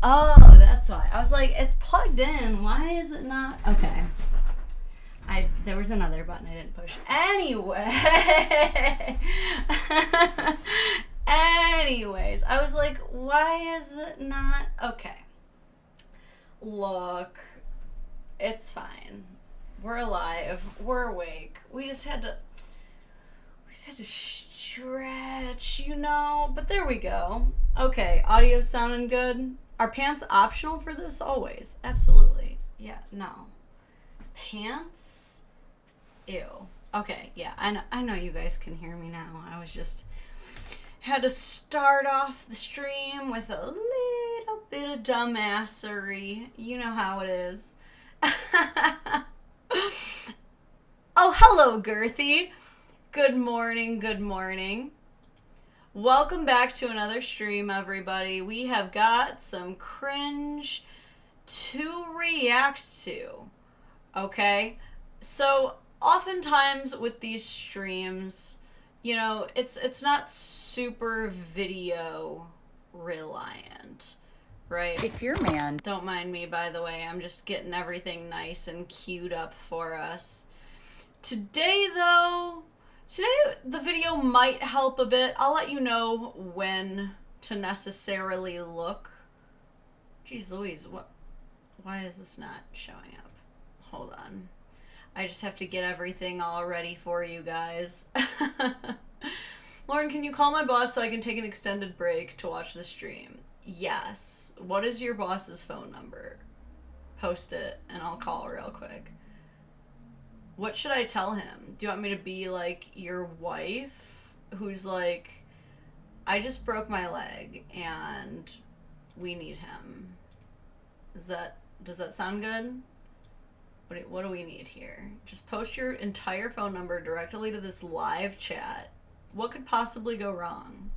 Oh, that's why. I was like, it's plugged in. Why is it not? Okay. There was another button I didn't push. Anyway. Anyways, I was like, why is it not? Okay. Look, it's fine. We're alive. We're awake. We just had to stretch, but there we go. Okay, audio sounding good. Are pants optional for this? Always. Absolutely. Yeah, no. Pants? Ew. Okay, yeah, I know you guys can hear me now. I was just had to start off the stream with a little bit of dumbassery. You know how it is. Oh, hello, Girthy. Good morning, good morning. Welcome back to another stream, everybody. We have got some cringe to react to. Okay? So, oftentimes with these streams, it's not super video reliant, right? If your man... Don't mind me, by the way. I'm just getting everything nice and queued up for us. Today, the video might help a bit. I'll let you know when to necessarily look. Jeez Louise, why is this not showing up? Hold on. I just have to get everything all ready for you guys. Lauren, can you call my boss so I can take an extended break to watch the stream? Yes. What is your boss's phone number? Post it and I'll call real quick. What should I tell him? Do you want me to be like your wife who's like, I just broke my leg and we need him? Does that sound good? What do we need here? Just post your entire phone number directly to this live chat. What could possibly go wrong?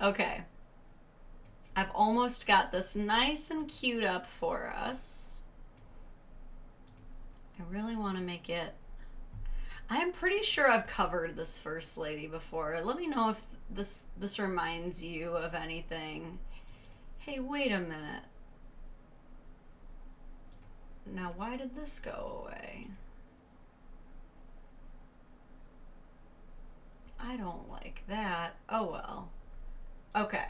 Okay. I've almost got this nice and queued up for us. I really want to make it... I'm pretty sure I've covered this First Lady before. Let me know if this reminds you of anything. Hey, wait a minute. Now, why did this go away? I don't like that. Oh, well. Okay.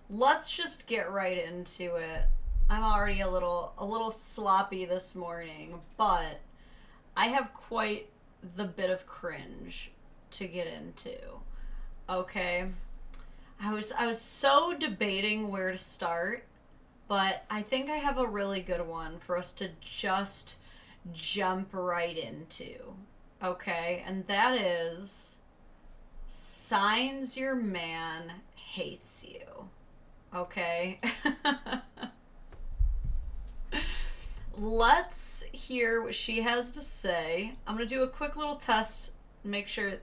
Let's just get right into it. I'm already a little sloppy this morning, but I have quite the bit of cringe to get into. Okay? I was so debating where to start, but I think I have a really good one for us to just jump right into. Okay? And that is signs your man hates you. Okay? Let's hear what she has to say. I'm going to do a quick little test, make sure.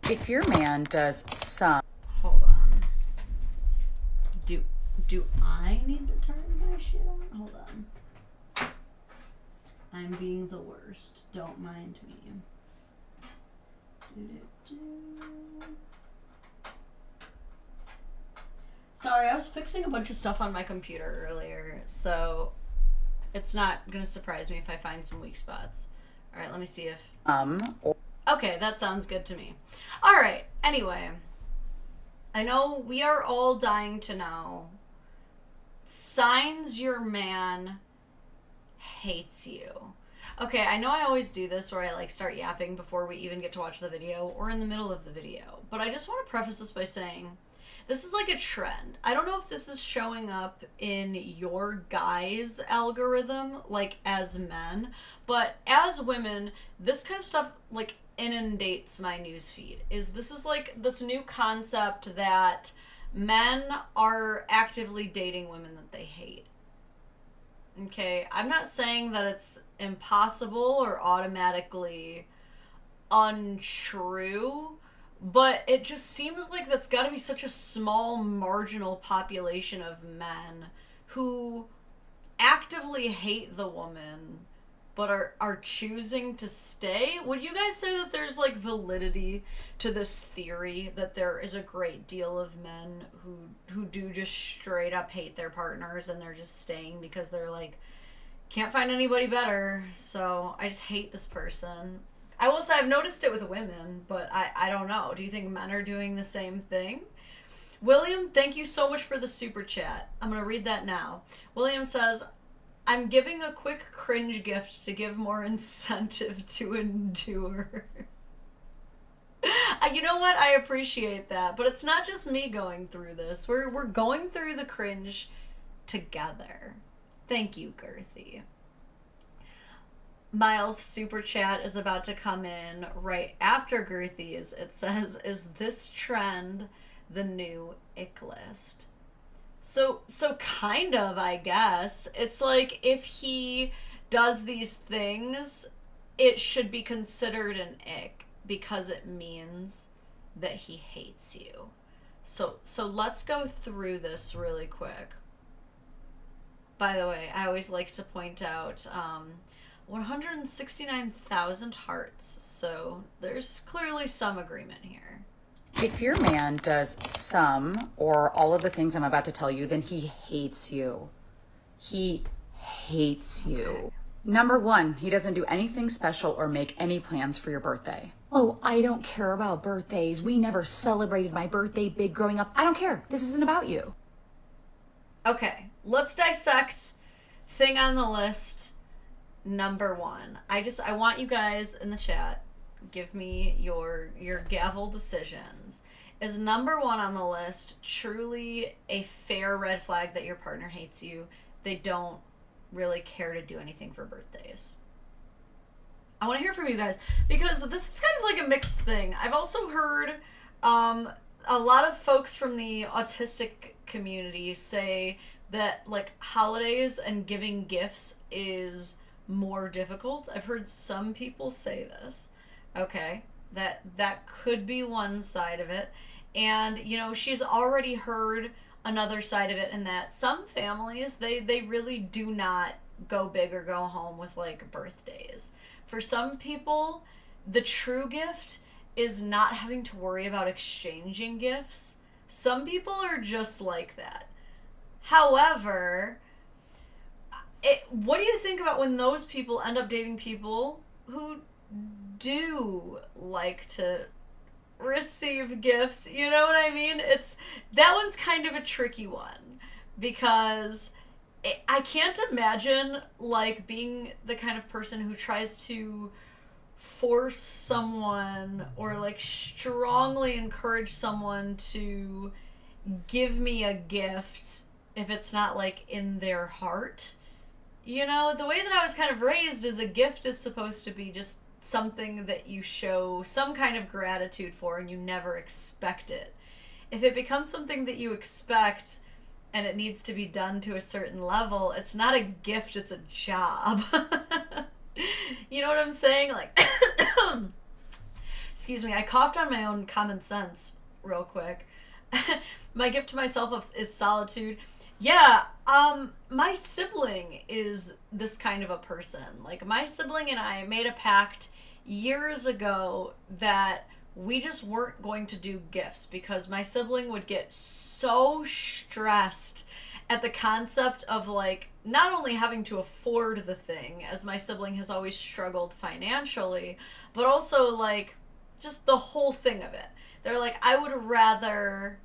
If your man does some... Hold on. Do I need to turn my shit on? Hold on. I'm being the worst. Don't mind me. Sorry, I was fixing a bunch of stuff on my computer earlier, so it's not gonna surprise me if I find some weak spots. Alright, let me see if... Okay, that sounds good to me. Alright, anyway. I know we are all dying to know signs your man hates you. Okay, I know I always do this where I start yapping before we even get to watch the video or in the middle of the video, but I just want to preface this by saying this is like a trend. I don't know if this is showing up in your guys' algorithm, as men, but as women, this kind of stuff, inundates my newsfeed. This is this new concept that men are actively dating women that they hate. Okay, I'm not saying that it's impossible or automatically untrue, but it just seems like that's got to be such a small marginal population of men who actively hate the woman but are choosing to stay. Would you guys say that there's like validity to this theory that there is a great deal of men who do just straight up hate their partners and they're just staying because they're like, can't find anybody better, so I just hate this person? I will say I've noticed it with women, but I don't know. Do you think men are doing the same thing? William, thank you so much for the super chat. I'm going to read that now. William says, I'm giving a quick cringe gift to give more incentive to endure. You know what? I appreciate that, but it's not just me going through this. We're going through the cringe together. Thank you, Girthy. Miles' super chat is about to come in right after Girthy's. It says, is this trend the new ick list? So kind of, I guess. It's like if he does these things, it should be considered an ick because it means that he hates you. So let's go through this really quick. By the way, I always like to point out 169,000 hearts, so there's clearly some agreement here. If your man does some or all of the things I'm about to tell you, then he hates you. He hates you. Okay. Number one, he doesn't do anything special or make any plans for your birthday. Oh, I don't care about birthdays. We never celebrated my birthday big growing up. I don't care. This isn't about you. Okay, let's dissect thing on the list number one. I want you guys in the chat, give me your gavel decisions. Is number one on the list truly a fair red flag that your partner hates you? They don't really care to do anything for birthdays. I want to hear from you guys because this is kind of like a mixed thing. I've also heard a lot of folks from the autistic community say that like holidays and giving gifts is more difficult. I've heard some people say this. Okay, that could be one side of it. And, you know, she's already heard another side of it in that some families, they really do not go big or go home with, like, birthdays. For some people, the true gift is not having to worry about exchanging gifts. Some people are just like that. However, what do you think about when those people end up dating people who do like to receive gifts? You know what I mean? That one's kind of a tricky one because I can't imagine like being the kind of person who tries to force someone or like strongly encourage someone to give me a gift if it's not like in their heart. You know, the way that I was kind of raised is a gift is supposed to be just something that you show some kind of gratitude for and you never expect it. If it becomes something that you expect and it needs to be done to a certain level, it's not a gift, it's a job. You know what I'm saying? Like, excuse me, I coughed on my own common sense real quick. My gift to myself is solitude. Yeah, my sibling is this kind of a person. Like, my sibling and I made a pact years ago that we just weren't going to do gifts because my sibling would get so stressed at the concept of, like, not only having to afford the thing, as my sibling has always struggled financially, but also, like, just the whole thing of it. They're like, I would rather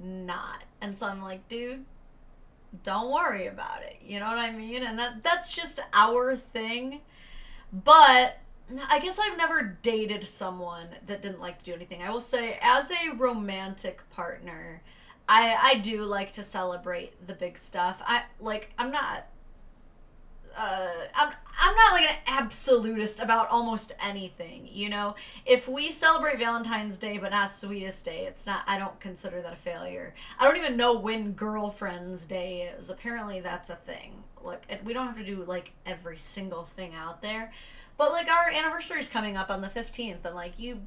not. And so I'm like, dude, don't worry about it. You know what I mean? And that's just our thing. But I guess I've never dated someone that didn't like to do anything. I will say, as a romantic partner, I do like to celebrate the big stuff. I'm not like an absolutist about almost anything, you know? If we celebrate Valentine's Day but not Sweetest Day, I don't consider that a failure. I don't even know when Girlfriend's Day is. Apparently that's a thing. Look, we don't have to do, like, every single thing out there. But, like, our anniversary's coming up on the 15th, and, like, you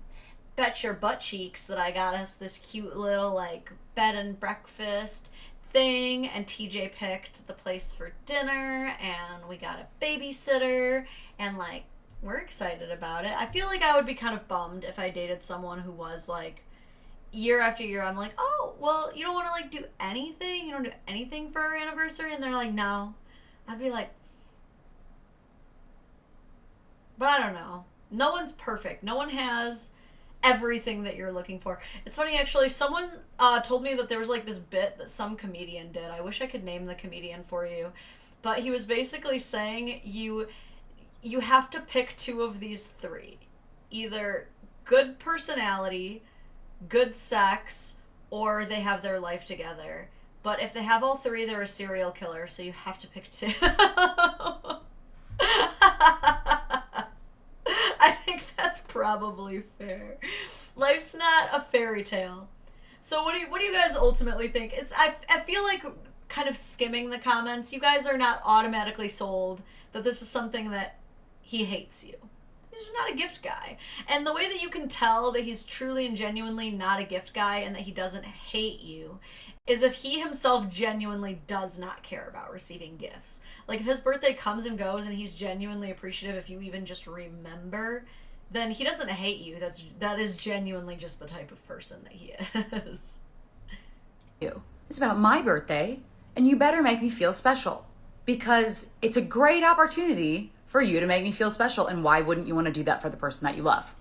bet your butt cheeks that I got us this cute little, like, bed and breakfast. thing, and TJ picked the place for dinner, and we got a babysitter, and like, we're excited about it. I feel like I would be kind of bummed if I dated someone who was like, year after year, I'm like, oh, well, you don't want to like do anything? You don't do anything for our anniversary? And they're like, no. I'd be like, but I don't know. No one's perfect. No one has everything that you're looking for. It's funny, actually, someone told me that there was like this bit that some comedian did. I wish I could name the comedian for you. But he was basically saying you have to pick two of these three. Either good personality, good sex, or they have their life together. But if they have all three, they're a serial killer, so you have to pick two. I think that's probably fair. Life's not a fairy tale. So what do you guys ultimately think? I feel like, kind of skimming the comments, you guys are not automatically sold that this is something that he hates you. He's just not a gift guy. And the way that you can tell that he's truly and genuinely not a gift guy and that he doesn't hate you is if he himself genuinely does not care about receiving gifts. Like, if his birthday comes and goes and he's genuinely appreciative if you even just remember, then he doesn't hate you. That is genuinely just the type of person that he is. It's about my birthday, and you better make me feel special, because it's a great opportunity for you to make me feel special, and why wouldn't you want to do that for the person that you love?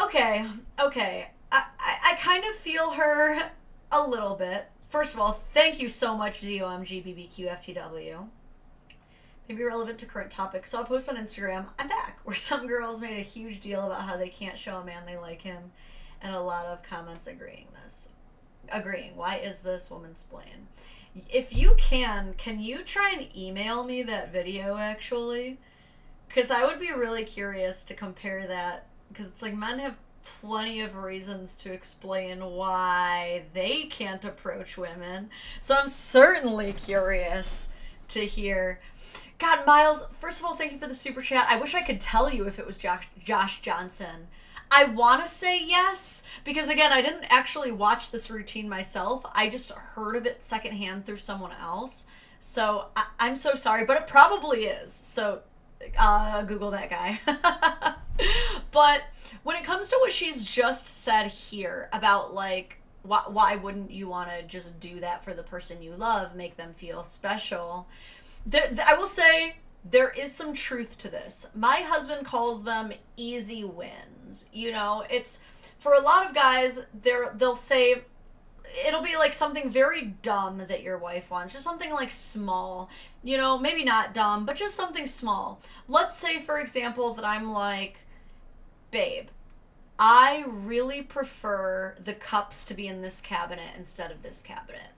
Okay. I kind of feel her a little bit. First of all, thank you so much, ZOMGBBQFTW. Maybe relevant to current topics. So I'll post on Instagram, I'm back, where some girls made a huge deal about how they can't show a man they like him, and a lot of comments agreeing. Why is this woman-splain? If you can you try and email me that video, actually? Because I would be really curious to compare that, because it's like, men have plenty of reasons to explain why they can't approach women. So I'm certainly curious to hear. God, Miles, first of all, thank you for the super chat. I wish I could tell you if it was Josh Johnson. I want to say yes, because again, I didn't actually watch this routine myself. I just heard of it secondhand through someone else. So I'm so sorry, but it probably is. So Google that guy. But when it comes to what she's just said here about like, why wouldn't you want to just do that for the person you love, make them feel special? I will say there is some truth to this. My husband calls them easy wins. You know, it's, for a lot of guys, they'll say, it'll be like something very dumb that your wife wants, just something like small, you know, maybe not dumb, but just something small. Let's say, for example, that I'm like, babe, I really prefer the cups to be in this cabinet instead of this cabinet.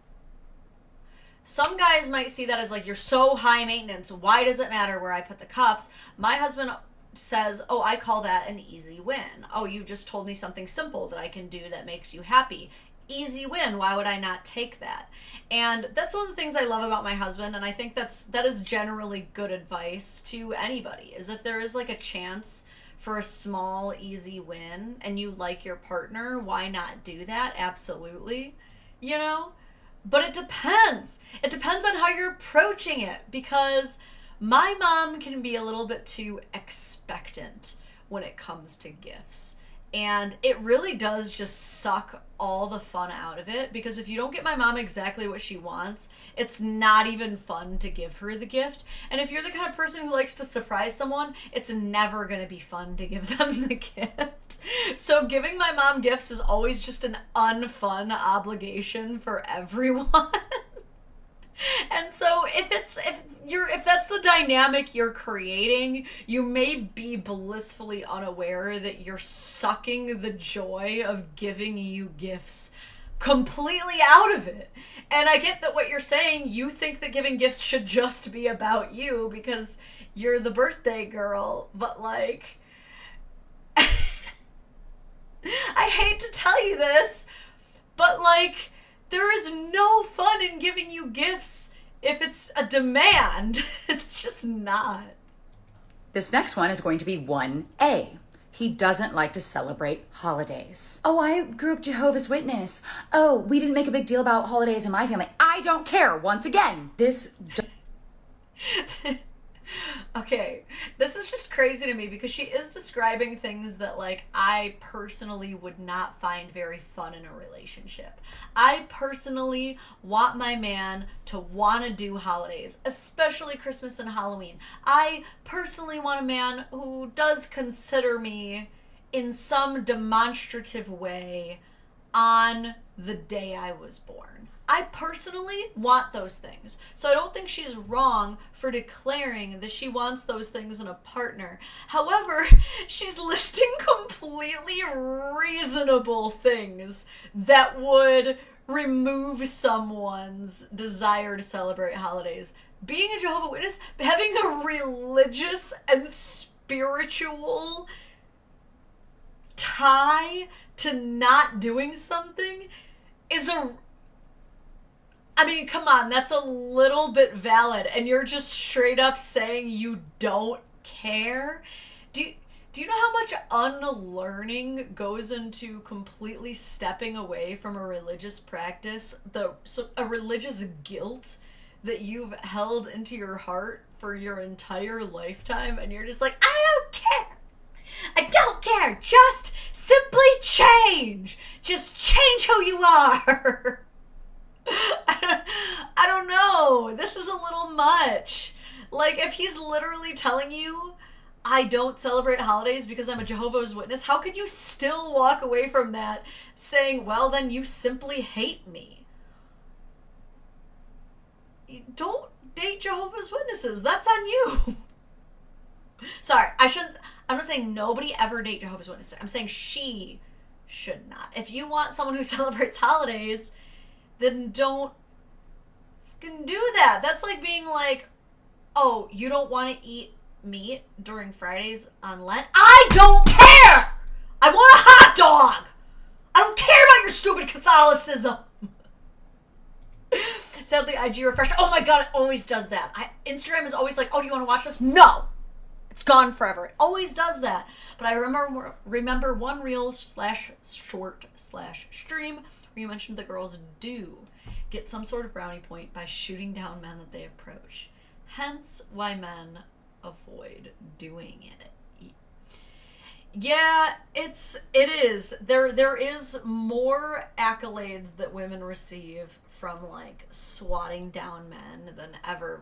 Some guys might see that as like, you're so high maintenance, why does it matter where I put the cups? My husband says, oh, I call that an easy win. Oh, you just told me something simple that I can do that makes you happy. Easy win. Why would I not take that? And that's one of the things I love about my husband, and I think that is generally good advice to anybody, is if there is like a chance for a small, easy win and you like your partner, why not do that? Absolutely. You know? But it depends. It depends on how you're approaching it, because my mom can be a little bit too expectant when it comes to gifts. And it really does just suck all the fun out of it, because if you don't get my mom exactly what she wants, it's not even fun to give her the gift. And if you're the kind of person who likes to surprise someone, it's never going to be fun to give them the gift. So giving my mom gifts is always just an unfun obligation for everyone. And so if that's the dynamic you're creating, you may be blissfully unaware that you're sucking the joy of giving you gifts completely out of it. And I get that what you're saying, you think that giving gifts should just be about you because you're the birthday girl, but like, I hate to tell you this, but like, there is no fun in giving you gifts if it's a demand. It's just not. This next one is going to be 1A. He doesn't like to celebrate holidays. Oh, I grew up Jehovah's Witness. Oh, we didn't make a big deal about holidays in my family. I don't care. Once again, this... Okay, this is just crazy to me because she is describing things that, like, I personally would not find very fun in a relationship. I personally want my man to want to do holidays, especially Christmas and Halloween. I personally want a man who does consider me in some demonstrative way on the day I was born. I personally want those things. So I don't think she's wrong for declaring that she wants those things in a partner. However, she's listing completely reasonable things that would remove someone's desire to celebrate holidays. Being a Jehovah's Witness, having a religious and spiritual tie to not doing something is I mean, come on, that's a little bit valid, and you're just straight up saying you don't care? Do you know how much unlearning goes into completely stepping away from a religious practice, a religious guilt that you've held into your heart for your entire lifetime, and you're just like, I don't care! I don't care! Just simply change! Just change who you are! I don't know. This is a little much. Like, if he's literally telling you, I don't celebrate holidays because I'm a Jehovah's Witness, how could you still walk away from that saying, well, then you simply hate me? Don't date Jehovah's Witnesses. That's on you. Sorry, I'm not saying nobody ever date Jehovah's Witnesses. I'm saying she should not. If you want someone who celebrates holidays, then don't fucking do that. That's like being like, oh, you don't want to eat meat during Fridays on Lent? I don't care! I want a hot dog! I don't care about your stupid Catholicism! Sadly, IG refreshed. Oh my god, it always does that. Instagram is always like, oh, do you want to watch this? No! It's gone forever. It always does that. But I remember one reel/short/stream where you mentioned the girls do get some sort of brownie point by shooting down men that they approach. Hence why men avoid doing it. Yeah, it is. There is more accolades that women receive from, like, swatting down men than ever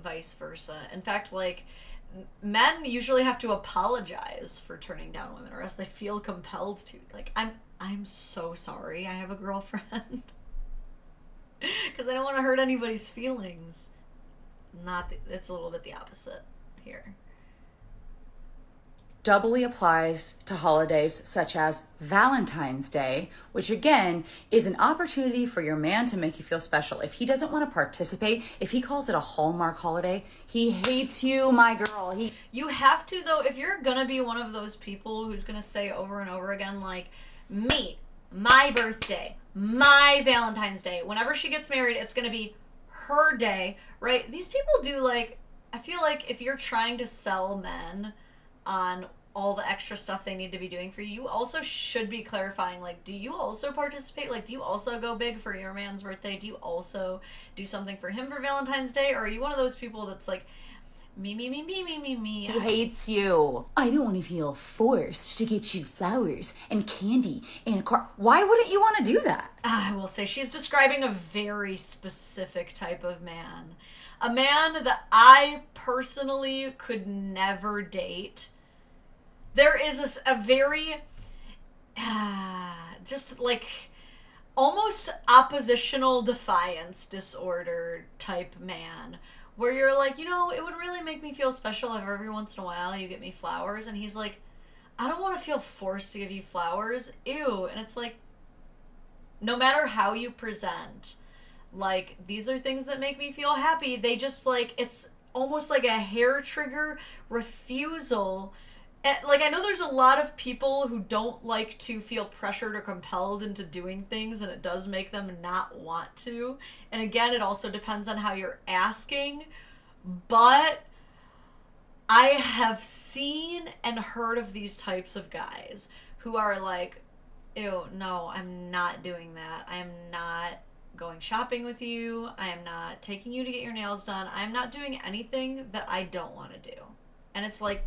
vice versa. In fact, like, men usually have to apologize for turning down women, or else they feel compelled to. Like, I'm so sorry I have a girlfriend. Because I don't want to hurt anybody's feelings. It's a little bit the opposite here. Doubly applies to holidays such as Valentine's Day, which again is an opportunity for your man to make you feel special. If he doesn't want to participate, if he calls it a Hallmark holiday, he hates you, my girl. You have to, though, if you're gonna be one of those people who's gonna say over and over again, like, me, my birthday, my Valentine's Day, whenever she gets married, it's gonna be her day, right? These people do, like, I feel like if you're trying to sell men on all the extra stuff they need to be doing for you, you also should be clarifying, like, do you also participate? Like, do you also go big for your man's birthday? Do you also do something for him for Valentine's Day? Or are you one of those people that's like, me? He hates you. I don't want to feel forced to get you flowers and candy and a car. Why wouldn't you want to do that? I will say she's describing a very specific type of man. A man that I personally could never date. There is a very, just like, almost oppositional defiance disorder type man, where you're like, you know, it would really make me feel special if every once in a while you get me flowers, and he's like, I don't want to feel forced to give you flowers, ew. And it's like, no matter how you present, like, these are things that make me feel happy, they just, like, it's almost like a hair trigger refusal. Like, I know there's a lot of people who don't like to feel pressured or compelled into doing things, and it does make them not want to. And again, it also depends on how you're asking. But I have seen and heard of these types of guys who are like, ew, no, I'm not doing that. I am not going shopping with you. I am not taking you to get your nails done. I'm not doing anything that I don't want to do. And it's like,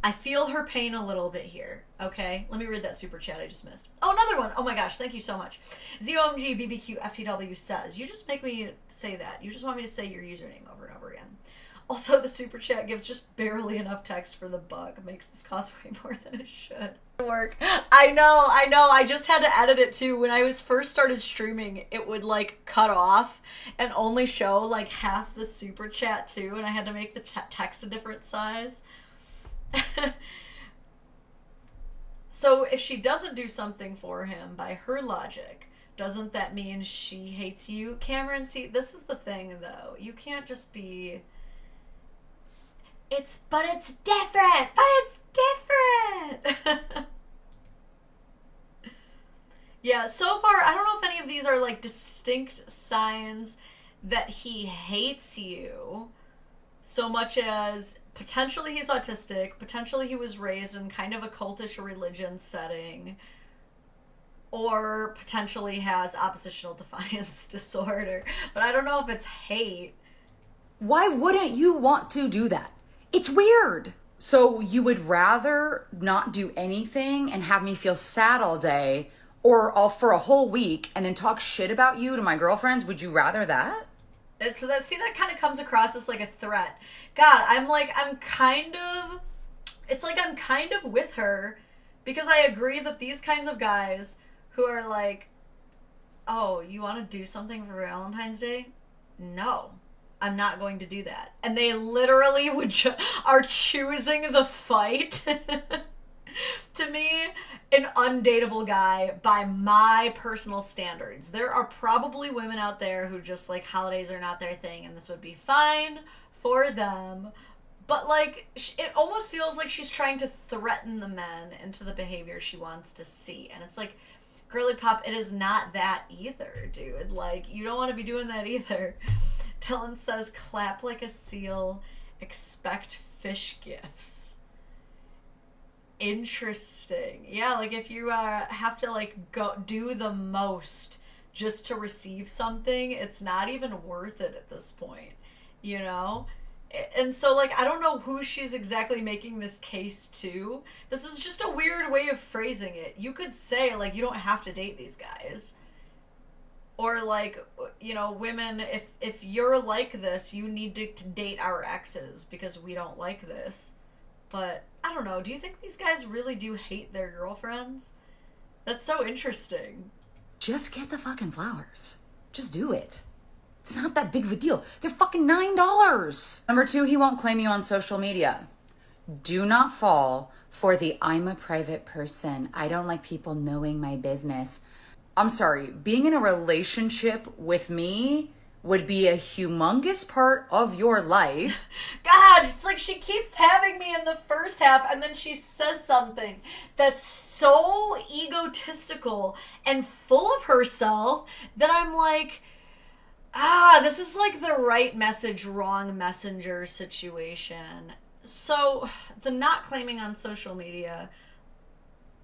I feel her pain a little bit here, okay? Let me read that super chat I just missed. Oh, another one. Oh my gosh, thank you so much. ZOMG BBQ FTW says, you just make me say that. You just want me to say your username over and over again. Also, the super chat gives just barely enough text for the bug. It makes this cost way more than it should. Work. I know. I just had to edit it too. When I was first started streaming, it would like cut off and only show like half the super chat too, and I had to make the text a different size. So if she doesn't do something for him by her logic, doesn't that mean she hates you? Cameron, see, this is the thing though. You can't just be... It's different! Yeah, so far, I don't know if any of these are like distinct signs that he hates you, so much as potentially he's autistic, potentially he was raised in kind of a cultish religion setting, or potentially has oppositional defiance disorder. But I don't know if it's hate. Why wouldn't you want to do that? It's weird. So you would rather not do anything and have me feel sad all day, or all for a whole week and then talk shit about you to my girlfriends? Would you rather that? That kind of comes across as like a threat. God, I'm kind of with her, because I agree that these kinds of guys who are like, oh, you want to do something for Valentine's Day? No, I'm not going to do that. And they literally are choosing the fight. To me, an undateable guy by my personal standards. There are probably women out there who just like holidays are not their thing and this would be fine for them. But like, it almost feels like she's trying to threaten the men into the behavior she wants to see. And it's like, girly pop, it is not that either, dude. Like, you don't want to be doing that either. Dylan says, clap like a seal, expect fish gifts. Interesting. Yeah, like if you have to like go do the most just to receive something, it's not even worth it at this point, you know? And so like, I don't know who she's exactly making this case to. This is just a weird way of phrasing it. You could say like, you don't have to date these guys. Or like, you know, women, if you're like this, you need to date our exes because we don't like this. But I don't know, do you think these guys really do hate their girlfriends? That's so interesting. Just get the fucking flowers. Just do it. It's not that big of a deal. They're fucking $9. Number 2, he won't claim you on social media. Do not fall for the I'm a private person, I don't like people knowing my business. I'm sorry, being in a relationship with me would be a humongous part of your life. God, it's like she keeps having me in the first half and then she says something that's so egotistical and full of herself that I'm like, this is like the right message, wrong messenger situation. So the not claiming on social media,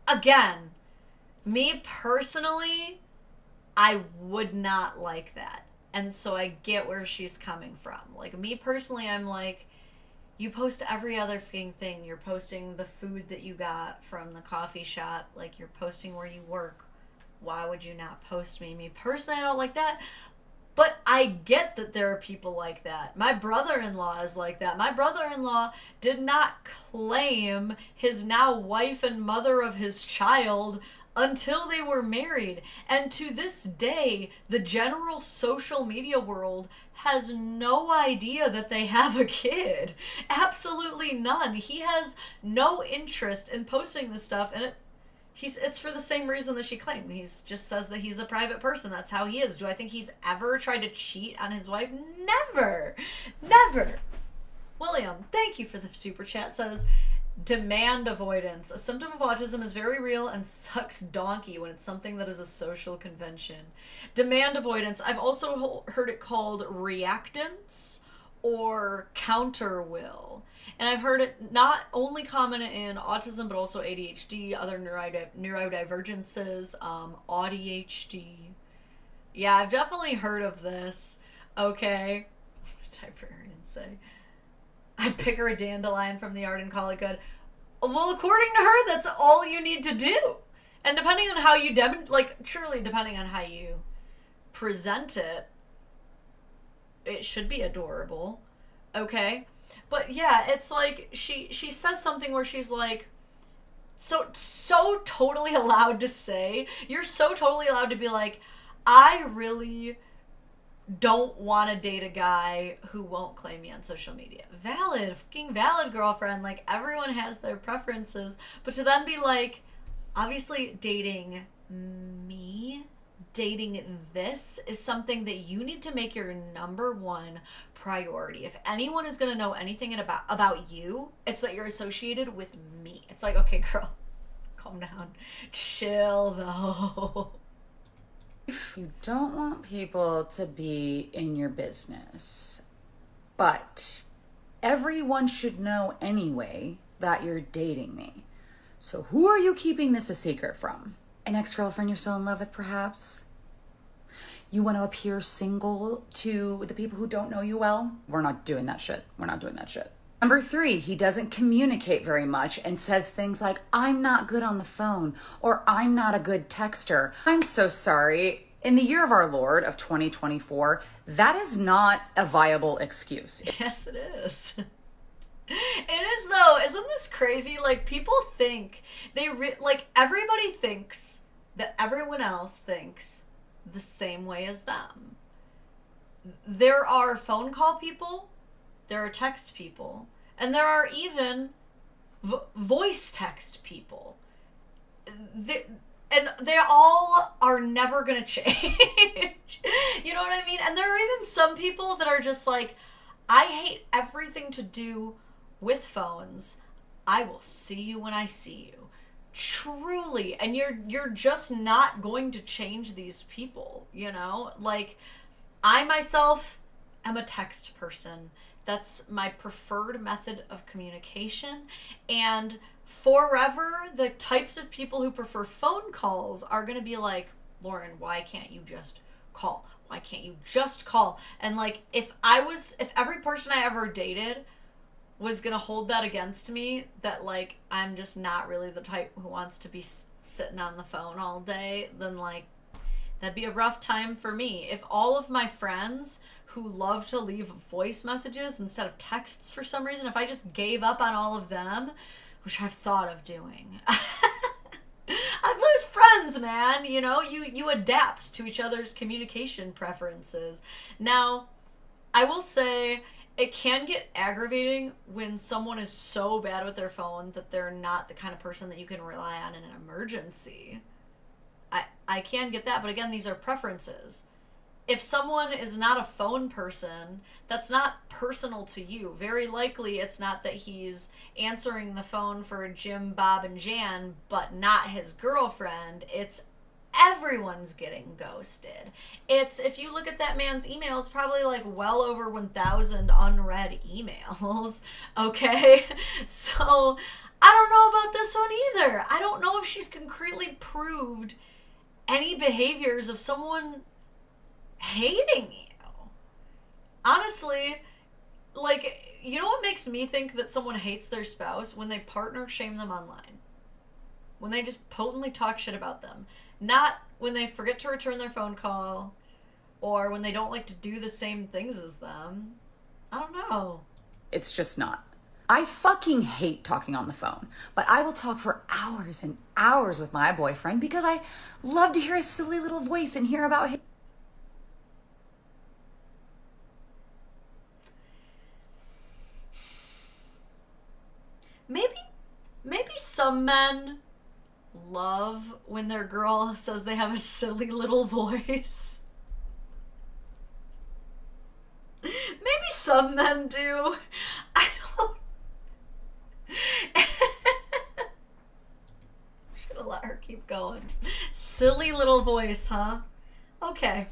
again, me personally, I would not like that. And so I get where she's coming from. Like, me personally, I'm like, you post every other fucking thing. You're posting the food that you got from the coffee shop. Like, you're posting where you work. Why would you not post me? Me personally, I don't like that. But I get that there are people like that. My brother-in-law is like that. My brother-in-law did not claim his now wife and mother of his child until they were married. And to this day, the general social media world has no idea that they have a kid. Absolutely none. He has no interest in posting this stuff, and it's for the same reason that she claimed. He just says that he's a private person. That's how he is. Do I think he's ever tried to cheat on his wife? Never. Never. William, thank you for the super chat, says, demand avoidance. A symptom of autism is very real and sucks donkey when it's something that is a social convention. Demand avoidance. I've also heard it called reactance or counter will. And I've heard it not only common in autism, but also ADHD, other neurodivergences, ADHD. Yeah, I've definitely heard of this. Okay. What did I type her and say? I'd pick her a dandelion from the yard and call it good. Well, according to her, that's all you need to do. And depending on how you truly depending on how you present it, it should be adorable. Okay? But yeah, it's like she says something where she's like, so totally allowed to say, you're so totally allowed to be like, I really don't want to date a guy who won't claim me on social media. Valid, fucking valid, girlfriend. Like, everyone has their preferences. But to then be like, obviously dating me, dating this is something that you need to make your number one priority. If anyone is going to know anything about you, it's that you're associated with me. It's like, okay, girl, calm down. Chill, though. You don't want people to be in your business, but everyone should know anyway that you're dating me. So who are you keeping this a secret from? An ex-girlfriend you're still in love with, perhaps? You want to appear single to the people who don't know you well? We're not doing that shit. We're not doing that shit. Number 3, he doesn't communicate very much and says things like, I'm not good on the phone, or I'm not a good texter. I'm so sorry. In the year of our Lord of 2024, that is not a viable excuse. Yes, it is. It is, though. Isn't this crazy? Like, people think everybody thinks that everyone else thinks the same way as them. There are phone call people, there are text people, and there are even voice text people. And they all are never gonna change. You know what I mean? And there are even some people that are just like, I hate everything to do with phones. I will see you when I see you. Truly. And you're just not going to change these people, you know? Like, I myself am a text person. That's my preferred method of communication. And forever, the types of people who prefer phone calls are going to be like, Lauren, why can't you just call? Why can't you just call? And like, if every person I ever dated was going to hold that against me, that like, I'm just not really the type who wants to be sitting on the phone all day, then like, that'd be a rough time for me. If all of my friends who love to leave voice messages instead of texts for some reason, if I just gave up on all of them, which I've thought of doing, I'd lose friends, man. You know, you adapt to each other's communication preferences. Now, I will say it can get aggravating when someone is so bad with their phone that they're not the kind of person that you can rely on in an emergency. I can get that, but again, these are preferences. If someone is not a phone person, that's not personal to you. Very likely it's not that he's answering the phone for Jim, Bob, and Jan, but not his girlfriend. It's everyone's getting ghosted. It's, if you look at that man's email, it's probably like well over 1,000 unread emails. Okay? So, I don't know about this one either. I don't know if she's concretely proved any behaviors of someone hating you. Honestly, like, you know what makes me think that someone hates their spouse? When they partner shame them online. When they just potently talk shit about them. Not when they forget to return their phone call, or when they don't like to do the same things as them. I don't know. It's just not. I fucking hate talking on the phone, but I will talk for hours and hours with my boyfriend because I love to hear his silly little voice and hear about him. Maybe some men love when their girl says they have a silly little voice. Maybe some men do. I don't. I'm just gonna let her keep going. Silly little voice, huh? Okay.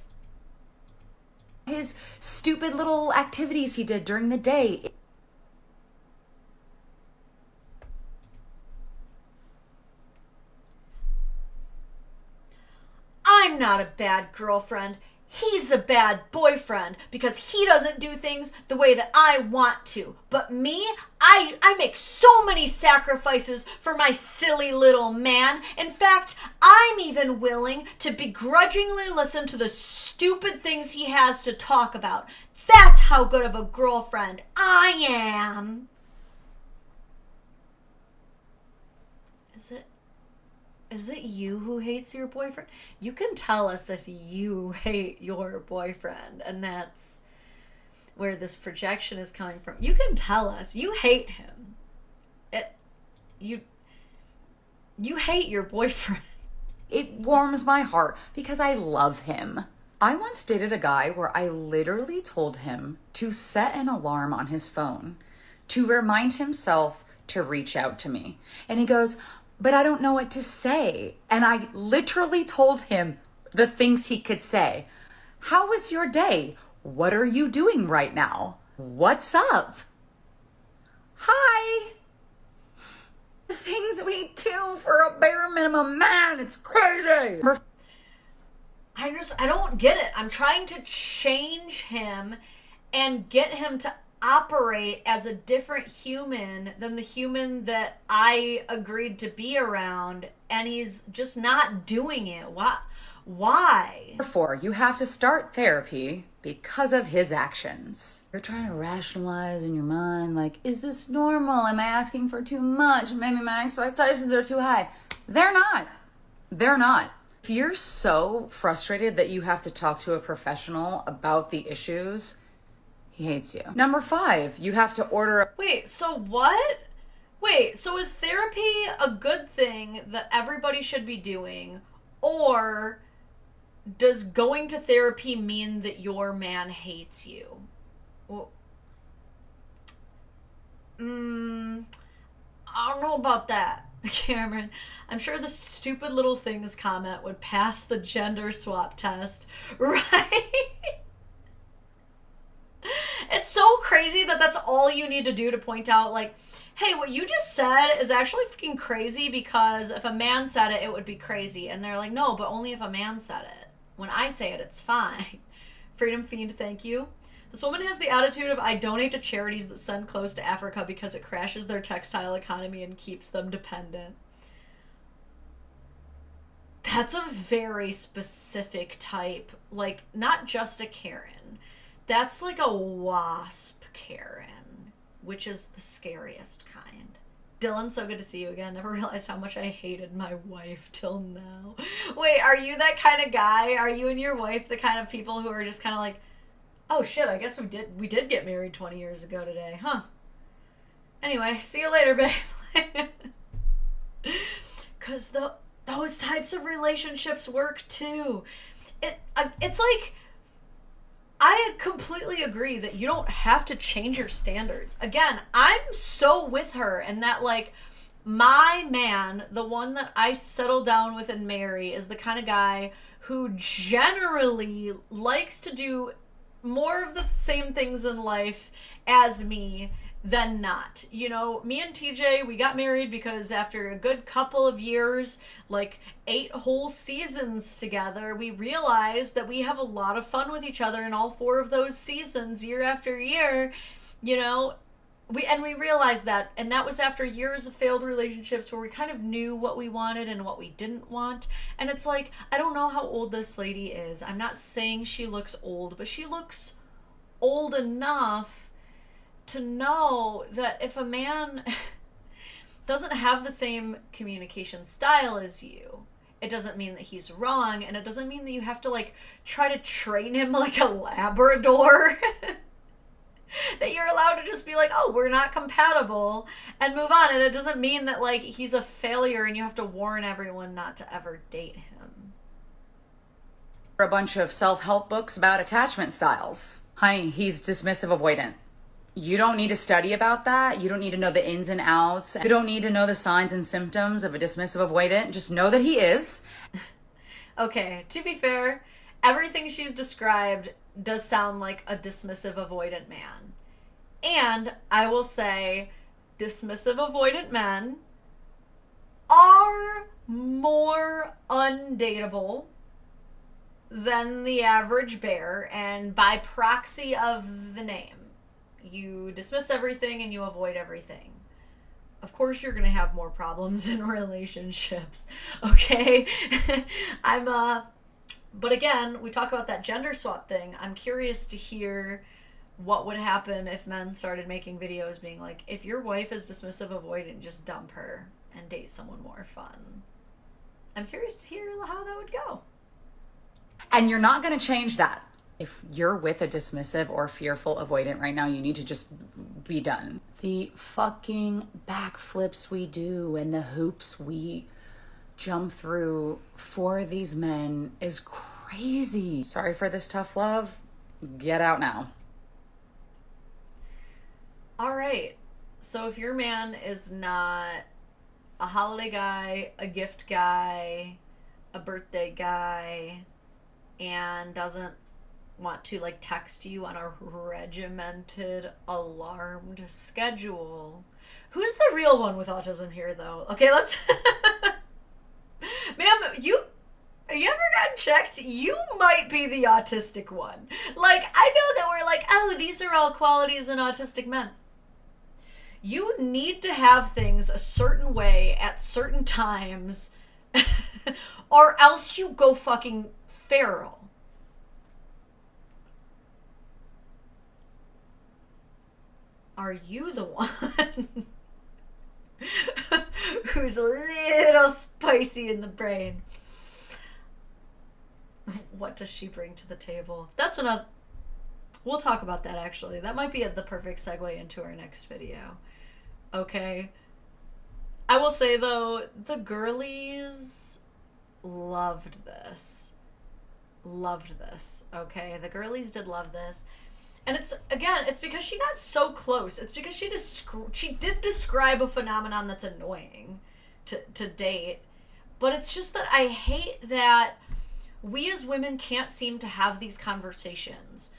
His stupid little activities he did during the day. I'm not a bad girlfriend. he's a bad boyfriend because he doesn't do things the way that I want to. But me, I make so many sacrifices for my silly little man. In fact, I'm even willing to begrudgingly listen to the stupid things he has to talk about. That's how good of a girlfriend I am. Is it you who hates your boyfriend? You can tell us if you hate your boyfriend, and that's where this projection is coming from. You can tell us you hate him. You hate your boyfriend. It warms my heart because I love him. I once dated a guy where I literally told him to set an alarm on his phone to remind himself to reach out to me. And he goes, but I don't know what to say. And I literally told him the things he could say. How was your day? What are you doing right now? What's up? Hi. The things we do for a bare minimum man, it's crazy. I don't get it. I'm trying to change him and get him to operate as a different human than the human that I agreed to be around, and he's just not doing it. Why? Therefore, you have to start therapy because of his actions. You're trying to rationalize in your mind, like, is this normal? Am I asking for too much? Maybe my expectations are too high. They're not. They're not. If you're so frustrated that you have to talk to a professional about the issues, he hates you. Number 5, you have to order. Wait, so what? Wait, so is therapy a good thing that everybody should be doing? Or does going to therapy mean that your man hates you? Well, I don't know about that, Cameron. I'm sure the stupid little things comment would pass the gender swap test, right? It's so crazy that that's all you need to do to point out, like, hey, what you just said is actually freaking crazy because if a man said it, it would be crazy. And they're like, no, but only if a man said it. When I say it, it's fine. Freedom Fiend, thank you. This woman has the attitude of, I donate to charities that send clothes to Africa because it crashes their textile economy and keeps them dependent. That's a very specific type, like, not just a Karen. That's like a wasp Karen, which is the scariest kind. Dylan, so good to see you again. Never realized how much I hated my wife till now. Wait, are you that kind of guy? Are you and your wife the kind of people who are just kind of like, oh shit, I guess we did get married 20 years ago today, huh? Anyway, see you later, babe. Because those types of relationships work too. It's like, I completely agree that you don't have to change your standards. Again, I'm so with her, and that, like, my man, the one that I settle down with and marry, is the kind of guy who generally likes to do more of the same things in life as me than not. You know, me and TJ, we got married because after a good couple of years, like 8 whole seasons together, we realized that we have a lot of fun with each other in all 4 of those seasons, year after year. You know, we realized that, and that was after years of failed relationships where we kind of knew what we wanted and what we didn't want. And it's like, I don't know how old this lady is. I'm not saying she looks old, but she looks old enough to know that if a man doesn't have the same communication style as you, it doesn't mean that he's wrong, and it doesn't mean that you have to, like, try to train him like a Labrador. That you're allowed to just be like, oh, we're not compatible, and move on. And it doesn't mean that, like, he's a failure and you have to warn everyone not to ever date him. A bunch of self-help books about attachment styles. Honey, he's dismissive avoidant. You don't need to study about that. You don't need to know the ins and outs. You don't need to know the signs and symptoms of a dismissive avoidant. Just know that he is. Okay, to be fair, everything she's described does sound like a dismissive avoidant man. And I will say, dismissive avoidant men are more undateable than the average bear, and by proxy of the name, you dismiss everything and you avoid everything. Of course you're gonna have more problems in relationships, okay? But again, we talk about that gender swap thing. I'm curious to hear what would happen if men started making videos being like, if your wife is dismissive, avoidant, just dump her and date someone more fun. I'm curious to hear how that would go. And you're not going to change that. If you're with a dismissive or fearful avoidant right now, you need to just be done. The fucking backflips we do and the hoops we jump through for these men is crazy. Sorry for this tough love. Get out now. All right. So if your man is not a holiday guy, a gift guy, a birthday guy, and doesn't want to like text you on a regimented, alarmed schedule. Who's the real one with autism here, though? Okay, let's... Ma'am, you ever gotten checked? You might be the autistic one. Like, I know that we're like, oh, these are all qualities in autistic men. You need to have things a certain way at certain times, or else you go fucking feral. Are you the one who's a little spicy in the brain? What does she bring to the table? That's another... We'll talk about that, actually. That might be the perfect segue into our next video. Okay? I will say, though, the girlies loved this. Loved this, okay? The girlies did love this. And it's, again, it's because she got so close. It's because she did describe a phenomenon that's annoying to date. But it's just that I hate that we as women can't seem to have these conversations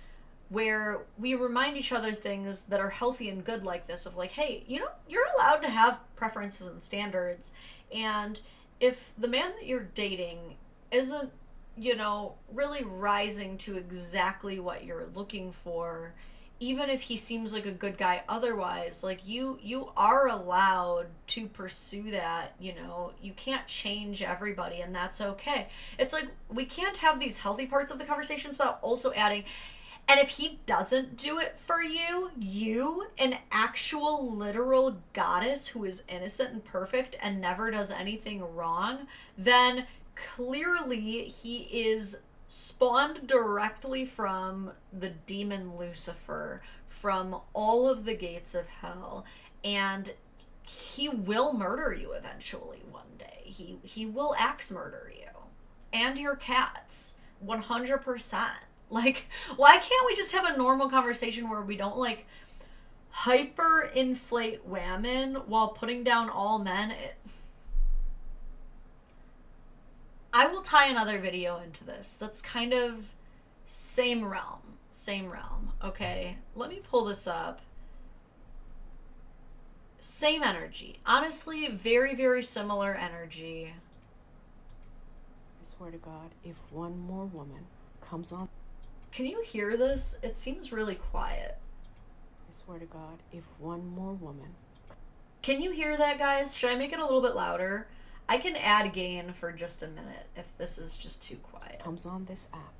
where we remind each other things that are healthy and good like this, of like, hey, you know, you're allowed to have preferences and standards. And if the man that you're dating isn't, you know, really rising to exactly what you're looking for, even if he seems like a good guy otherwise, like you are allowed to pursue that. You know, you can't change everybody, and that's okay. It's like, we can't have these healthy parts of the conversations without also adding, and if he doesn't do it for you, an actual literal goddess who is innocent and perfect and never does anything wrong, then clearly he is spawned directly from the demon Lucifer, from all of the gates of hell, and he will murder you eventually one day. He will axe murder you and your cats 100%. Like, why can't we just have a normal conversation where we don't like hyper inflate women while putting down all men? I will tie another video into this that's kind of same realm, okay? Let me pull this up. Same energy. Honestly, very, very similar energy. I swear to God, if one more woman comes on... Can you hear this? It seems really quiet. I swear to God, if one more woman... Can you hear that, guys? Should I make it a little bit louder? I can add gain for just a minute if this is just too quiet. Comes on this app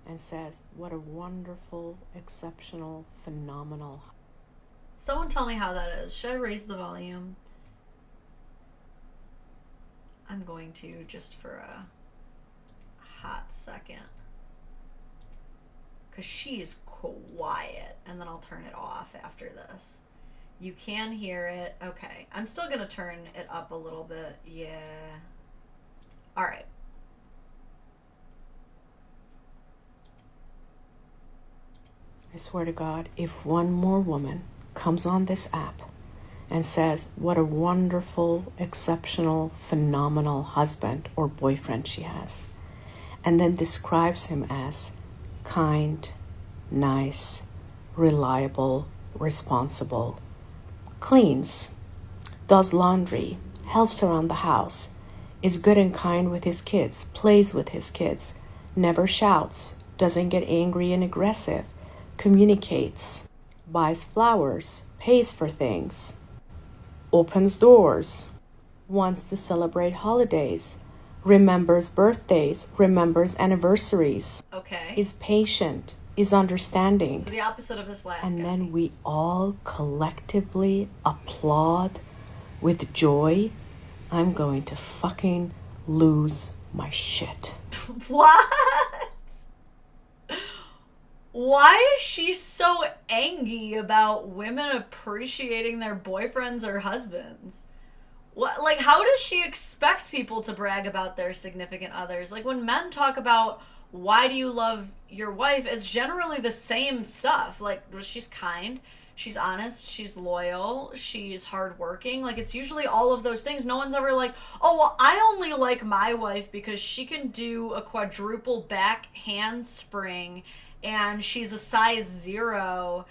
and says, what a wonderful, exceptional, phenomenal... Someone tell me how that is. Should I raise the volume? I'm going to, just for a hot second. Because she's quiet, and then I'll turn it off after this. You can hear it. Okay. I'm still going to turn it up a little bit. Yeah. All right. I swear to God, if one more woman comes on this app and says what a wonderful, exceptional, phenomenal husband or boyfriend she has, and then describes him as kind, nice, reliable, responsible, cleans, does laundry, helps around the house, is good and kind with his kids, plays with his kids, never shouts, doesn't get angry and aggressive, communicates, buys flowers, pays for things, opens doors, wants to celebrate holidays, remembers birthdays, remembers anniversaries, Okay. is patient, is understanding. So the opposite of this last guy. And then we all collectively applaud with joy. I'm going to fucking lose my shit. What? Why is she so angry about women appreciating their boyfriends or husbands? What, like, how does she expect people to brag about their significant others? Like, when men talk about why do you love your wife, it's generally the same stuff. Like, well, she's kind, she's honest, she's loyal, she's hardworking. Like, it's usually all of those things. No one's ever like, oh, well, I only like my wife because she can do a quadruple back handspring and she's a size 0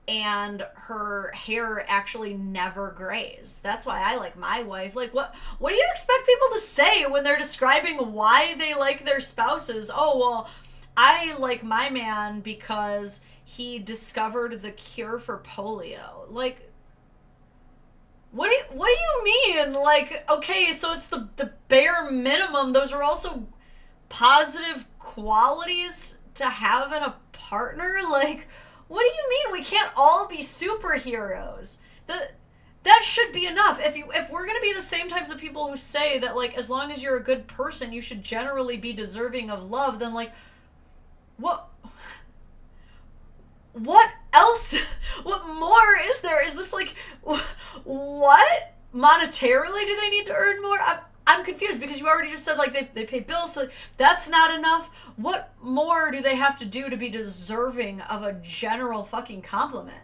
and her hair actually never grays. That's why I like my wife. Like, what do you expect people to say when they're describing why they like their spouses? Oh, well, I like my man because he discovered the cure for polio. Like, what do you mean? Like, okay, so it's the bare minimum. Those are also positive qualities to have in a partner. Like, what do you mean we can't all be superheroes? That should be enough. If we're gonna be the same types of people who say that, like, as long as you're a good person, you should generally be deserving of love, then, like, what else? What more is there? Is this, like, what? Monetarily, do they need to earn more? I'm confused because you already just said, like, they pay bills, so that's not enough. What more do they have to do to be deserving of a general fucking compliment?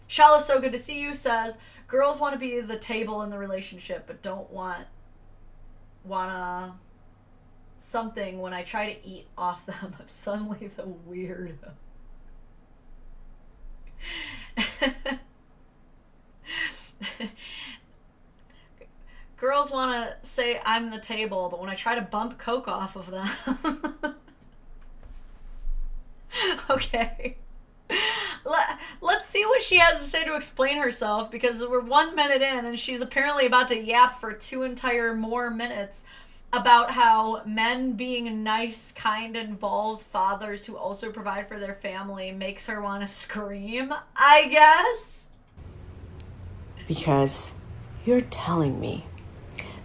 Shallow, so good to see you, says, girls want to be the table in the relationship, but don't wanna something when I try to eat off them. I'm suddenly the weirdo. Girls want to say I'm the table, but when I try to bump coke off of them... Okay. Let's see what she has to say to explain herself, because we're 1 minute in and she's apparently about to yap for 2 entire more minutes about how men being nice, kind, involved fathers who also provide for their family makes her want to scream, I guess. Because you're telling me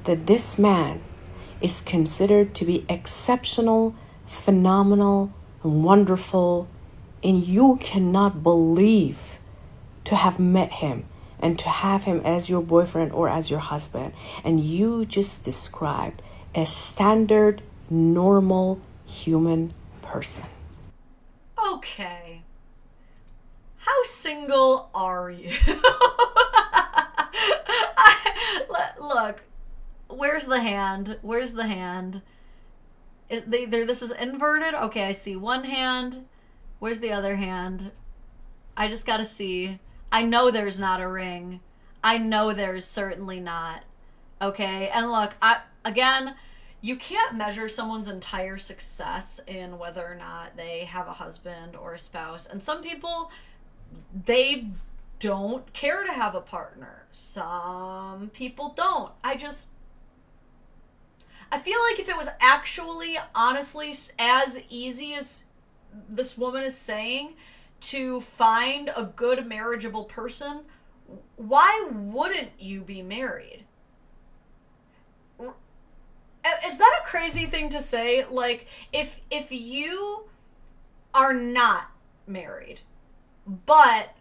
that this man is considered to be exceptional, phenomenal, and wonderful, and you cannot believe to have met him and to have him as your boyfriend or as your husband, and you just described a standard, normal human person. Okay. How single are you? Look, where's the hand? Where's the hand? This is inverted? Okay, I see one hand. Where's the other hand? I just gotta see. I know there's not a ring. I know there's certainly not. Okay, and look, again, you can't measure someone's entire success in whether or not they have a husband or a spouse. And some people, they don't care to have a partner. Some people don't. I feel like if it was actually, honestly, as easy as this woman is saying to find a good marriageable person, why wouldn't you be married? Is that a crazy thing to say? Like, if you are not married, but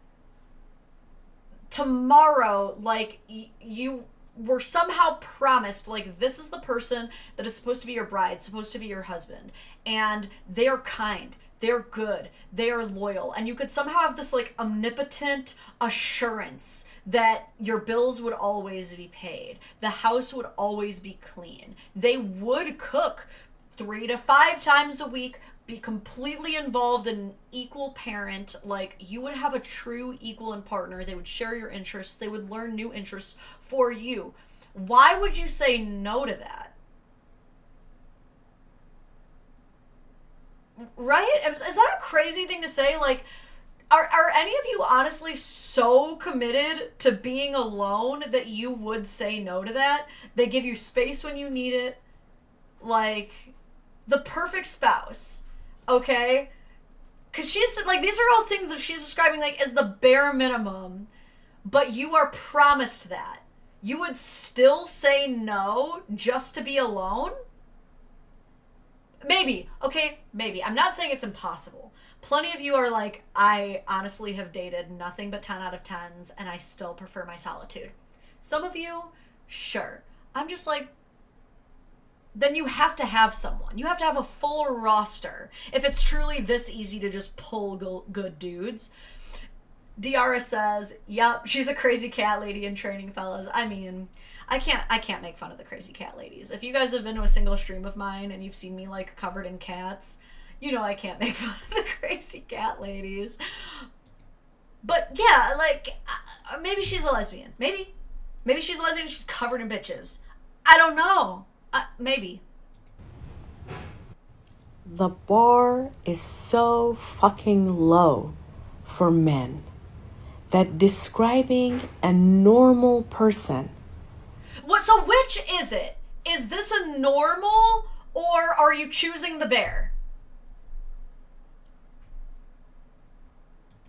tomorrow, like, you were somehow promised, like, this is the person that is supposed to be your bride, supposed to be your husband, and they're kind, they're good, they're loyal, and you could somehow have this, like, omnipotent assurance that your bills would always be paid, the house would always be clean, they would cook 3 to 5 times a week, be completely involved in an equal parent, like, you would have a true equal and partner, they would share your interests, they would learn new interests for you. Why would you say no to that? Right? Is that a crazy thing to say? Like, are any of you honestly so committed to being alone that you would say no to that? They give you space when you need it. Like, the perfect spouse, okay? Because she's, like, these are all things that she's describing, like, as the bare minimum, but you are promised that. You would still say no just to be alone? Maybe, okay? Maybe. I'm not saying it's impossible. Plenty of you are like, I honestly have dated nothing but 10 out of 10s, and I still prefer my solitude. Some of you, sure. I'm just like, then you have to have someone. You have to have a full roster if it's truly this easy to just pull good dudes. Diara says, yep, she's a crazy cat lady in training, fellas. I mean, I can't make fun of the crazy cat ladies. If you guys have been to a single stream of mine and you've seen me, like, covered in cats, you know I can't make fun of the crazy cat ladies. But yeah, like, maybe she's a lesbian. Maybe she's a lesbian and she's covered in bitches. I don't know. Maybe. The bar is so fucking low for men that describing a normal person... So which is it? Is this a normal, or are you choosing the bear?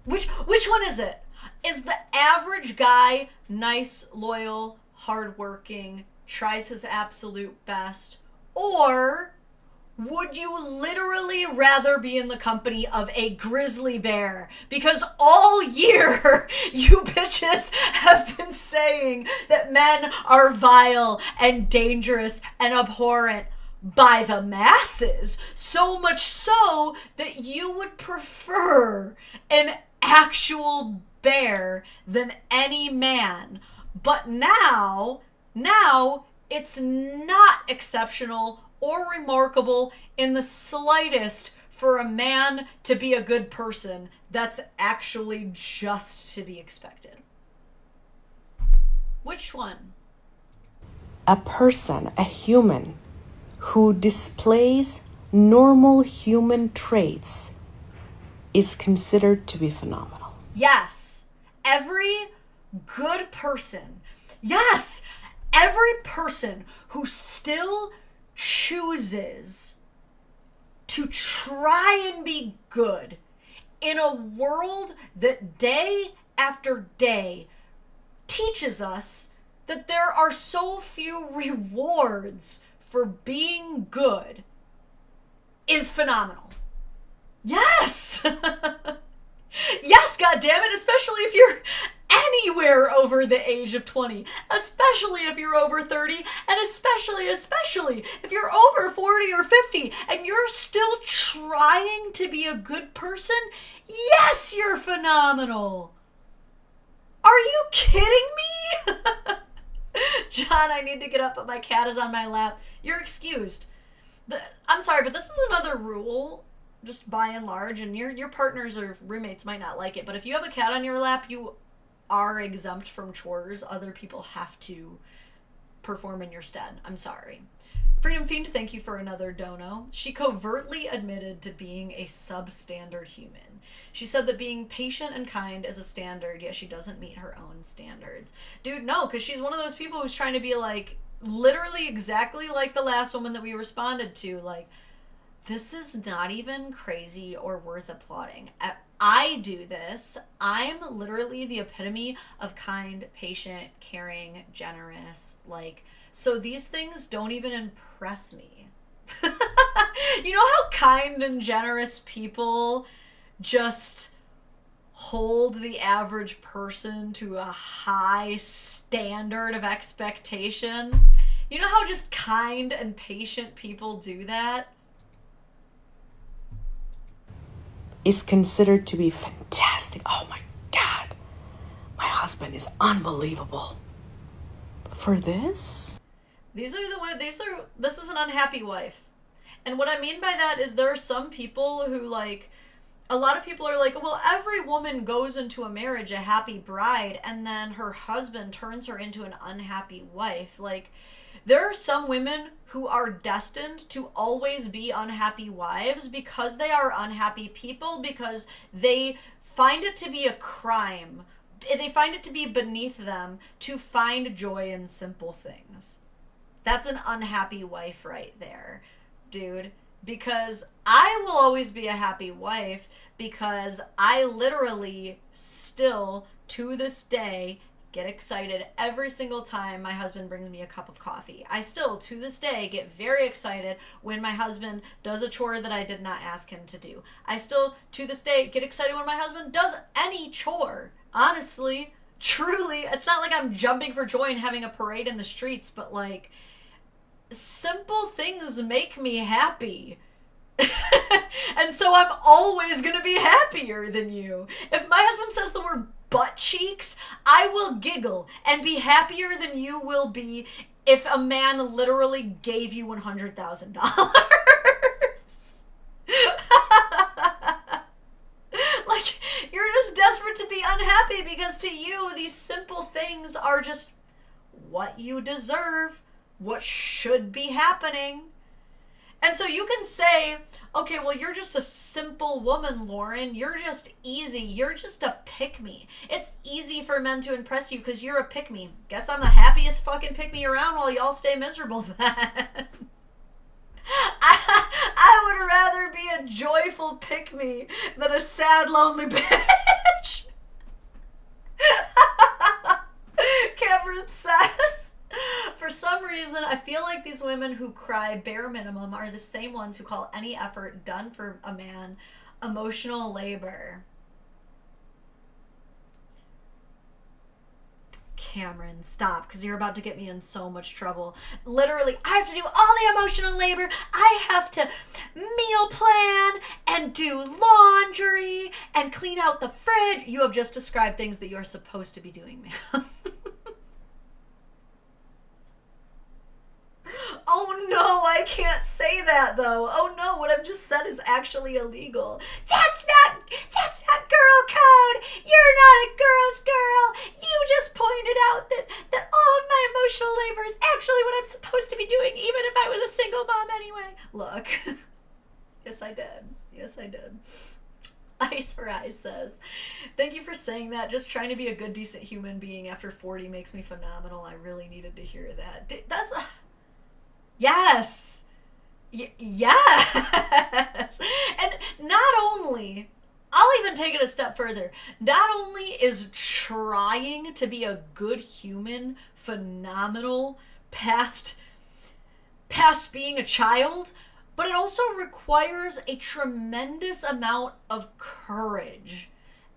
Which one is it? Is the average guy nice, loyal, hardworking, tries his absolute best, or would you literally rather be in the company of a grizzly bear? Because all year, you bitches have been saying that men are vile and dangerous and abhorrent by the masses. So much so that you would prefer an actual bear than any man. But now it's not exceptional or remarkable in the slightest for a man to be a good person. That's actually just to be expected. Which one? A person, a human, who displays normal human traits is considered to be phenomenal. Yes. Every good person. Yes. Every person who still chooses to try and be good in a world that day after day teaches us that there are so few rewards for being good is phenomenal. Yes! Yes, goddammit, especially if you're anywhere over the age of 20, especially if you're over 30, and especially if you're over 40 or 50 and you're still trying to be a good person. Yes, you're phenomenal. Are you kidding me? John, I need to get up, but my cat is on my lap. You're excused. I'm sorry, but this is another rule, just by and large, and your partners or roommates might not like it, but if you have a cat on your lap, you are exempt from chores. Other people have to perform in your stead. I'm sorry. Freedom Fiend, thank you for another dono. She covertly admitted to being a substandard human. She said that being patient and kind is a standard, yet she doesn't meet her own standards. Dude, no, because she's one of those people who's trying to be like, literally exactly like the last woman that we responded to. Like, this is not even crazy or worth applauding. I do this. I'm literally the epitome of kind, patient, caring, generous. Like, so these things don't even impress me. You know how kind and generous people just hold the average person to a high standard of expectation? You know how just kind and patient people do that? Is considered to be fantastic. Oh my God. My husband is unbelievable. For this? This is an unhappy wife. And what I mean by that is there are some people who, like, a lot of people are like, well, every woman goes into a marriage a happy bride, and then her husband turns her into an unhappy wife. Like, there are some women who are destined to always be unhappy wives because they are unhappy people, because they find it to be a crime. They find it to be beneath them to find joy in simple things. That's an unhappy wife right there, dude. Because I will always be a happy wife because I literally still, to this day, get excited every single time my husband brings me a cup of coffee. I still, to this day, get very excited when my husband does a chore that I did not ask him to do. I still, to this day, get excited when my husband does any chore. Honestly, truly, it's not like I'm jumping for joy and having a parade in the streets, but like, simple things make me happy. And so I'm always gonna be happier than you. If my husband says the word butt cheeks, I will giggle and be happier than you will be if a man literally gave you $100,000. Like, you're just desperate to be unhappy because to you these simple things are just what you deserve, what should be happening. And so you can say, okay, well, you're just a simple woman, Lauren. You're just easy. You're just a pick-me. It's easy for men to impress you because you're a pick-me. Guess I'm the happiest fucking pick-me around while y'all stay miserable then. I would rather be a joyful pick-me than a sad, lonely bitch. Cameron says, for some reason, I feel like these women who cry bare minimum are the same ones who call any effort done for a man emotional labor. Cameron, stop, because you're about to get me in so much trouble. Literally, I have to do all the emotional labor. I have to meal plan and do laundry and clean out the fridge. You have just described things that you're supposed to be doing, ma'am. Oh no, I can't say that though. Oh no, what I've just said is actually illegal. That's not girl code. You're not a girl's girl. You just pointed out that all of my emotional labor is actually what I'm supposed to be doing, even if I was a single mom anyway. Look. Yes, I did. Yes, I did. Ice for Eyes says, thank you for saying that. Just trying to be a good, decent human being after 40 makes me phenomenal. I really needed to hear that. That's... Yes. Yes. And not only, I'll even take it a step further. Not only is trying to be a good human phenomenal past being a child, but it also requires a tremendous amount of courage.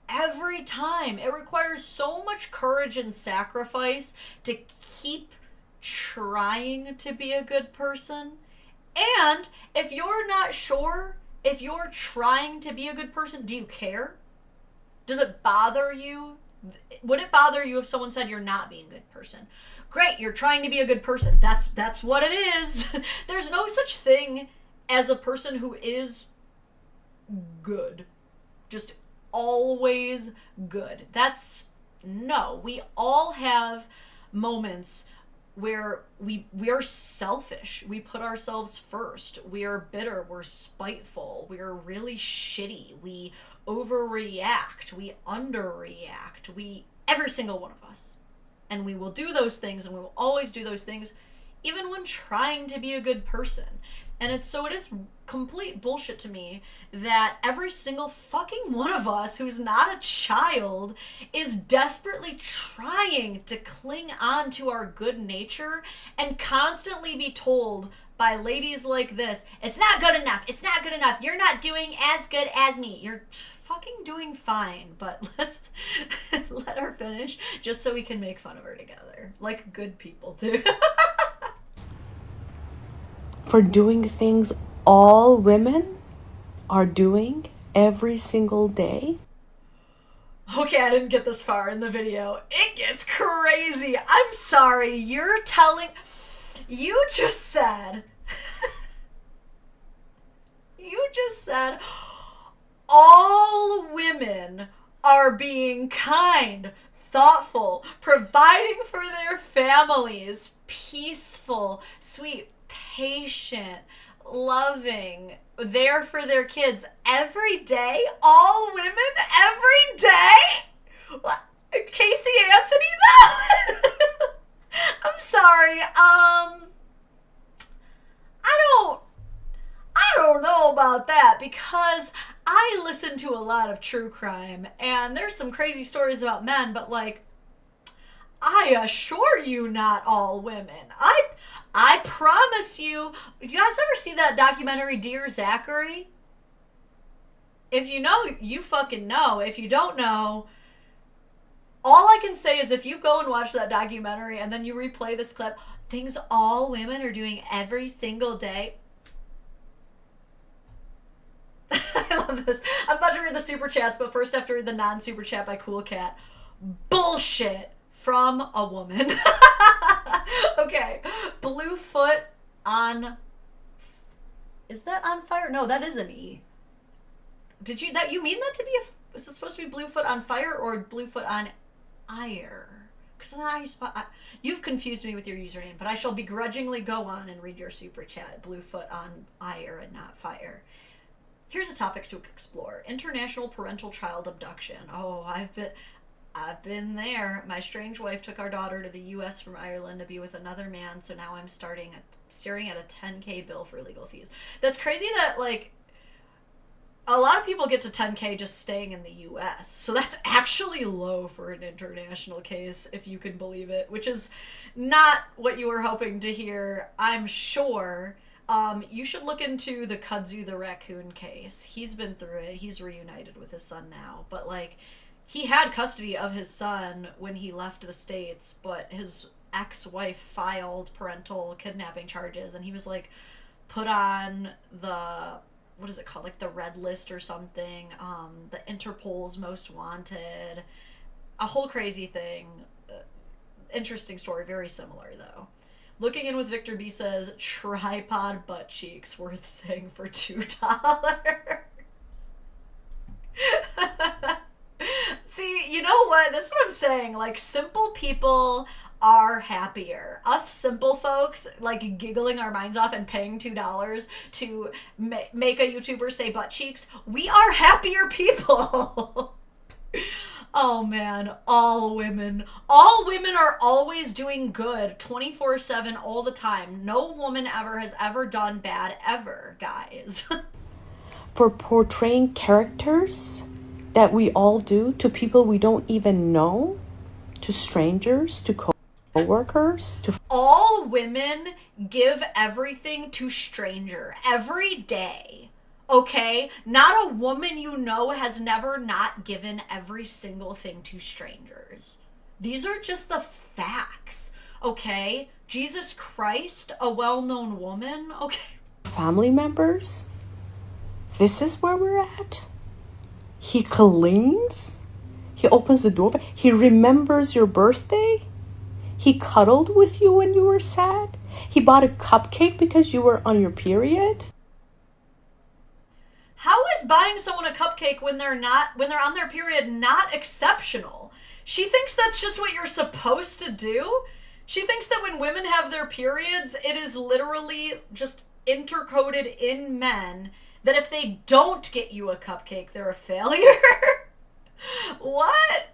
Every time. It requires so much courage and sacrifice to keep trying to be a good person. And if you're not sure if you're trying to be a good person, do you care? Does it bother you? Would it bother you if someone said you're not being a good person? Great, you're trying to be a good person. That's what it is. There's no such thing as a person who is good. Just always good. No. We all have moments where we are selfish. We put ourselves first. We are bitter. We're spiteful. We are really shitty. We overreact. We underreact. Every single one of us. And we will do those things, and we will always do those things, even when trying to be a good person. And it is complete bullshit to me that every single fucking one of us who's not a child is desperately trying to cling on to our good nature and constantly be told by ladies like this, it's not good enough, it's not good enough, you're not doing as good as me. You're fucking doing fine, but let's let her finish just so we can make fun of her together, like good people do. For doing things all women are doing every single day. Okay, I didn't get this far in the video. It gets crazy. I'm sorry. You just said all women are being kind, thoughtful, providing for their families, peaceful, sweet, patient, loving, there for their kids every day? All women every day? Casey Anthony, though? I'm sorry. I don't know about that, because I listen to a lot of true crime, and there's some crazy stories about men, but like, I assure you, not all women. I promise you. You guys ever see that documentary Dear Zachary? If you know, you fucking know. If you don't know, all I can say is if you go and watch that documentary and then you replay this clip, things all women are doing every single day. I love this. I'm about to read the super chats, but first I have to read the non-super chat by Cool Cat. Bullshit from a woman. Okay. Bluefoot on... Is that on fire? No, that is an E. Did you... that you mean that to be a... Is it supposed to be Bluefoot on fire or Bluefoot on ire? Because you've confused me with your username, but I shall begrudgingly go on and read your super chat. Bluefoot on ire and not fire. Here's a topic to explore. International parental child abduction. Oh, I've been there. My strange wife took our daughter to the U.S. from Ireland to be with another man, so now I'm staring at a $10K bill for legal fees. That's crazy that, like, a lot of people get to $10K just staying in the U.S., so that's actually low for an international case, if you can believe it, which is not what you were hoping to hear, I'm sure. You should look into the Kudzu the raccoon case. He's been through it. He's reunited with his son now, but, like, he had custody of his son when he left the States, but his ex-wife filed parental kidnapping charges, and he was, like, put on the, what is it called, like, the red list or something, the Interpol's most wanted, a whole crazy thing. Interesting story, very similar, though. Looking in with Victor B says, tripod butt cheeks worth saying for $2. See, you know what? This is what I'm saying. Like, simple people are happier. Us simple folks, like, giggling our minds off and paying $2 to make a YouTuber say butt cheeks, we are happier people. Oh, man. All women. All women are always doing good 24/7 all the time. No woman ever has ever done bad ever, guys. For portraying characters that we all do to people we don't even know, to strangers, to co-workers, to... All women give everything to stranger every day. Okay? Not a woman you know has never not given every single thing to strangers. These are just the facts. Okay? Jesus Christ, a well-known woman. Okay. Family members. This is where we're at. He cleans. He opens the door. He remembers your birthday. He cuddled with you when you were sad. He bought a cupcake because you were on your period. How is buying someone a cupcake when they're on their period not exceptional? She thinks that's just what you're supposed to do. She thinks that when women have their periods, it is literally just intercoded in men that if they don't get you a cupcake, they're a failure. What?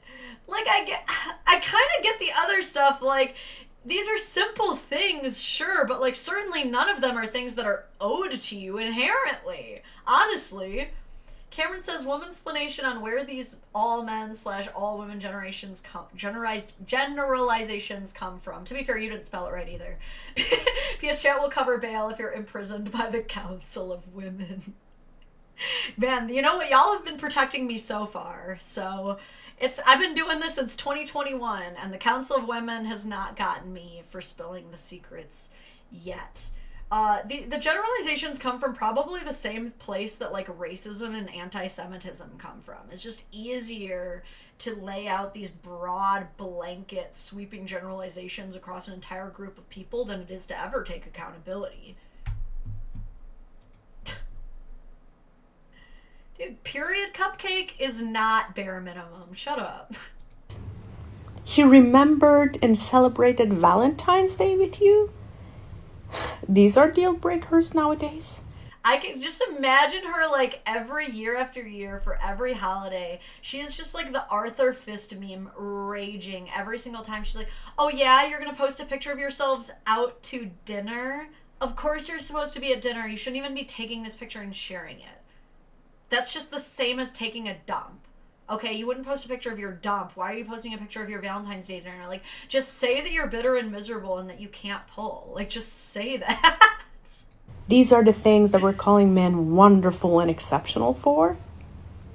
Like, I kind of get the other stuff, like, these are simple things, sure, but, like, certainly none of them are things that are owed to you inherently. Honestly. Cameron says, woman's explanation on where these all men / all women generalizations come from. To be fair, you didn't spell it right either. PS Chat will cover bail if you're imprisoned by the Council of Women. Man, you know what? Y'all have been protecting me so far, so... I've been doing this since 2021, and the Council of Women has not gotten me for spilling the secrets yet. The generalizations come from probably the same place that, like, racism and anti-Semitism come from. It's just easier to lay out these broad, blanket, sweeping generalizations across an entire group of people than it is to ever take accountability. Dude, period cupcake is not bare minimum. Shut up. He remembered and celebrated Valentine's Day with you? These are deal breakers nowadays. I can just imagine her like every year after year for every holiday. She is just like the Arthur Fist meme raging every single time. She's like, oh yeah, you're going to post a picture of yourselves out to dinner? Of course you're supposed to be at dinner. You shouldn't even be taking this picture and sharing it. That's just the same as taking a dump. Okay, you wouldn't post a picture of your dump. Why are you posting a picture of your Valentine's Day dinner? Like, just say that you're bitter and miserable and that you can't pull. Like, just say that. These are the things that we're calling men wonderful and exceptional for.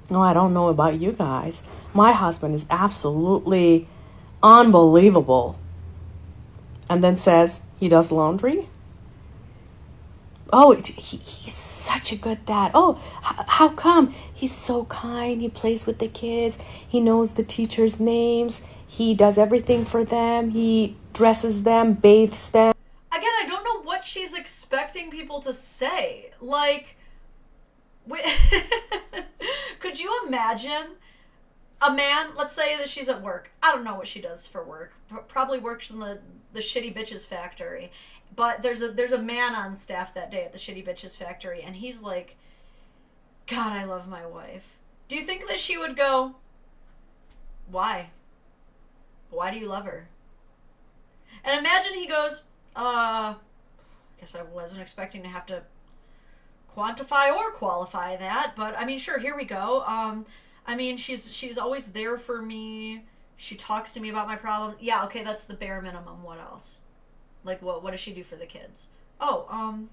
No, I don't know about you guys. My husband is absolutely unbelievable. And then says he does laundry. Oh, he's such a good dad. Oh, how come? He's so kind. He plays with the kids. He knows the teachers' names. He does everything for them. He dresses them, bathes them. Again, I don't know what she's expecting people to say. Like, could you imagine a man, let's say that she's at work. I don't know what she does for work. Probably works in the shitty bitches factory. But there's a man on staff that day at the shitty bitches factory, and he's like, God, I love my wife. Do you think that she would go, why? Why do you love her? And imagine he goes, I guess I wasn't expecting to have to quantify or qualify that, but I mean, sure, here we go. I mean, she's always there for me. She talks to me about my problems. Yeah, okay, that's the bare minimum. What else? Like, what does she do for the kids? Oh,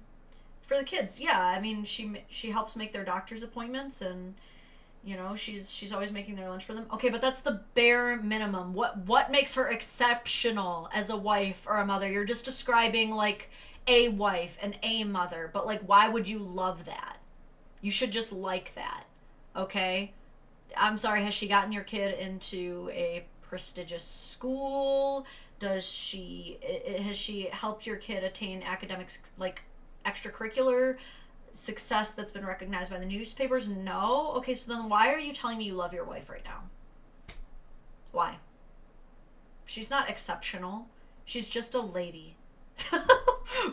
for the kids, yeah. I mean, she helps make their doctor's appointments, and you know, she's always making their lunch for them. Okay, but that's the bare minimum. What makes her exceptional as a wife or a mother? You're just describing like a wife and a mother, but like, why would you love that? You should just like that, okay? I'm sorry, has she gotten your kid into a prestigious school? Has she helped your kid attain academic, like, extracurricular success that's been recognized by the newspapers? No? Okay, so then why are you telling me you love your wife right now? Why? She's not exceptional. She's just a lady.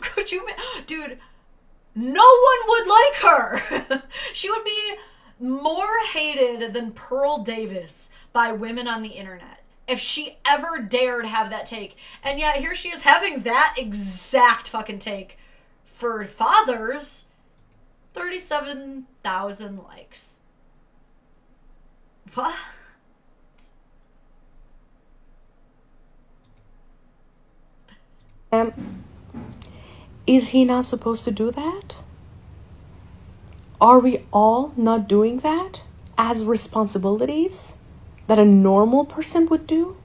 Could you... Dude, no one would like her! She would be more hated than Pearl Davis by women on the internet if she ever dared have that take. And yet here she is having that exact fucking take for fathers. 37,000 likes. What? Is he not supposed to do that? Are we all not doing that as responsibilities that a normal person would do?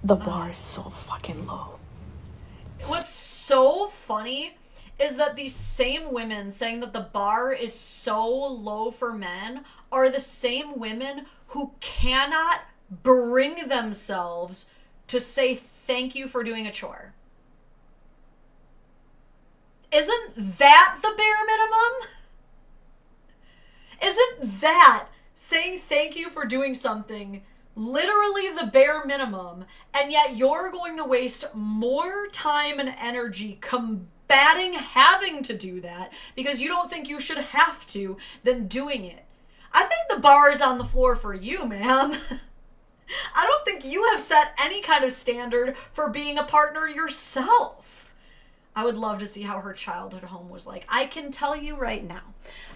The bar is so fucking low. What's so funny is that these same women saying that the bar is so low for men are the same women who cannot bring themselves to say thank you for doing a chore. Isn't that the bare minimum? Isn't that saying thank you for doing something literally the bare minimum, and yet you're going to waste more time and energy combating having to do that because you don't think you should have to than doing it? I think the bar is on the floor for you, ma'am. I don't think you have set any kind of standard for being a partner yourself. I would love to see how her childhood home was like. I can tell you right now,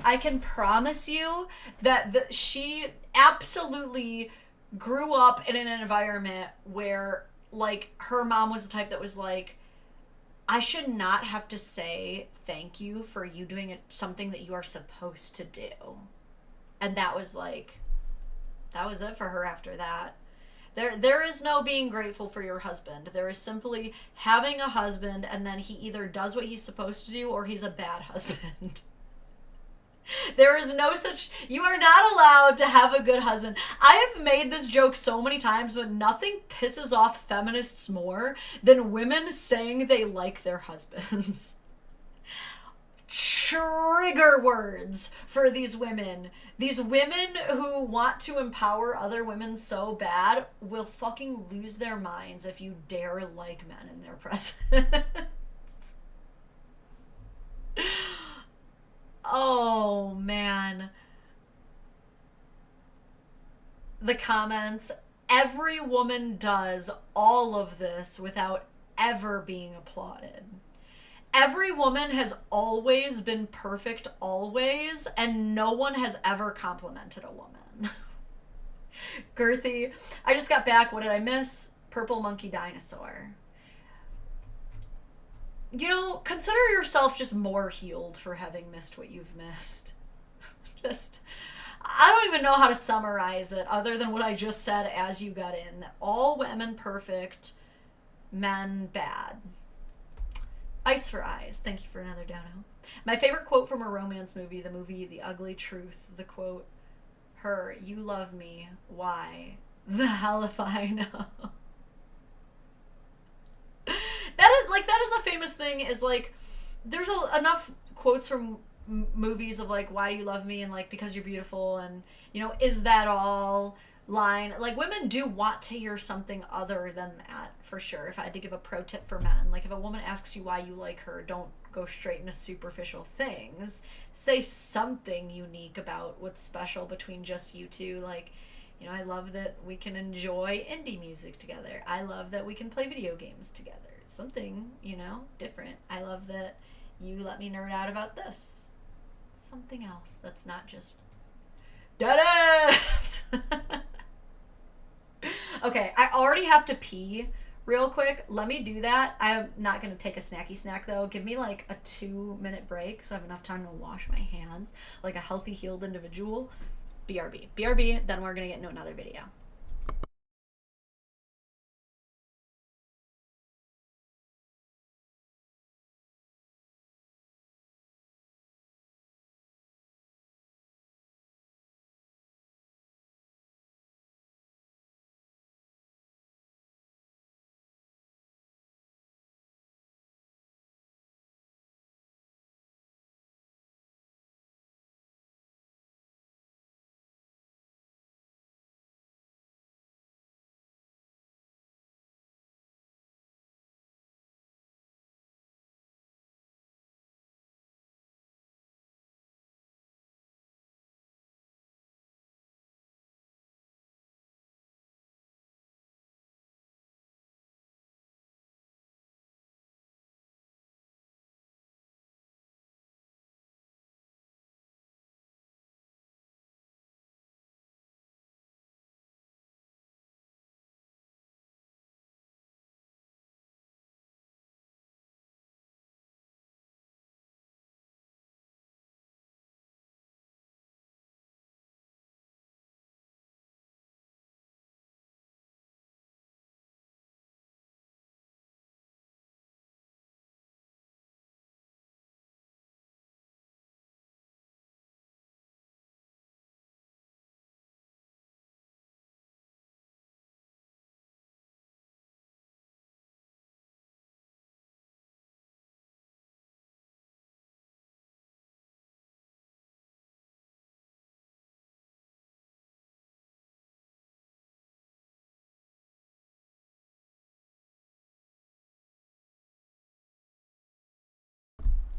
I can promise you that she absolutely grew up in an environment where, like, her mom was the type that was like, I should not have to say thank you for you doing something that you are supposed to do. And that was like, that was it for her after that. There is no being grateful for your husband. There is simply having a husband, and then he either does what he's supposed to do or he's a bad husband. There is no such... You are not allowed to have a good husband. I have made this joke so many times, but nothing pisses off feminists more than women saying they like their husbands. trigger words for these women. These women who want to empower other women so bad will fucking lose their minds if you dare like men in their presence. Oh, man. The comments. Every woman does all of this without ever being applauded. Every woman has always been perfect always, and no one has ever complimented a woman. Girthy. I just got back. What did I miss? Purple monkey dinosaur. You know, consider yourself just more healed for having missed what you've missed. Just, I don't even know how to summarize it other than what I just said as you got in. All women perfect, men bad. Ice for eyes. Thank you for another dono. My favorite quote from a romance movie, the movie The Ugly Truth, the quote, her, you love me, why? The hell if I know. That is a famous thing, is like, there's enough quotes from movies of like, why do you love me, and like, because you're beautiful, and you know, is that all line. Like, women do want to hear something other than that, for sure. If I had to give a pro tip for men, like, if a woman asks you why you like her, don't go straight into superficial things. Say something unique about what's special between just you two. Like, you know, I love that we can enjoy indie music together. I love that we can play video games together. Something, you know, different. I love that you let me nerd out about this. Something else that's not just dead ass. Okay, I already have to pee real quick. Let me do that. I'm not going to take a snacky snack, though. Give me, like, a 2-minute break so I have enough time to wash my hands like a healthy, healed individual. BRB. BRB, then we're going to get into another video.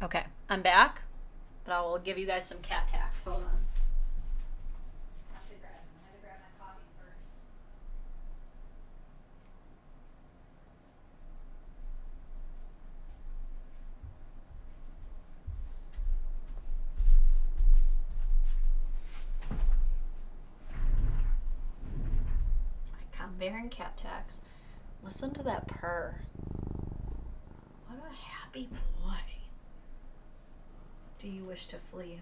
Okay, I'm back, but I will give you guys some cat tax. Hold on. I have to grab my coffee first. I'm bearing cat tax. Listen to that purr. What a happy boy. Do you wish to flee?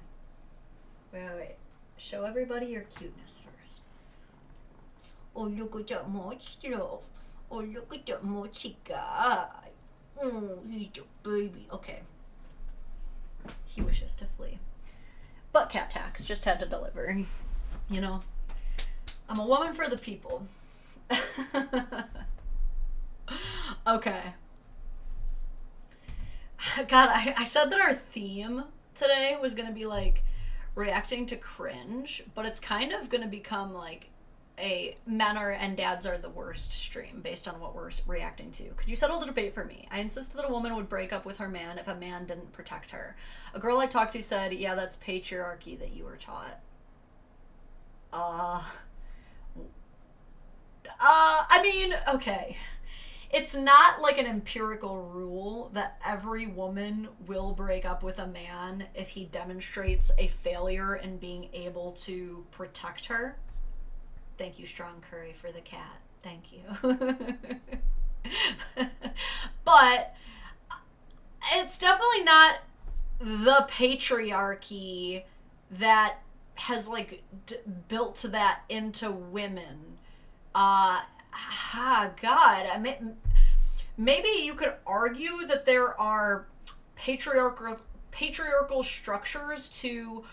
Wait. Show everybody your cuteness first. Oh, look at that monster. Oh, look at that mochi guy. Oh, he's a baby. Okay. He wishes to flee. But cat tax just had to deliver. You know, I'm a woman for the people. Okay. God, I said that our theme today was going to be like reacting to cringe, but it's kind of going to become like a men are and dads are the worst stream based on what we're reacting to. Could you settle the debate for me? I insisted that a woman would break up with her man if a man didn't protect her. A girl I talked to said, yeah, that's patriarchy that you were taught. I mean, okay. It's not like an empirical rule that every woman will break up with a man if he demonstrates a failure in being able to protect her. Thank you, Strong Curry, for the cat. Thank you. But it's definitely not the patriarchy that has like built that into women. Maybe you could argue that there are patriarchal structures to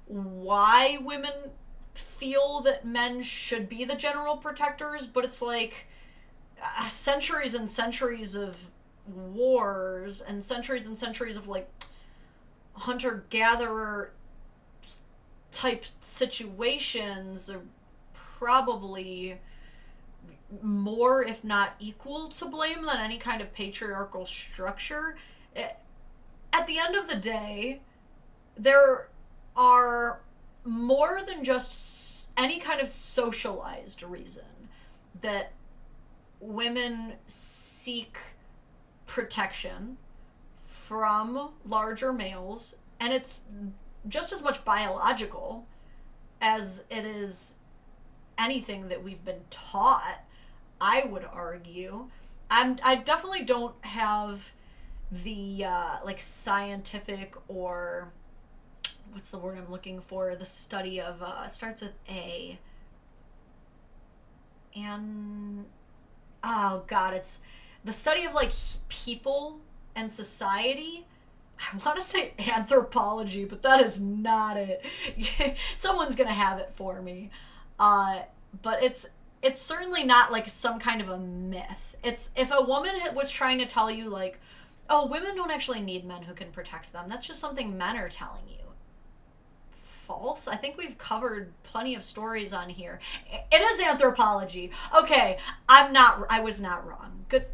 why women feel that men should be the general protectors, but it's like centuries and centuries of wars and centuries of like hunter-gatherer type situations are probably more, if not equal, to blame than any kind of patriarchal structure. At the end of the day, there are more than just any kind of socialized reason that women seek protection from larger males, and it's just as much biological as it is anything that we've been taught, I would argue. I definitely don't have the like scientific, or what's the word I'm looking for, the study of starts with A, and oh god, it's the study of like people and society. I want to say anthropology, but that is not it. Someone's gonna have it for me. But it's certainly not like some kind of a myth. It's if a woman was trying to tell you like, oh, women don't actually need men who can protect them, that's just something men are telling you. False. I think we've covered plenty of stories on here. It is anthropology. Okay, I was not wrong. Good.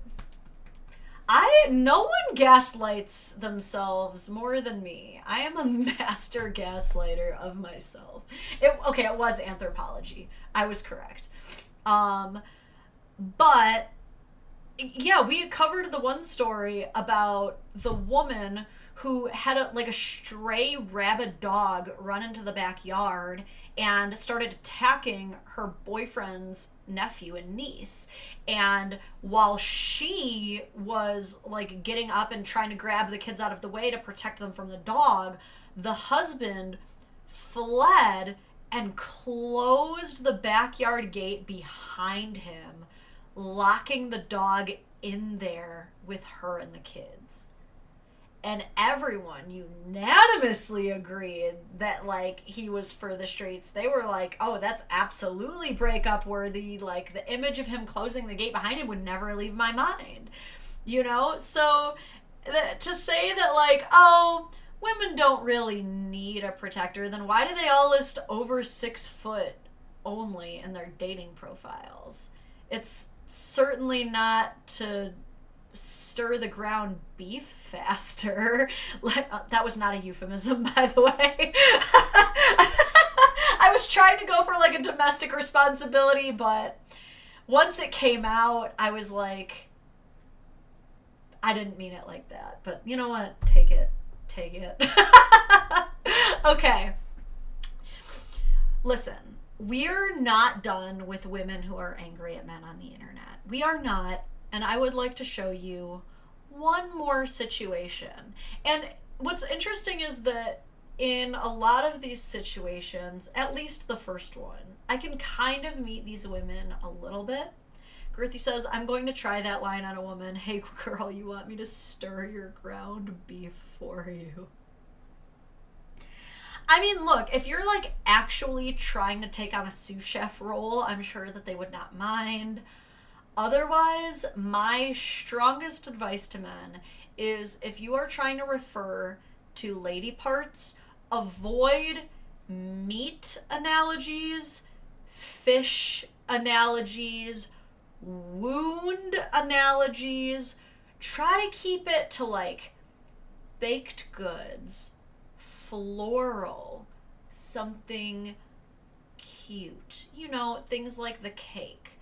No one gaslights themselves more than me. I am a master gaslighter of myself. It was anthropology. I was correct. But yeah, we covered the one story about the woman who had a stray rabid dog run into the backyard and started attacking her boyfriend's nephew and niece. And while she was like getting up and trying to grab the kids out of the way to protect them from the dog, the husband fled and closed the backyard gate behind him, locking the dog in there with her and the kids. And everyone unanimously agreed that, like, he was for the streets. They were like, oh, that's absolutely breakup worthy. Like, the image of him closing the gate behind him would never leave my mind. You know? So, to say that, like, oh, women don't really need a protector, then why do they all list over 6 foot only in their dating profiles? It's certainly not to stir the ground beef faster. That was not a euphemism, by the way. I was trying to go for like a domestic responsibility, but once it came out, I was like, I didn't mean it like that. But you know what? Take it. Okay. Listen, we're not done with women who are angry at men on the internet. We are not. And I would like to show you one more situation. And what's interesting is that in a lot of these situations, at least the first one, I can kind of meet these women a little bit. Girthy says, I'm going to try that line on a woman. Hey, girl, you want me to stir your ground beef for you? I mean, look, if you're like actually trying to take on a sous chef role, I'm sure that they would not mind. Otherwise, my strongest advice to men is if you are trying to refer to lady parts. Avoid meat analogies, fish analogies, wound analogies. Try to keep it to like baked goods, floral, something cute. You know, things like the cake,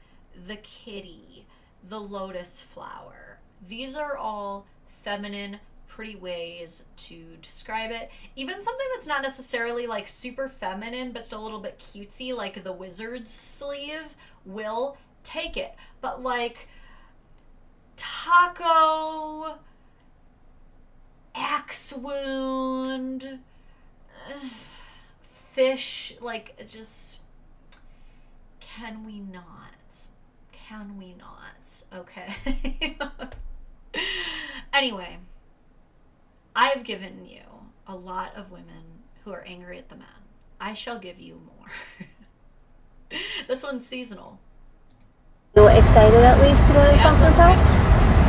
the kitty, the lotus flower. These are all feminine, pretty ways to describe it. Even something that's not necessarily like super feminine but still a little bit cutesy, like the wizard's sleeve, will take it. But like taco, axe wound, fish, like, just, can we not? Can we not? Okay. Anyway, I've given you a lot of women who are angry at the men. I shall give you more. This one's seasonal. You excited at least to go to the pumpkin patch?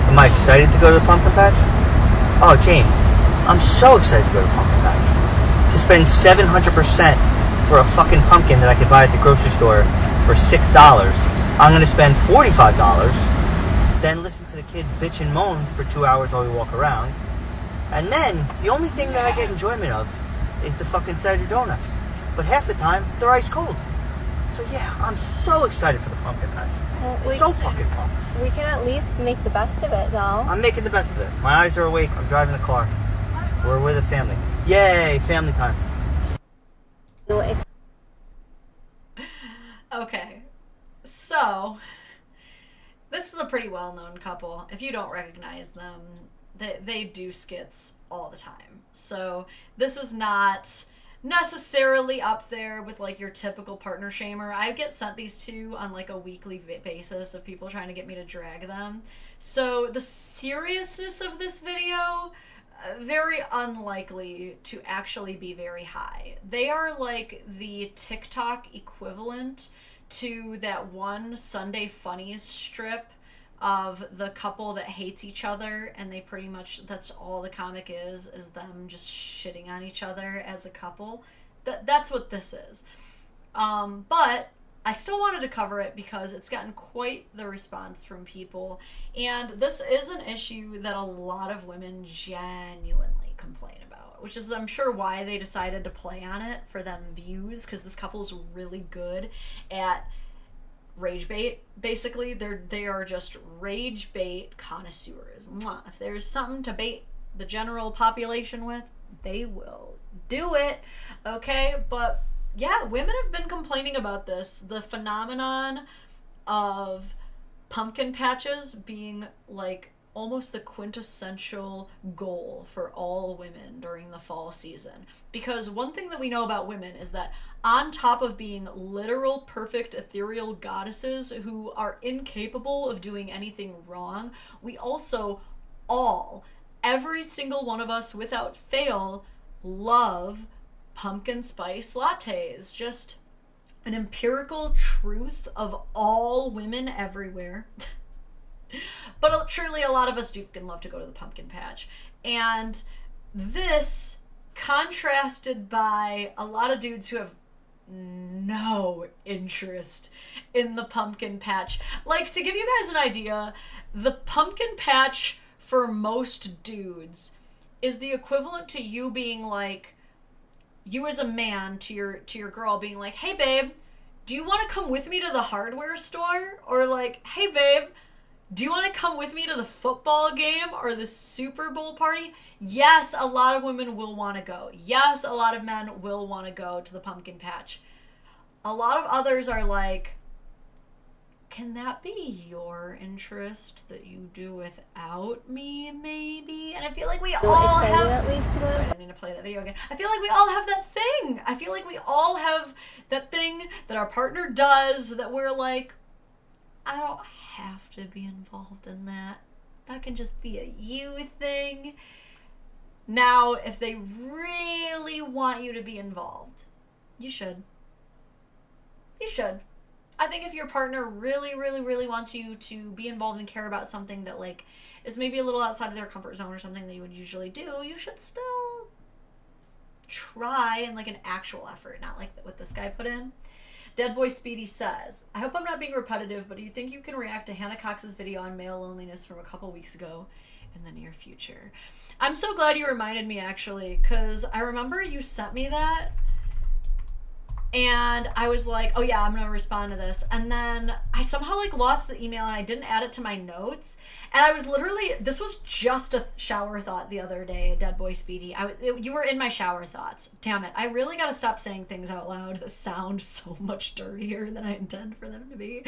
Am I excited to go to the pumpkin patch? Oh, Jane, I'm so excited to go to the pumpkin patch. To spend 700% for a fucking pumpkin that I could buy at the grocery store for $6, I'm going to spend $45, then listen to the kids bitch and moan for 2 hours while we walk around. And then, the only thing that I get enjoyment of is the fucking cider donuts. But half the time, they're ice cold. So yeah, I'm so excited for the pumpkin patch. Well, So fucking pumped. we can at least make the best of it, though. I'm making the best of it. My eyes are awake. I'm driving the car. We're with a family. Yay, family time. Okay, so this is a pretty well-known couple. If you don't recognize them, they do skits all the time. So this is not necessarily up there with like your typical partner shamer. I get sent these two on like a weekly basis of people trying to get me to drag them. So the seriousness of this video, very unlikely to actually be very high. They are like the TikTok equivalent to that one Sunday Funnies strip of the couple that hates each other, and they pretty much, that's all the comic is them just shitting on each other as a couple. That's what this is. But I still wanted to cover it because it's gotten quite the response from people, and this is an issue that a lot of women genuinely complain about, which is, I'm sure, why they decided to play on it for them views, because this couple's really good at rage bait. Basically, they are just rage bait connoisseurs. Mwah. If there's something to bait the general population with, they will do it. Okay, but yeah, women have been complaining about this. The phenomenon of pumpkin patches being like almost the quintessential goal for all women during the fall season. Because one thing that we know about women is that on top of being literal, perfect, ethereal goddesses who are incapable of doing anything wrong, we also every single one of us without fail, love pumpkin spice lattes. Just an empirical truth of all women everywhere. But truly, a lot of us do fucking love to go to the pumpkin patch. And this, contrasted by a lot of dudes who have no interest in the pumpkin patch. Like, to give you guys an idea, the pumpkin patch for most dudes is the equivalent to you being like, you as a man to your girl being like, hey babe, do you want to come with me to the hardware store? Or like, hey babe, do you want to come with me to the football game or the Super Bowl party? Yes, a lot of women will want to go. Yes, a lot of men will want to go to the pumpkin patch. A lot of others are like, can that be your interest that you do without me, maybe? And I feel like we all have... At least to go Sorry, I didn't mean to play that video again. I feel like we all have that thing. I feel like we all have that thing that our partner does that we're like, I don't have to be involved in that. That can just be a you thing. Now, if they really want you to be involved, you should. You should. I think if your partner really, really, really wants you to be involved and care about something that, like, is maybe a little outside of their comfort zone or something that you would usually do, you should still try and like an actual effort, not like what this guy put in. Dead Boy Speedy says, I hope I'm not being repetitive, but do you think you can react to Hannah Cox's video on male loneliness from a couple weeks ago in the near future? I'm so glad you reminded me, actually, because I remember you sent me that, and I was like, oh yeah, I'm gonna respond to this. And then I somehow like lost the email and I didn't add it to my notes. And I was literally, this was just a shower thought the other day, Dead Boy Speedy. You were in my shower thoughts. Damn it. I really gotta stop saying things out loud that sound so much dirtier than I intend for them to be.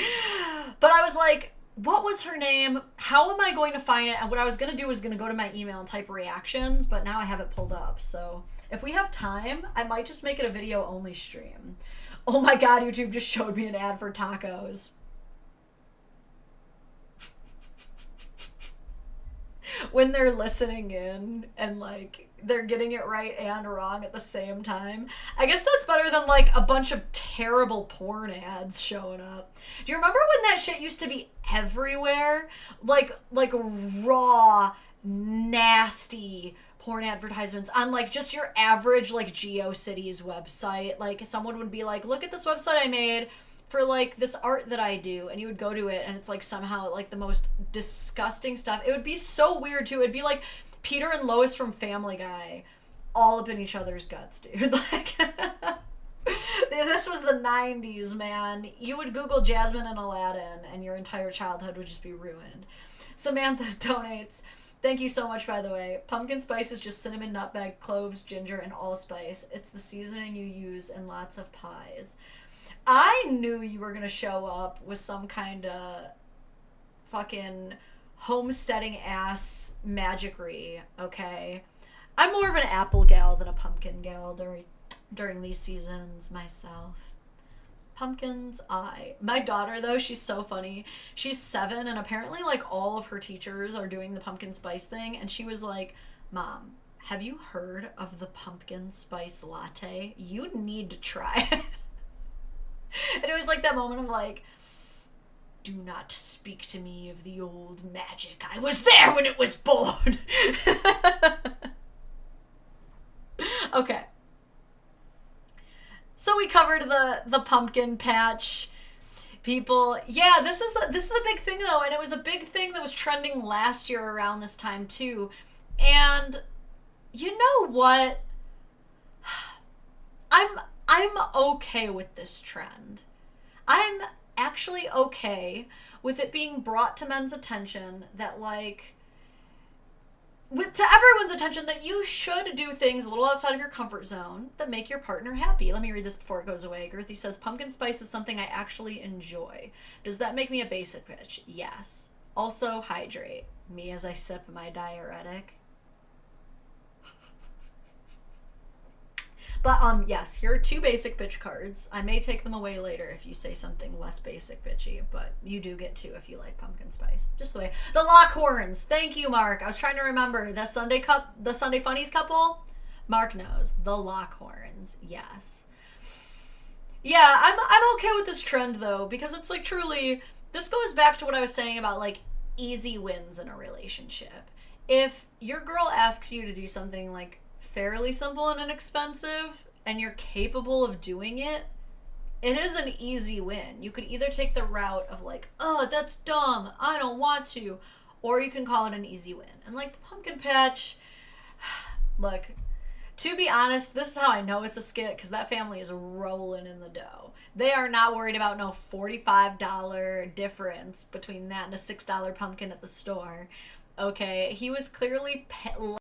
But I was like, what was her name? How am I going to find it? And what I was gonna do was gonna go to my email and type reactions, but now I have it pulled up, so if we have time, I might just make it a video only stream. Oh my god, YouTube just showed me an ad for tacos. When they're listening in and like they're getting it right and wrong at the same time. I guess that's better than like a bunch of terrible porn ads showing up. Do you remember when that shit used to be everywhere? Like raw, nasty porn advertisements on like just your average like GeoCities website. Like someone would be like, look at this website I made for like this art that I do, and you would go to it and it's like somehow like the most disgusting stuff. It would be so weird too. It'd be like Peter and Lois from Family Guy all up in each other's guts, dude. Like this was the 90s, man. You would Google Jasmine and Aladdin and your entire childhood would just be ruined. Samantha donates, thank you so much, by the way. Pumpkin spice is just cinnamon, nutmeg, cloves, ginger, and allspice. It's the seasoning you use in lots of pies. I knew you were going to show up with some kind of fucking homesteading ass magicry, okay? I'm more of an apple gal than a pumpkin gal during these seasons myself. Pumpkins, my daughter, though, she's so funny. She's 7, and apparently, like, all of her teachers are doing the pumpkin spice thing, and she was like, Mom, have you heard of the pumpkin spice latte? You need to try it. And it was like that moment of like, do not speak to me of the old magic. I was there when it was born. Okay. So we covered the pumpkin patch people. Yeah, this is a big thing though, and it was a big thing that was trending last year around this time too. And you know what? I'm okay with this trend. I'm actually okay with it being brought to men's attention that like to everyone's attention that you should do things a little outside of your comfort zone that make your partner happy. Let me read this before it goes away. Girthy says, pumpkin spice is something I actually enjoy. Does that make me a basic bitch? Yes. Also, hydrate. Me as I sip my diuretic. But, yes, here are 2 basic bitch cards. I may take them away later if you say something less basic bitchy, but you do get 2 if you like pumpkin spice. Just the way. The Lockhorns. Thank you, Mark. I was trying to remember. The Sunday Funnies couple? Mark knows. The Lockhorns. Yes. Yeah, I'm okay with this trend, though, because it's, like, truly... This goes back to what I was saying about, like, easy wins in a relationship. If your girl asks you to do something, like, fairly simple and inexpensive, and you're capable of doing it, it is an easy win. You could either take the route of like, oh, that's dumb, I don't want to, or you can call it an easy win. And like the pumpkin patch, look, to be honest, this is how I know it's a skit, because that family is rolling in the dough. They are not worried about no $45 difference between that and a $6 pumpkin at the store. Okay, he was clearly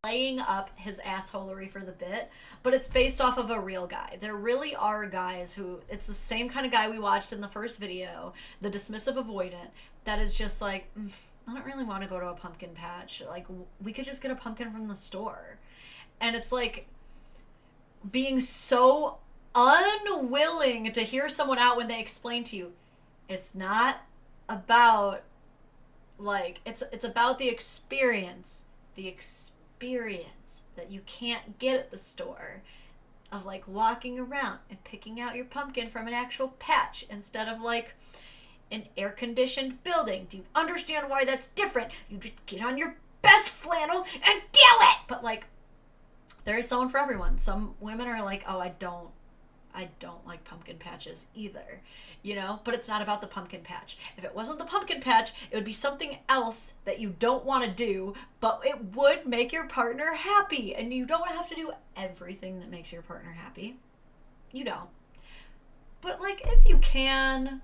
laying up his assholery for the bit, but it's based off of a real guy. There really are guys who, it's the same kind of guy we watched in the first video, the dismissive avoidant, that is just like, I don't really want to go to a pumpkin patch. Like, we could just get a pumpkin from the store. And it's like being so unwilling to hear someone out when they explain to you, it's not about... Like, it's about the experience that you can't get at the store of, like, walking around and picking out your pumpkin from an actual patch instead of, like, an air-conditioned building. Do you understand why that's different? You just get on your best flannel and do it! But, like, There is someone for everyone. Some women are like, oh, I don't like pumpkin patches either, you know, but it's not about the pumpkin patch. If it wasn't the pumpkin patch, it would be something else that you don't want to do, but it would make your partner happy, and you don't have to do everything that makes your partner happy. You don't. But like, if you can,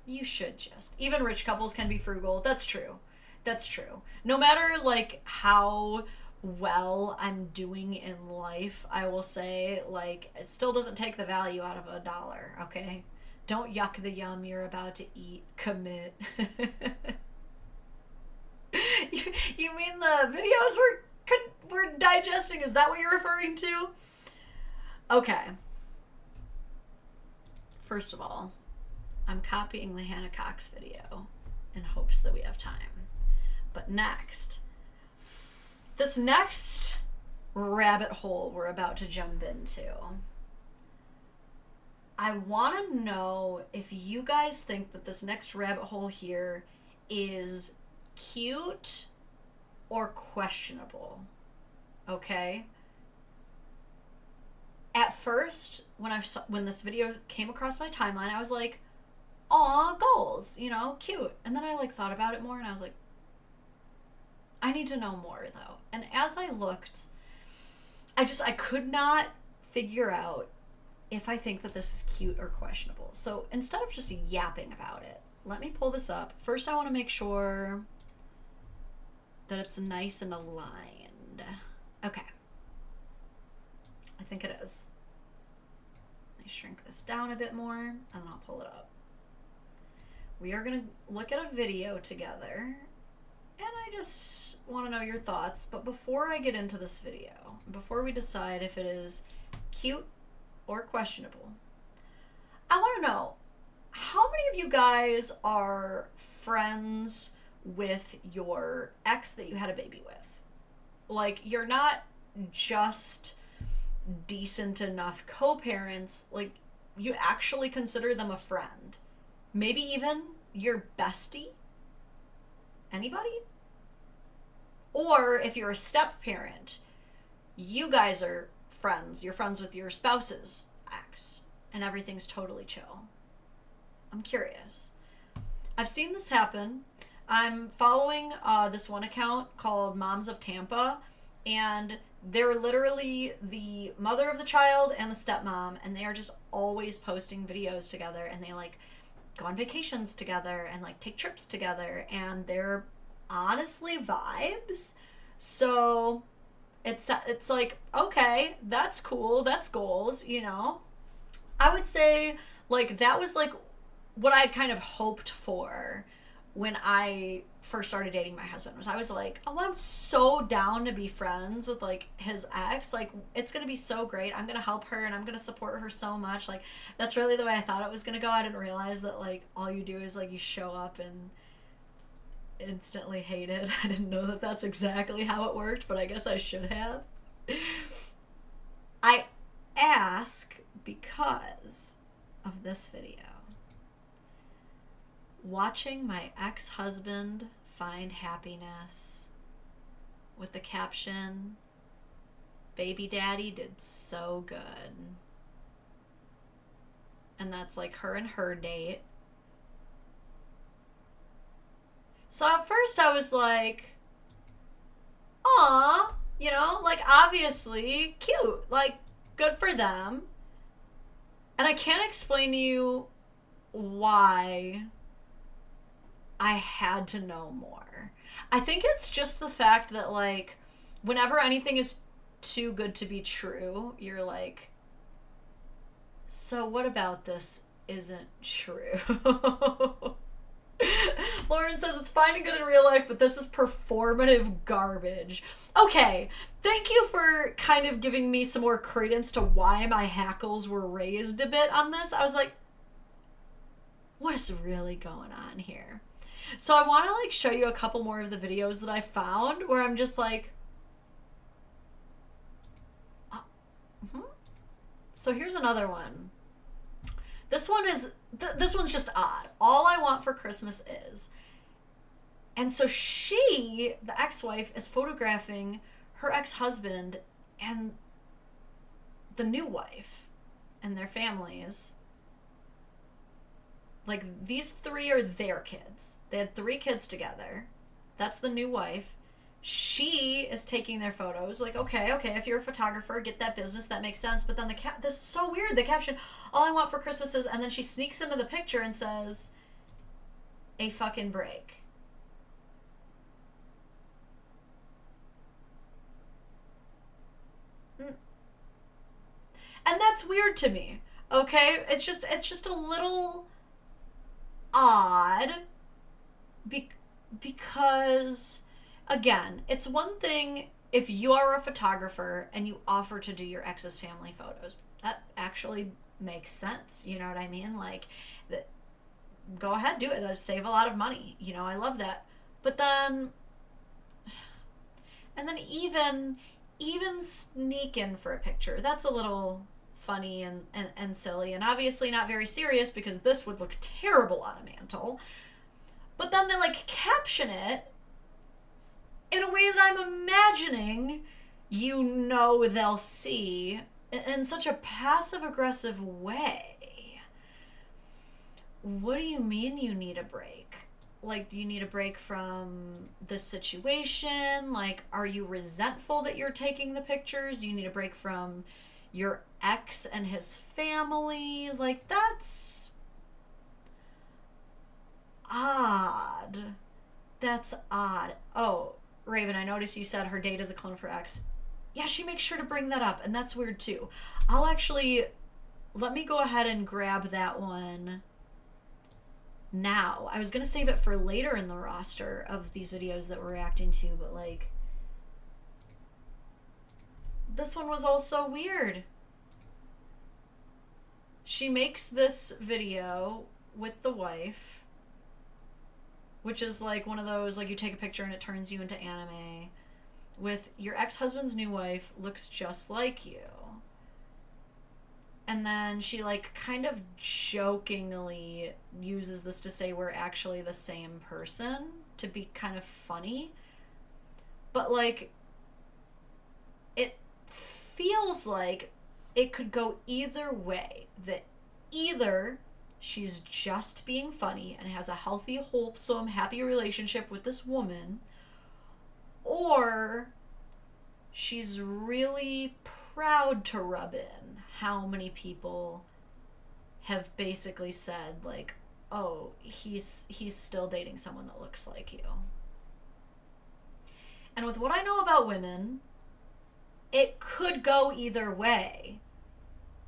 you should just. Even rich couples can be frugal. That's true. That's true. No matter like how well I'm doing in life, I will say, like, it still doesn't take the value out of $1, okay? Don't yuck the yum you're about to eat. Commit. You mean the videos we're digesting? Is that what you're referring to? Okay. First of all, I'm copying the Hannah Cox video in hopes that we have time. But next, this next rabbit hole we're about to jump into, I want to know if you guys think that this next rabbit hole here is cute or questionable, okay? At first, when this video came across my timeline, I was like, aw, goals, you know, cute. And then I like thought about it more and I was like, I need to know more though. And as I looked, I could not figure out if I think that this is cute or questionable. So instead of just yapping about it, let me pull this up. First, I want to make sure that it's nice and aligned. Okay. I think it is. Let me shrink this down a bit more and then I'll pull it up. We are going to look at a video together. And I just want to know your thoughts. But before I get into this video, before we decide if it is cute or questionable, I want to know, how many of you guys are friends with your ex that you had a baby with? Like, you're not just decent enough co-parents, like, you actually consider them a friend. Maybe even your bestie? Anybody? Or if you're a step parent, you guys are friends. You're friends with your spouse's ex, and everything's totally chill. I'm curious. I've seen this happen. I'm following this one account called Moms of Tampa, and they're literally the mother of the child and the stepmom, and they are just always posting videos together, and they like go on vacations together and like take trips together, and they're honestly vibes. So it's like, okay, that's cool, that's goals, you know. I would say like that was like what I kind of hoped for when I first started dating my husband. Was I was like, oh, I'm so down to be friends with like his ex, like it's gonna be so great, I'm gonna help her and I'm gonna support her so much. Like that's really the way I thought it was gonna go. I didn't realize that like all you do is like you show up and instantly hate it. I didn't know that that's exactly how it worked, but I guess I should have. I ask because of this video. Watching my ex-husband find happiness with the caption, "Baby daddy did so good." And that's like her and her date. So at first I was like, aw, you know, like obviously cute, like good for them. And I can't explain to you why I had to know more. I think it's just the fact that like whenever anything is too good to be true, you're like, so what about this isn't true? Lauren says it's fine and good in real life, but this is performative garbage. Okay, thank you for kind of giving me some more credence to why my hackles were raised a bit on this. I was like, what is really going on here? So I want to like show you a couple more of the videos that I found where I'm just like, So here's another one. This one is, this one's just odd. All I want for Christmas is. And so she, the ex-wife, is photographing her ex-husband, and the new wife and their families. Like, these 3 are their kids. They had 3 kids together. That's the new wife. She is taking their photos. Like, okay, if you're a photographer, get that business, that makes sense. But then this is so weird. The caption, all I want for Christmas is, and then she sneaks into the picture and says, a fucking break. And that's weird to me. Okay? It's just a little odd because, again, it's one thing if you are a photographer and you offer to do your ex's family photos. That actually makes sense. You know what I mean? Like, go ahead, do it. That'll save a lot of money. You know, I love that. But then, and then even sneak in for a picture. That's a little funny and silly, and obviously not very serious because this would look terrible on a mantle. But then they like caption it in a way that I'm imagining they'll see in such a passive-aggressive way. What do you mean you need a break? Like, do you need a break from this situation? Like, are you resentful that you're taking the pictures? Do you need a break from your ex and his family? Like, that's odd. That's odd. Oh, Raven, I noticed you said her date is a clone for X. Yeah, she makes sure to bring that up, and that's weird too. Let me go ahead and grab that one now. I was going to save it for later in the roster of these videos that we're reacting to, but like, this one was also weird. She makes this video with the wife, which is like one of those, like, you take a picture and it turns you into anime, with your ex-husband's new wife looks just like you. And then she like kind of jokingly uses this to say we're actually the same person, to be kind of funny. But like, it feels like it could go either way. That either she's just being funny and has a healthy, wholesome, happy relationship with this woman, or she's really proud to rub in how many people have basically said, like, oh, he's still dating someone that looks like you. And with what I know about women, it could go either way.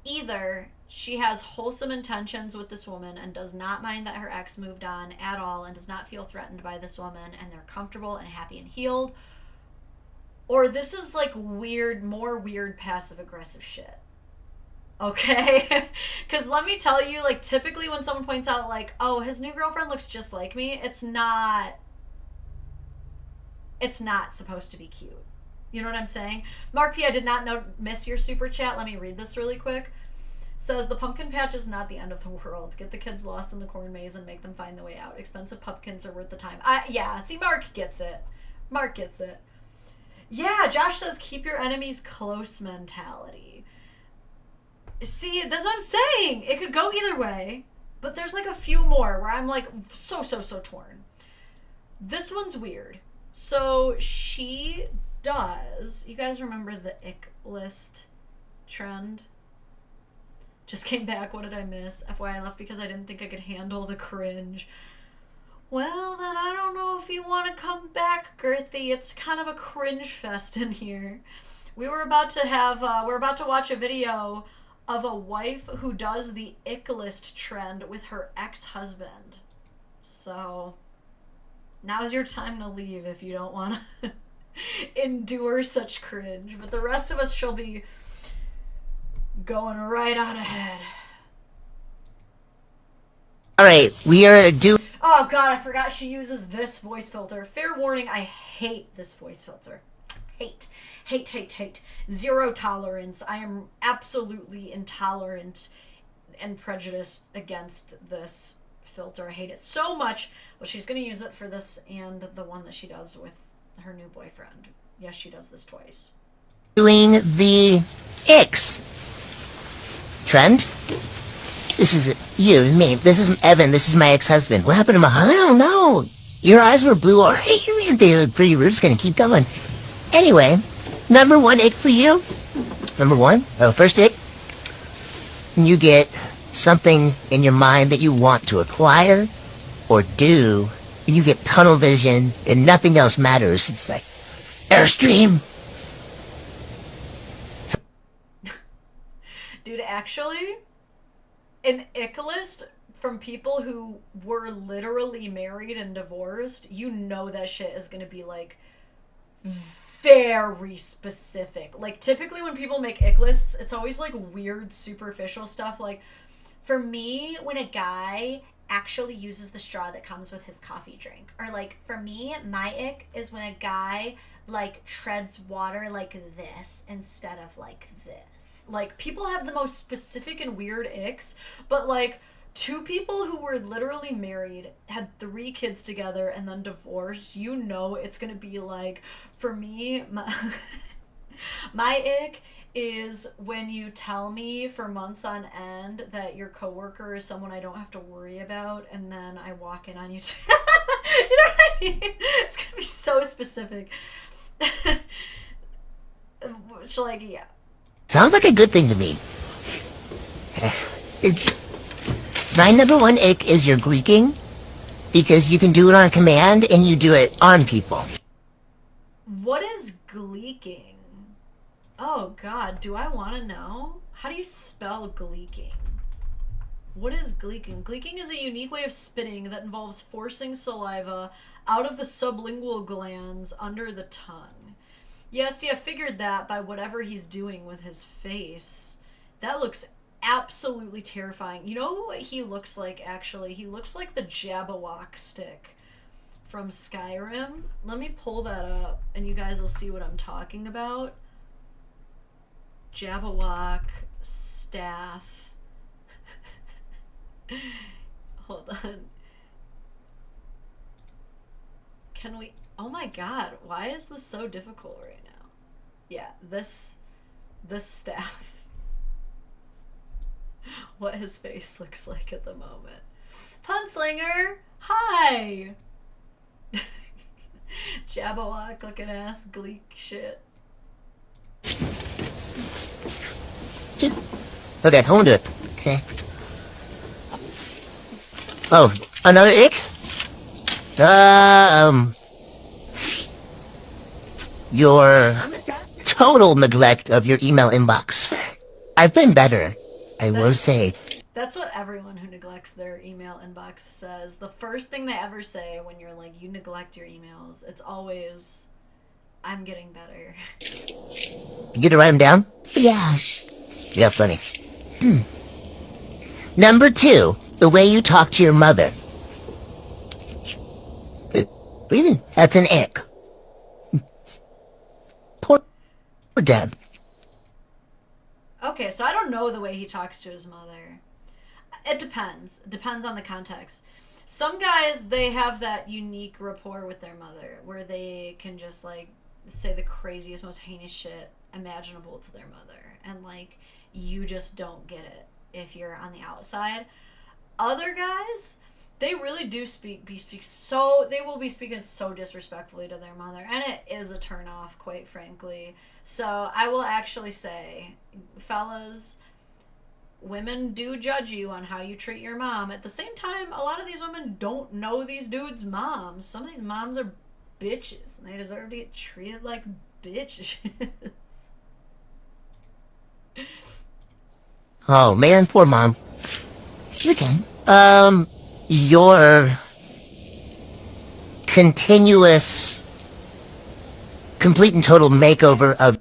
Either she has wholesome intentions with this woman and does not mind that her ex moved on at all and does not feel threatened by this woman, and they're comfortable and happy and healed. Or this is like more weird passive-aggressive shit. Okay? Because let me tell you, like, typically when someone points out, like, oh, his new girlfriend looks just like me, it's not supposed to be cute. You know what I'm saying? Mark P, I did not miss your super chat. Let me read this really quick. Says, the pumpkin patch is not the end of the world. Get the kids lost in the corn maze and make them find the way out. Expensive pumpkins are worth the time. Yeah, see, Mark gets it. Mark gets it. Yeah, Josh says, keep your enemies close mentality. See, that's what I'm saying. It could go either way, but there's like a few more where I'm like so torn. This one's weird. So she does, you guys remember the ick list trend? Just came back, what did I miss? FYI, I left because I didn't think I could handle the cringe. Well, then I don't know if you want to come back, Girthy. It's kind of a cringe fest in here. We're about to watch a video of a wife who does the ick list trend with her ex-husband. So, now's your time to leave if you don't want to endure such cringe. But the rest of us shall be going right on ahead. Alright, we are due. Oh god, I forgot she uses this voice filter. Fair warning, I hate this voice filter. Hate. Zero tolerance. I am absolutely intolerant and prejudiced against this filter. I hate it so much. But she's going to use it for this and the one that she does with her new boyfriend. Yes, she does this twice. Doing the icks. friend. This is me. This is Evan. This is my ex-husband. What happened to I don't know. Your eyes were blue already. They look pretty rude. Just gonna keep going. Anyway, number one ick for you. Number one. Oh, first ick. You get something in your mind that you want to acquire or do, and you get tunnel vision, and nothing else matters. It's like Airstream. Dude, actually, an ick list from people who were literally married and divorced, you know that shit is gonna be, like, very specific. Like, typically when people make ick lists, it's always, like, weird, superficial stuff. Like, for me, when a guy actually uses the straw that comes with his coffee drink. Or, like, for me, my ick is when a guy, like, treads water like this instead of like this. Like, people have the most specific and weird icks, but, like, two people who were literally married, had 3 kids together, and then divorced, you know it's gonna be like, for me, my ick is when you tell me for months on end that your coworker is someone I don't have to worry about, and then I walk in on you. You know what I mean? It's gonna be so specific. Which, like, yeah. Sounds like a good thing to me. My number one ick is your gleeking, because you can do it on command and you do it on people. What is gleeking? Oh god, do I want to know? How do you spell gleeking? What is gleeking? Gleeking is a unique way of spitting that involves forcing saliva out of the sublingual glands under the tongue. Yeah, see, I figured that by whatever he's doing with his face. That looks absolutely terrifying. You know what he looks like, actually? He looks like the Jabberwock stick from Skyrim. Let me pull that up, and you guys will see what I'm talking about. Jabberwock staff. Hold on. Can we... Oh my god, why is this so difficult right now? Yeah, this staff. What his face looks like at the moment. Punslinger! Hi! Jabberwock looking ass gleek shit. Okay, hold on to it. Okay. Oh, another ick? Your total neglect of your email inbox. I've been better, I will say. That's what everyone who neglects their email inbox says. The first thing they ever say when you're like, you neglect your emails, it's always, I'm getting better. You get to write them down? Yeah. Yeah, funny. Number 2, the way you talk to your mother. Really? That's an ick. Poor Deb. Okay, so I don't know the way he talks to his mother. It depends. It depends on the context. Some guys, they have that unique rapport with their mother where they can just, like, say the craziest, most heinous shit imaginable to their mother. And, like, you just don't get it if you're on the outside. Other guys, they really do they will be speaking so disrespectfully to their mother, and it is a turn off, quite frankly. So I will actually say, fellas, women do judge you on how you treat your mom. At the same time, a lot of these women don't know these dudes' moms. Some of these moms are bitches, and they deserve to get treated like bitches. Oh, man, poor mom. Okay. Your continuous, complete and total makeover of...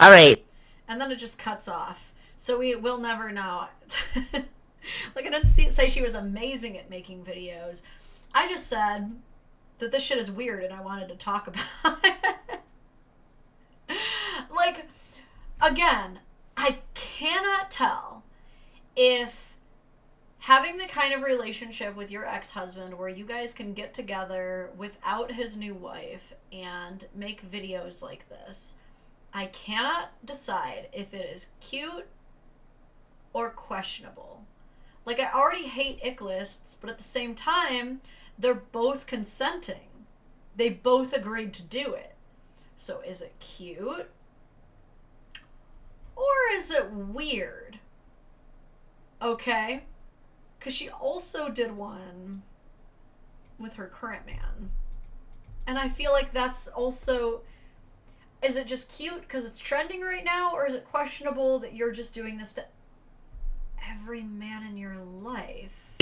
Alright. And then it just cuts off. So we will never know. Like, I didn't say she was amazing at making videos. I just said that this shit is weird and I wanted to talk about it. Like, again, I cannot tell if having the kind of relationship with your ex-husband where you guys can get together without his new wife and make videos like this, I cannot decide if it is cute or questionable. Like, I already hate ick lists, but at the same time, they're both consenting. They both agreed to do it. So is it cute? Or is it weird? Okay? Because she also did one with her current man. And I feel like that's also... Is it just cute because it's trending right now? Or is it questionable that you're just doing this to every man in your life?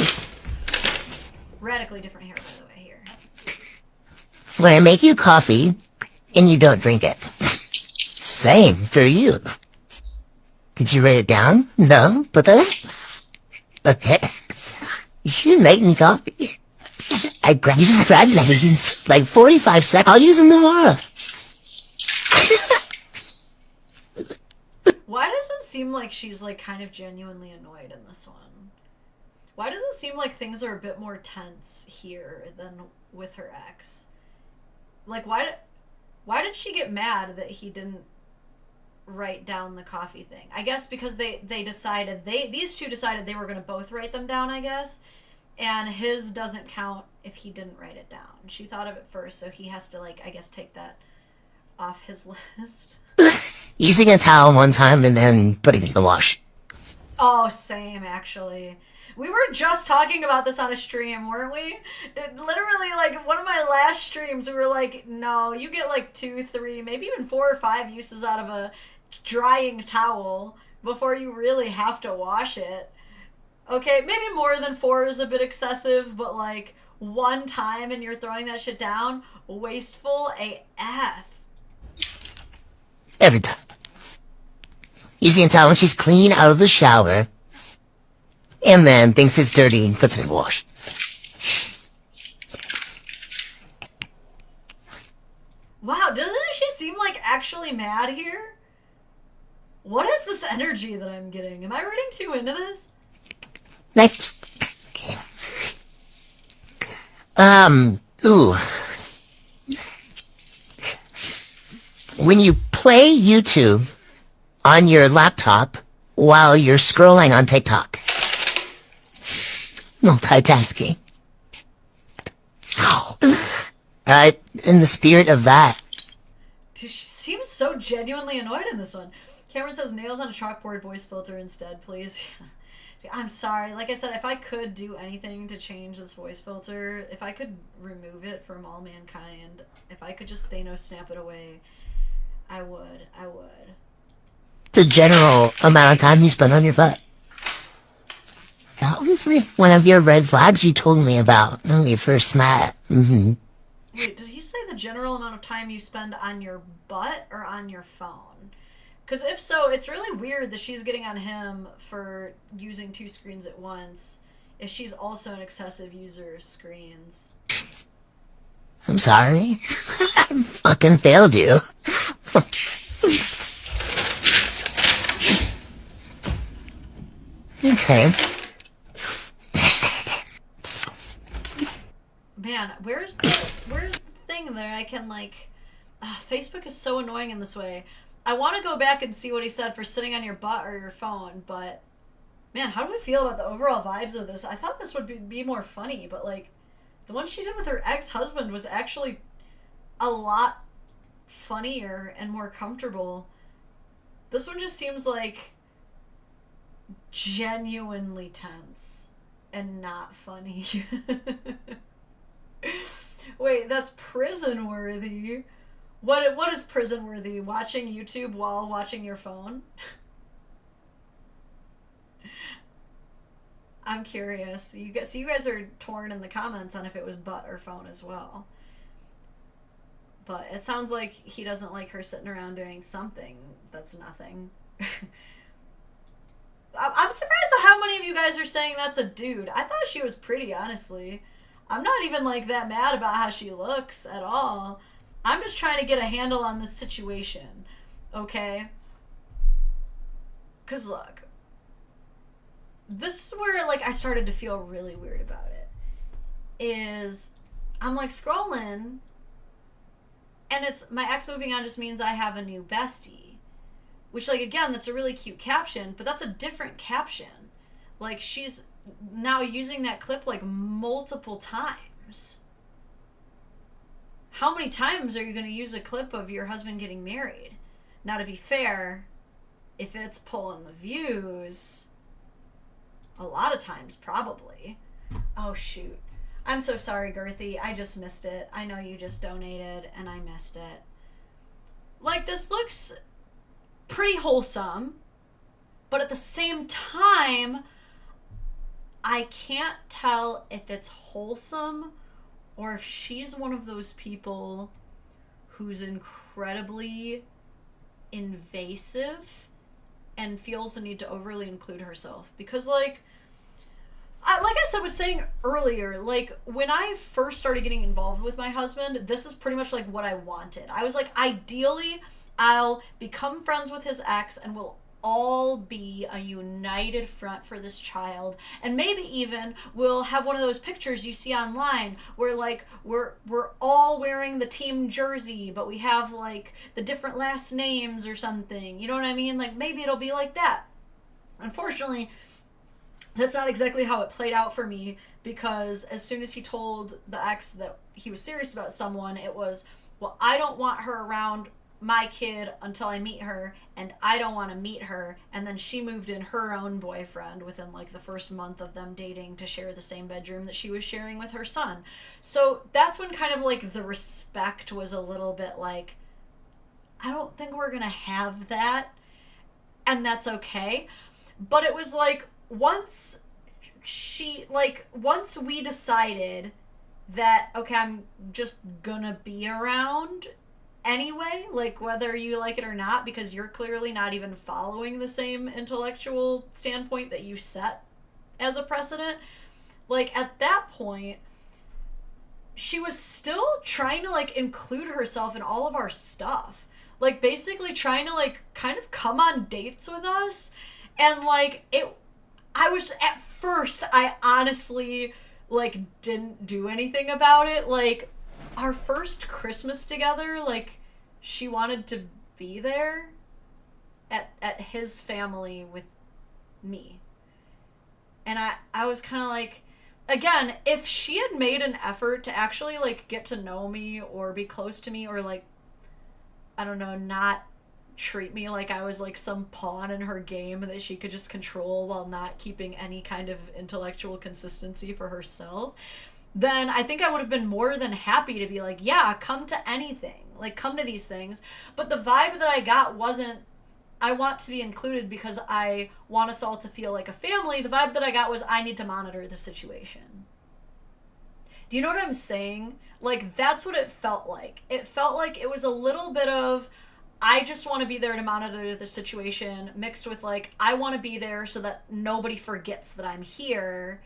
Radically different hair, by the way, here. When I make you coffee and you don't drink it. Same for you. Did you write it down? No? But then? Okay. You should make me coffee. You just grabbed leggings. Like 45 seconds. I'll use them tomorrow. Why does it seem like she's like kind of genuinely annoyed in this one? Why does it seem like things are a bit more tense here than with her ex? Like, why did she get mad that he didn't write down the coffee thing? I guess because these two decided they were going to both write them down, I guess. And his doesn't count if he didn't write it down. She thought of it first, so he has to, like, I guess take that off his list. Using a towel one time and then putting it in the wash. Oh, same, actually. We were just talking about this on a stream, weren't we? Literally, like, one of my last streams, we were like, no, you get like 2, 3, maybe even 4 or 5 uses out of a drying towel before you really have to wash it. Okay, maybe more than 4 is a bit excessive, but like, one time and you're throwing that shit down, wasteful AF. Every time. Using a towel when she's clean out of the shower. And then thinks it's dirty and puts it in the wash. Wow, doesn't she seem like actually mad here? What is this energy that I'm getting? Am I reading too into this? Next. Okay. Ooh. When you play YouTube on your laptop while you're scrolling on TikTok. Multitasking. Alright, in the spirit of that. She seems so genuinely annoyed in this one. Cameron says nails on a chalkboard voice filter instead, please. I'm sorry. Like I said, if I could do anything to change this voice filter, if I could remove it from all mankind, if I could just Thanos snap it away, I would. The general amount of time you spend on your butt. That was like one of your red flags you told me about when we first met. Mm-hmm. Wait, did he say the general amount of time you spend on your butt or on your phone? Because if so, it's really weird that she's getting on him for using 2 screens at once if she's also an excessive user of screens. I'm sorry. I fucking failed you. Okay. Man, where's the thing there? I can like... Facebook is so annoying in this way. I want to go back and see what he said for sitting on your butt or your phone, but... Man, how do we feel about the overall vibes of this? I thought this would be more funny, but like... The one she did with her ex-husband was actually a lot funnier and more comfortable. This one just seems like genuinely tense and not funny. Wait, that's prison worthy. What is prison worthy? Watching YouTube while watching your phone? I'm curious. You guys are torn in the comments on if it was butt or phone as well. But it sounds like he doesn't like her sitting around doing something that's nothing. I'm surprised at how many of you guys are saying that's a dude. I thought she was pretty, honestly. I'm not even like that mad about how she looks at all. I'm just trying to get a handle on this situation, okay? Because look, this is where like I started to feel really weird about it. Is I'm like scrolling, and it's my ex moving on just means I have a new bestie. Which, like, again, that's a really cute caption, but that's a different caption. Like, she's now using that clip, like, multiple times. How many times are you going to use a clip of your husband getting married? Now, to be fair, if it's pulling the views, a lot of times, probably. Oh, shoot. I'm so sorry, Girthy. I just missed it. I know you just donated, and I missed it. Like, this looks pretty wholesome, but at the same time, I can't tell if it's wholesome or if she's one of those people who's incredibly invasive and feels the need to overly include herself. Because, like I was saying earlier, like, when I first started getting involved with my husband, this is pretty much, like, what I wanted. I was like, ideally, I'll become friends with his ex and we'll all be a united front for this child, and maybe even we'll have one of those pictures you see online where, like, we're all wearing the team jersey, but we have, like, the different last names or something, you know what I mean? Like, maybe it'll be like that. Unfortunately, that's not exactly how it played out for me, because as soon as he told the ex that he was serious about someone, it was, well, I don't want her around my kid until I meet her, and I don't want to meet her. And then she moved in her own boyfriend within, like, the first month of them dating to share the same bedroom that she was sharing with her son. So that's when kind of, like, the respect was a little bit like, I don't think we're gonna have that, and that's okay. But it was like, once we decided that, okay, I'm just gonna be around anyway, like, whether you like it or not, because you're clearly not even following the same intellectual standpoint that you set as a precedent. Like, at that point, she was still trying to, like, include herself in all of our stuff. Like, basically trying to, like, kind of come on dates with us. And, like, at first, I honestly, like, didn't do anything about it. Like, our first Christmas together, like, she wanted to be there at his family with me. And I was kind of like, again, if she had made an effort to actually, like, get to know me or be close to me, or, like, I don't know, not treat me like I was, like, some pawn in her game that she could just control while not keeping any kind of intellectual consistency for herself, then I think I would have been more than happy to be like, yeah, come to anything. Like, come to these things. But the vibe that I got wasn't, I want to be included because I want us all to feel like a family. The vibe that I got was, I need to monitor the situation. Do you know what I'm saying? Like, that's what it felt like. It felt like it was a little bit of, I just want to be there to monitor the situation, mixed with, like, I want to be there so that nobody forgets that I'm here.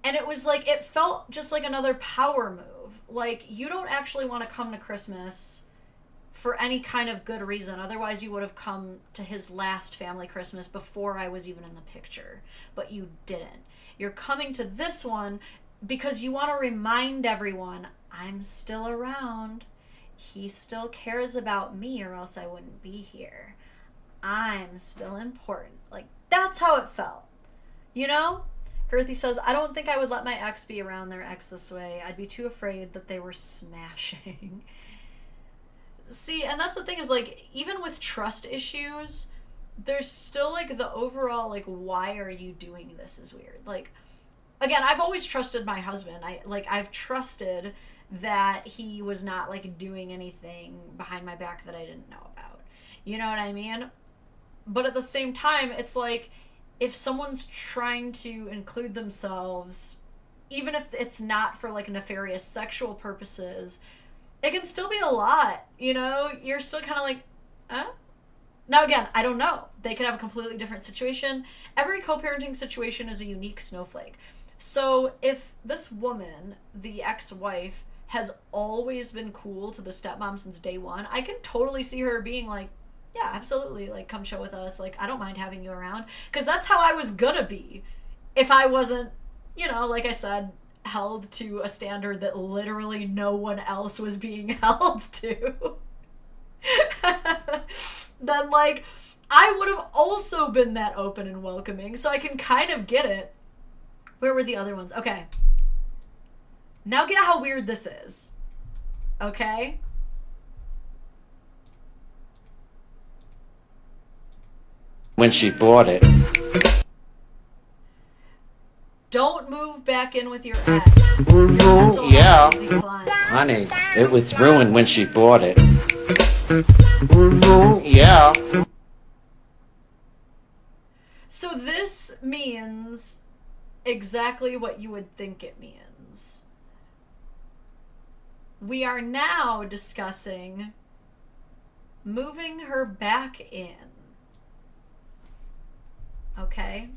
And it was like, it felt just like another power move. Like, you don't actually want to come to Christmas for any kind of good reason. Otherwise, you would have come to his last family Christmas before I was even in the picture. But you didn't. You're coming to this one because you want to remind everyone, I'm still around. He still cares about me, or else I wouldn't be here. I'm still important. Like, that's how it felt. You know? Girthy says, I don't think I would let my ex be around their ex this way. I'd be too afraid that they were smashing. See, and that's the thing is, like, even with trust issues, there's still, like, the overall, like, why are you doing this is weird. Like, again, I've always trusted my husband. I've trusted that he was not, like, doing anything behind my back that I didn't know about. You know what I mean? But at the same time, it's like, if someone's trying to include themselves, even if it's not for, like, nefarious sexual purposes, it can still be a lot, you know? You're still kind of like, huh? Now, again, I don't know. They could have a completely different situation. Every co-parenting situation is a unique snowflake. So if this woman, the ex-wife, has always been cool to the stepmom since day one, I can totally see her being like, yeah, absolutely, like, come chill with us. Like, I don't mind having you around. Because that's how I was gonna be if I wasn't, you know, like I said, held to a standard that literally no one else was being held to. Then, like, I would have also been that open and welcoming, so I can kind of get it. Where were the other ones? Okay. Now get how weird this is. Okay? When she bought it. Don't move back in with your ex. Your mental Yeah. health will decline. Honey, it was ruined when she bought it. Yeah. So this means exactly what you would think it means. We are now discussing moving her back in. Okay?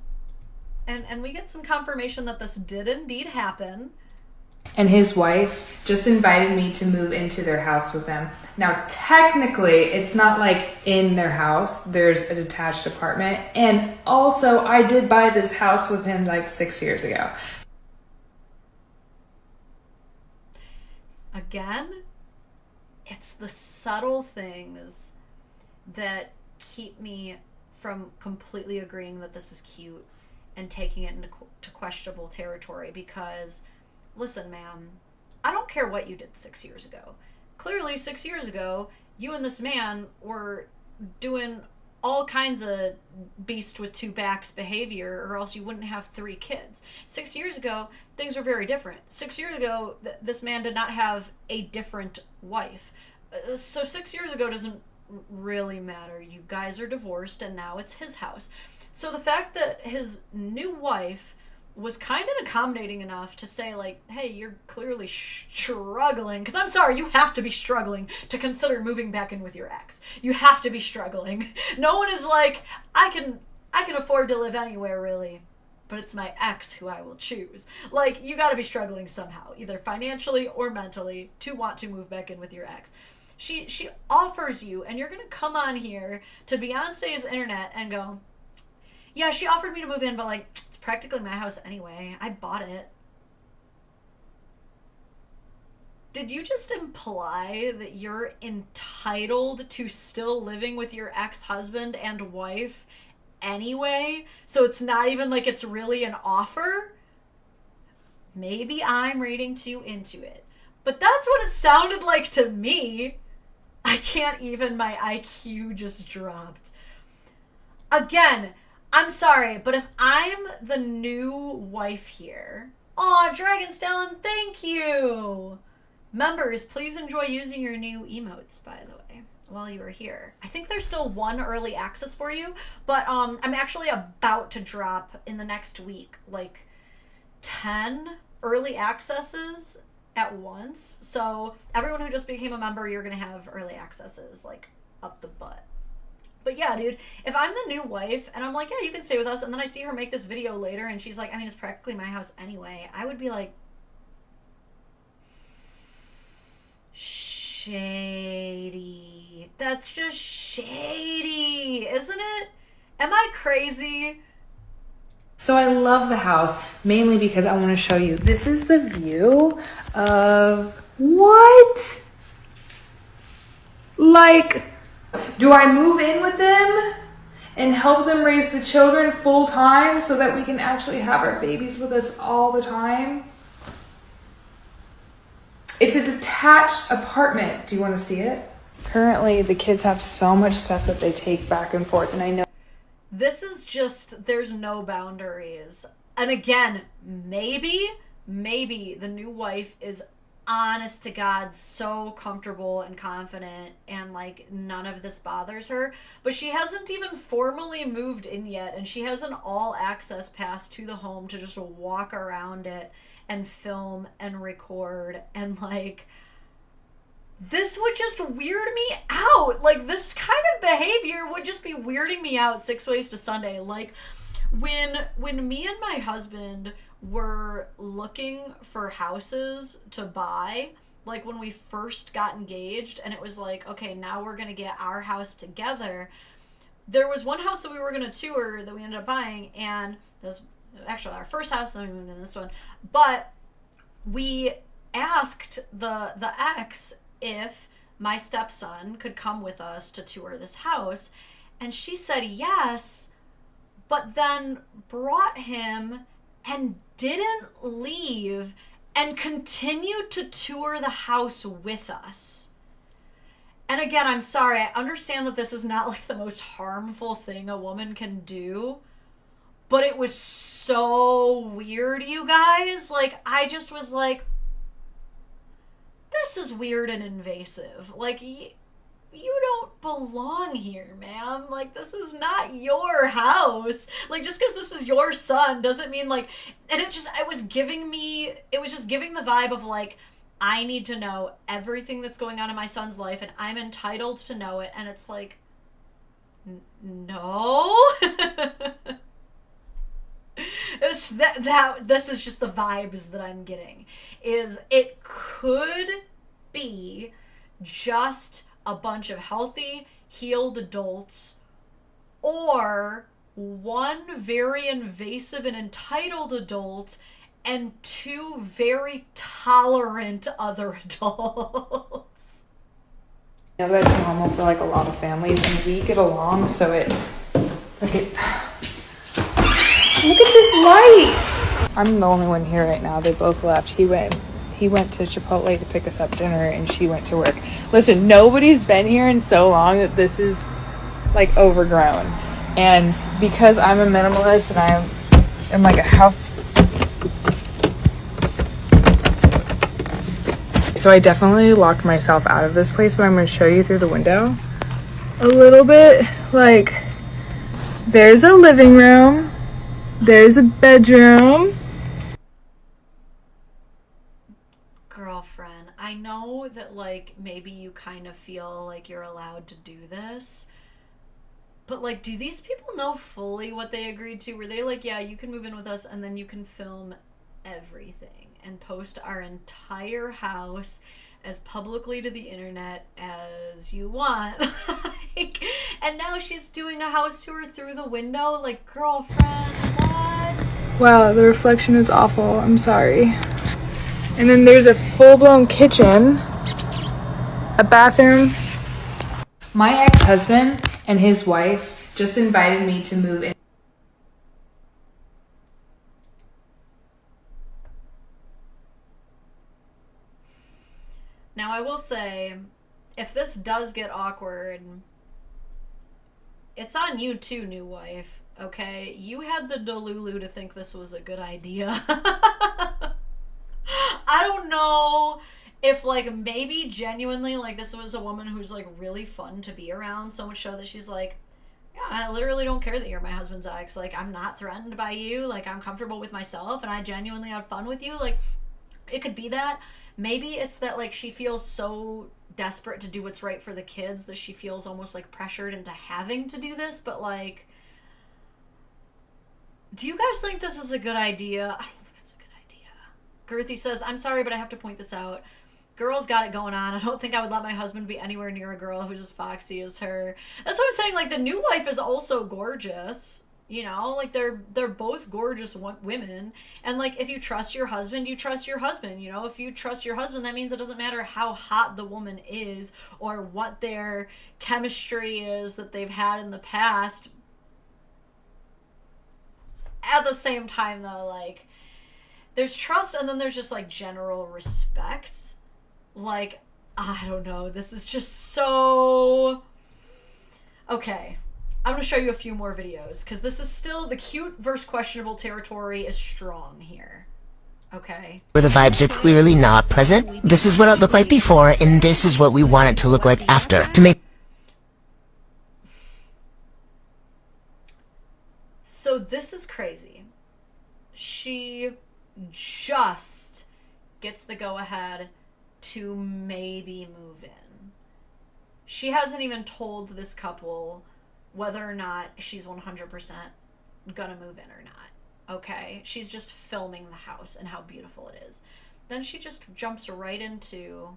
And we get some confirmation that this did indeed happen. And his wife just invited me to move into their house with them. Now, technically, it's not like in their house. There's a detached apartment. And also, I did buy this house with him like 6 years ago. Again, it's the subtle things that keep me from completely agreeing that this is cute and taking it into questionable territory, because listen, ma'am, I don't care what you did 6 years ago. Clearly 6 years ago, you and this man were doing all kinds of beast with two backs behavior, or else you wouldn't have 3 kids. 6 years ago, things were very different. 6 years ago, this man did not have a different wife. So 6 years ago doesn't really matter. You guys are divorced and now it's his house. So the fact that his new wife was kind of accommodating enough to say, like, hey, you're clearly struggling, because I'm sorry, you have to be struggling to consider moving back in with your ex. You have to be struggling. No one is like, I can afford to live anywhere, really, but it's my ex who I will choose. Like, you got to be struggling somehow, either financially or mentally, to want to move back in with your ex. She offers you, and you're going to come on here to Beyonce's internet and go, yeah, she offered me to move in, but, like, it's practically my house anyway. I bought it. Did you just imply that you're entitled to still living with your ex-husband and wife anyway? So it's not even like it's really an offer? Maybe I'm reading too into it. But that's what it sounded like to me. I can't even, my IQ just dropped. Again, I'm sorry, but if I'm the new wife here... Aw, Dragon Stalin, thank you! Members, please enjoy using your new emotes, by the way, while you are here. I think there's still 1 early access for you, but I'm actually about to drop in the next week, like, 10 early accesses at once. So everyone who just became a member, you're gonna have early accesses, like, up the butt. But yeah, dude, if I'm the new wife and I'm like, yeah, you can stay with us, and then I see her make this video later and she's like, I mean, it's practically my house anyway, I would be like, shady. That's just shady, isn't it? Am I crazy? So I love the house, mainly because I want to show you. This is the view of... What? Like... Do I move in with them and help them raise the children full time so that we can actually have our babies with us all the time? It's a detached apartment. Do you want to see it? Currently, the kids have so much stuff that they take back and forth, and I know. This is just, there's no boundaries. And again, maybe the new wife is honest to God so comfortable and confident and like none of this bothers her, but she hasn't even formally moved in yet, and she has an all access pass to the home to just walk around it and film and record, and like this would just weird me out. Like this kind of behavior would just be weirding me out 6 ways to Sunday. Like when me and my husband were looking for houses to buy, like when we first got engaged and it was like, okay, now we're gonna get our house together, there was one house that we were gonna tour that we ended up buying, and this was actually our first house, then we moved into this one, but we asked the ex if my stepson could come with us to tour this house, And she said yes, but then brought him and didn't leave and continued to tour the house with us. And again, I'm sorry, I understand that this is not like the most harmful thing a woman can do, but it was so weird, you guys. Like, I just was like, this is weird and invasive. Like, you don't belong here, ma'am. Like, this is not your house. Like, just because this is your son doesn't mean, like, and it was just giving the vibe of, like, I need to know everything that's going on in my son's life and I'm entitled to know it. And it's like, no. This is just the vibes that I'm getting. Is it could be just a bunch of healthy, healed adults, or one very invasive and entitled adult and two very tolerant other adults. You know, that's normal for like a lot of families, and we get along, so it look at this light. I'm the only one here right now. They both left. He went to Chipotle to pick us up dinner, and she went to work. Listen, nobody's been here in so long that this is like overgrown. And because I'm a minimalist and I'm like a house, so I definitely locked myself out of this place, but I'm going to show you through the window a little bit. Like, there's a living room, there's a bedroom. Girlfriend, I know that, like, maybe you kind of feel like you're allowed to do this, but, like, do these people know fully what they agreed to? Were they like, yeah, you can move in with us and then you can film everything and post our entire house as publicly to the internet as you want? Like, and now she's doing a house tour through the window? Like, girlfriend, what? Wow, the reflection is awful. I'm sorry. And then there's a full-blown kitchen, a bathroom. My ex-husband and his wife just invited me to move in. Now, I will say, if this does get awkward, it's on you too, new wife, okay? You had the delulu to think this was a good idea. I don't know if, like, maybe genuinely, like, this was a woman who's, like, really fun to be around, so much so that she's like, yeah, I literally don't care that you're my husband's ex. Like, I'm not threatened by you. Like, I'm comfortable with myself, and I genuinely have fun with you. Like, it could be that. Maybe it's that, like, she feels so desperate to do what's right for the kids that she feels almost, like, pressured into having to do this. But, like, do you guys think this is a good idea? I don't think it's a good idea. Girthy says, I'm sorry, but I have to point this out. Girl's got it going on. I don't think I would let my husband be anywhere near a girl who's as foxy as her. That's what I'm saying. Like, the new wife is also gorgeous. You know, like, they're both gorgeous women. And, like, if you trust your husband, you trust your husband. You know, if you trust your husband, that means it doesn't matter how hot the woman is or what their chemistry is that they've had in the past. At the same time, though, like, there's trust and then there's just, like, general respect. Like, I don't know. This is just so... Okay. I'm going to show you a few more videos, because this is still, the cute versus questionable territory is strong here. Okay? Where the vibes are clearly not present. This is what it looked like before, and this is what we want it to look like after. To make... So this is crazy. She just gets the go-ahead to maybe move in. She hasn't even told this couple whether or not she's 100% gonna move in or not, okay? She's just filming the house and how beautiful it is. Then she just jumps right into,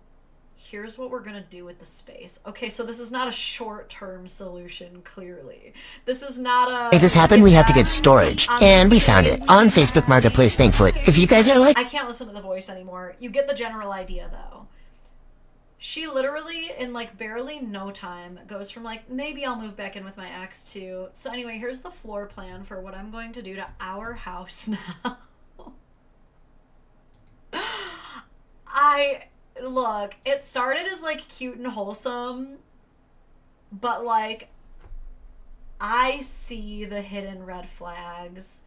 here's what we're gonna do with the space. Okay, so this is not a short-term solution, clearly. This is not a... To make this happen, we have to get storage. And we found it on Facebook Marketplace, thankfully. If you guys are like... I can't listen to the voice anymore. You get the general idea, though. She literally, in like barely no time, goes from like, maybe I'll move back in with my ex to, so anyway, here's the floor plan for what I'm going to do to our house now. Look, it started as like cute and wholesome, but like, I see the hidden red flags.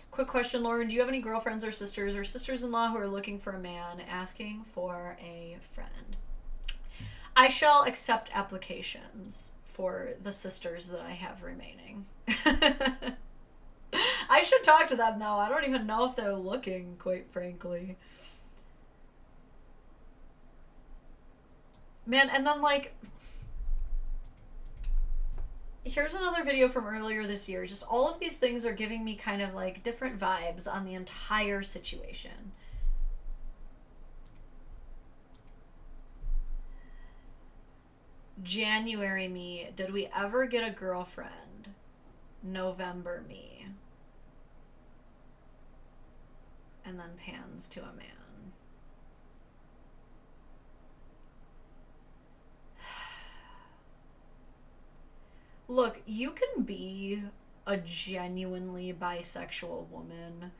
Quick question, Lauren, do you have any girlfriends or sisters-in-law who are looking for a man, asking for a friend? I shall accept applications for the sisters that I have remaining. I should talk to them though. I don't even know if they're looking, quite frankly. Man, and then like, here's another video from earlier this year. Just all of these things are giving me kind of like different vibes on the entire situation. January me, did we ever get a girlfriend? November me. And then pans to a man. Look, you can be a genuinely bisexual woman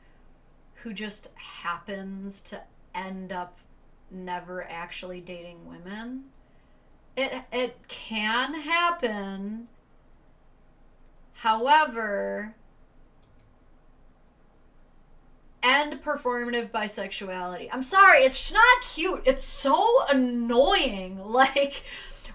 who just happens to end up never actually dating women. It can happen. However, and performative bisexuality. I'm sorry, it's not cute. It's so annoying. Like,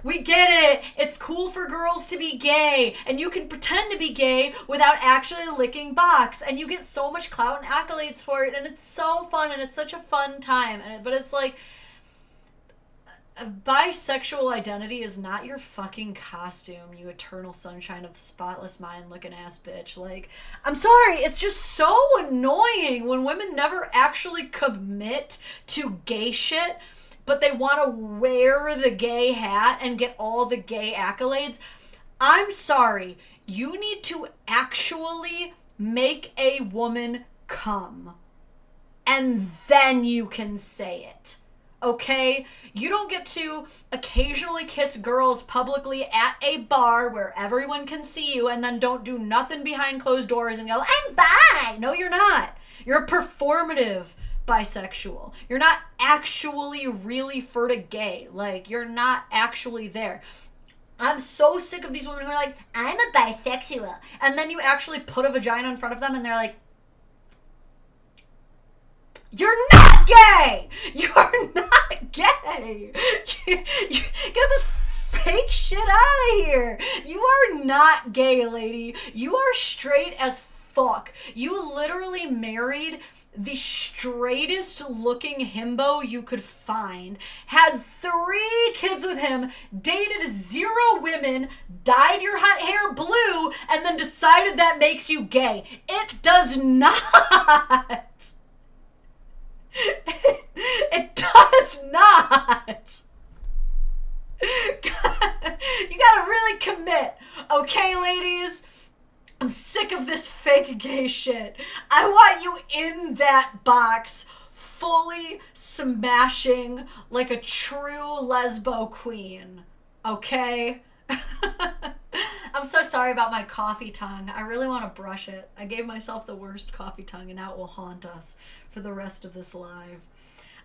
we get it. It's cool for girls to be gay, and you can pretend to be gay without actually licking box, and you get so much clout and accolades for it, and it's so fun, and it's such a fun time. But it's like, a bisexual identity is not your fucking costume, you eternal sunshine of the spotless mind looking ass bitch. Like, I'm sorry, it's just so annoying when women never actually commit to gay shit, but they want to wear the gay hat and get all the gay accolades. I'm sorry, you need to actually make a woman come, and then you can say it. Okay? You don't get to occasionally kiss girls publicly at a bar where everyone can see you and then don't do nothing behind closed doors and go, I'm bi! No, you're not. You're a performative bisexual. You're not actually really for the gay. Like, you're not actually there. I'm so sick of these women who are like, I'm a bisexual. And then you actually put a vagina in front of them and they're like, you're not gay! You're not gay! You get this fake shit out of here! You are not gay, lady. You are straight as fuck. You literally married the straightest looking himbo you could find, had 3 kids with him, dated 0 women, dyed your hair blue, and then decided that makes you gay. It does not! It does not. You gotta really commit, okay, ladies? I'm sick of this fake gay shit. I want you in that box, fully smashing like a true lesbo queen, okay? I'm so sorry about my coffee tongue. I really want to brush it. I gave myself the worst coffee tongue, and now it will haunt us for the rest of this live.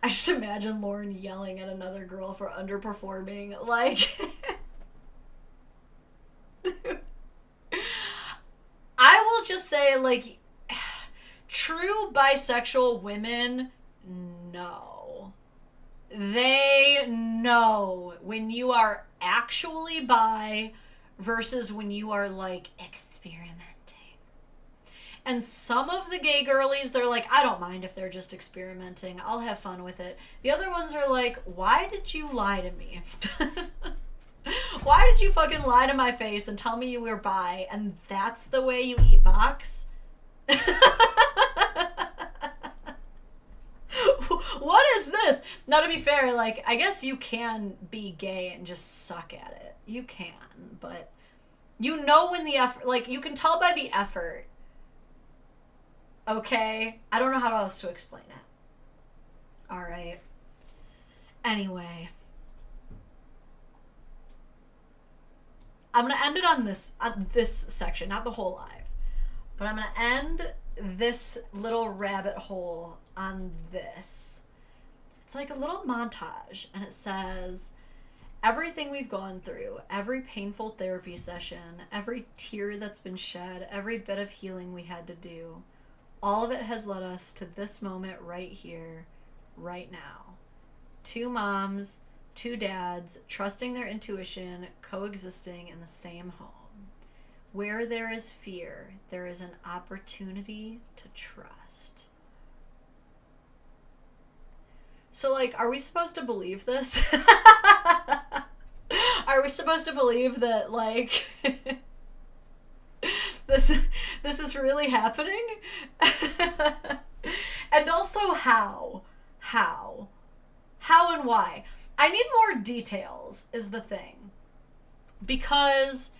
I just imagine Lauren yelling at another girl for underperforming. Like, I will just say, like, true bisexual women know. They know when you are actually bi versus when you are, like, experimenting. And some of the gay girlies, they're like, I don't mind if they're just experimenting. I'll have fun with it. The other ones are like, why did you lie to me? Why did you fucking lie to my face and tell me you were bi, and that's the way you eat box? What is this? Now, to be fair, like, I guess you can be gay and just suck at it. You can, but you know when the effort, like, you can tell by the effort. Okay? I don't know how else to explain it. Alright. Anyway. I'm gonna end it on this section, not the whole live, but I'm gonna end this little rabbit hole on this. It's like a little montage, and it says, everything we've gone through, every painful therapy session, every tear that's been shed, every bit of healing we had to do, all of it has led us to this moment right here, right now. 2 moms, 2 dads, trusting their intuition, coexisting in the same home. Where there is fear, there is an opportunity to trust. So, like, are we supposed to believe this? Are we supposed to believe that, like, this is really happening? And also, how? How and why? I need more details, is the thing. Because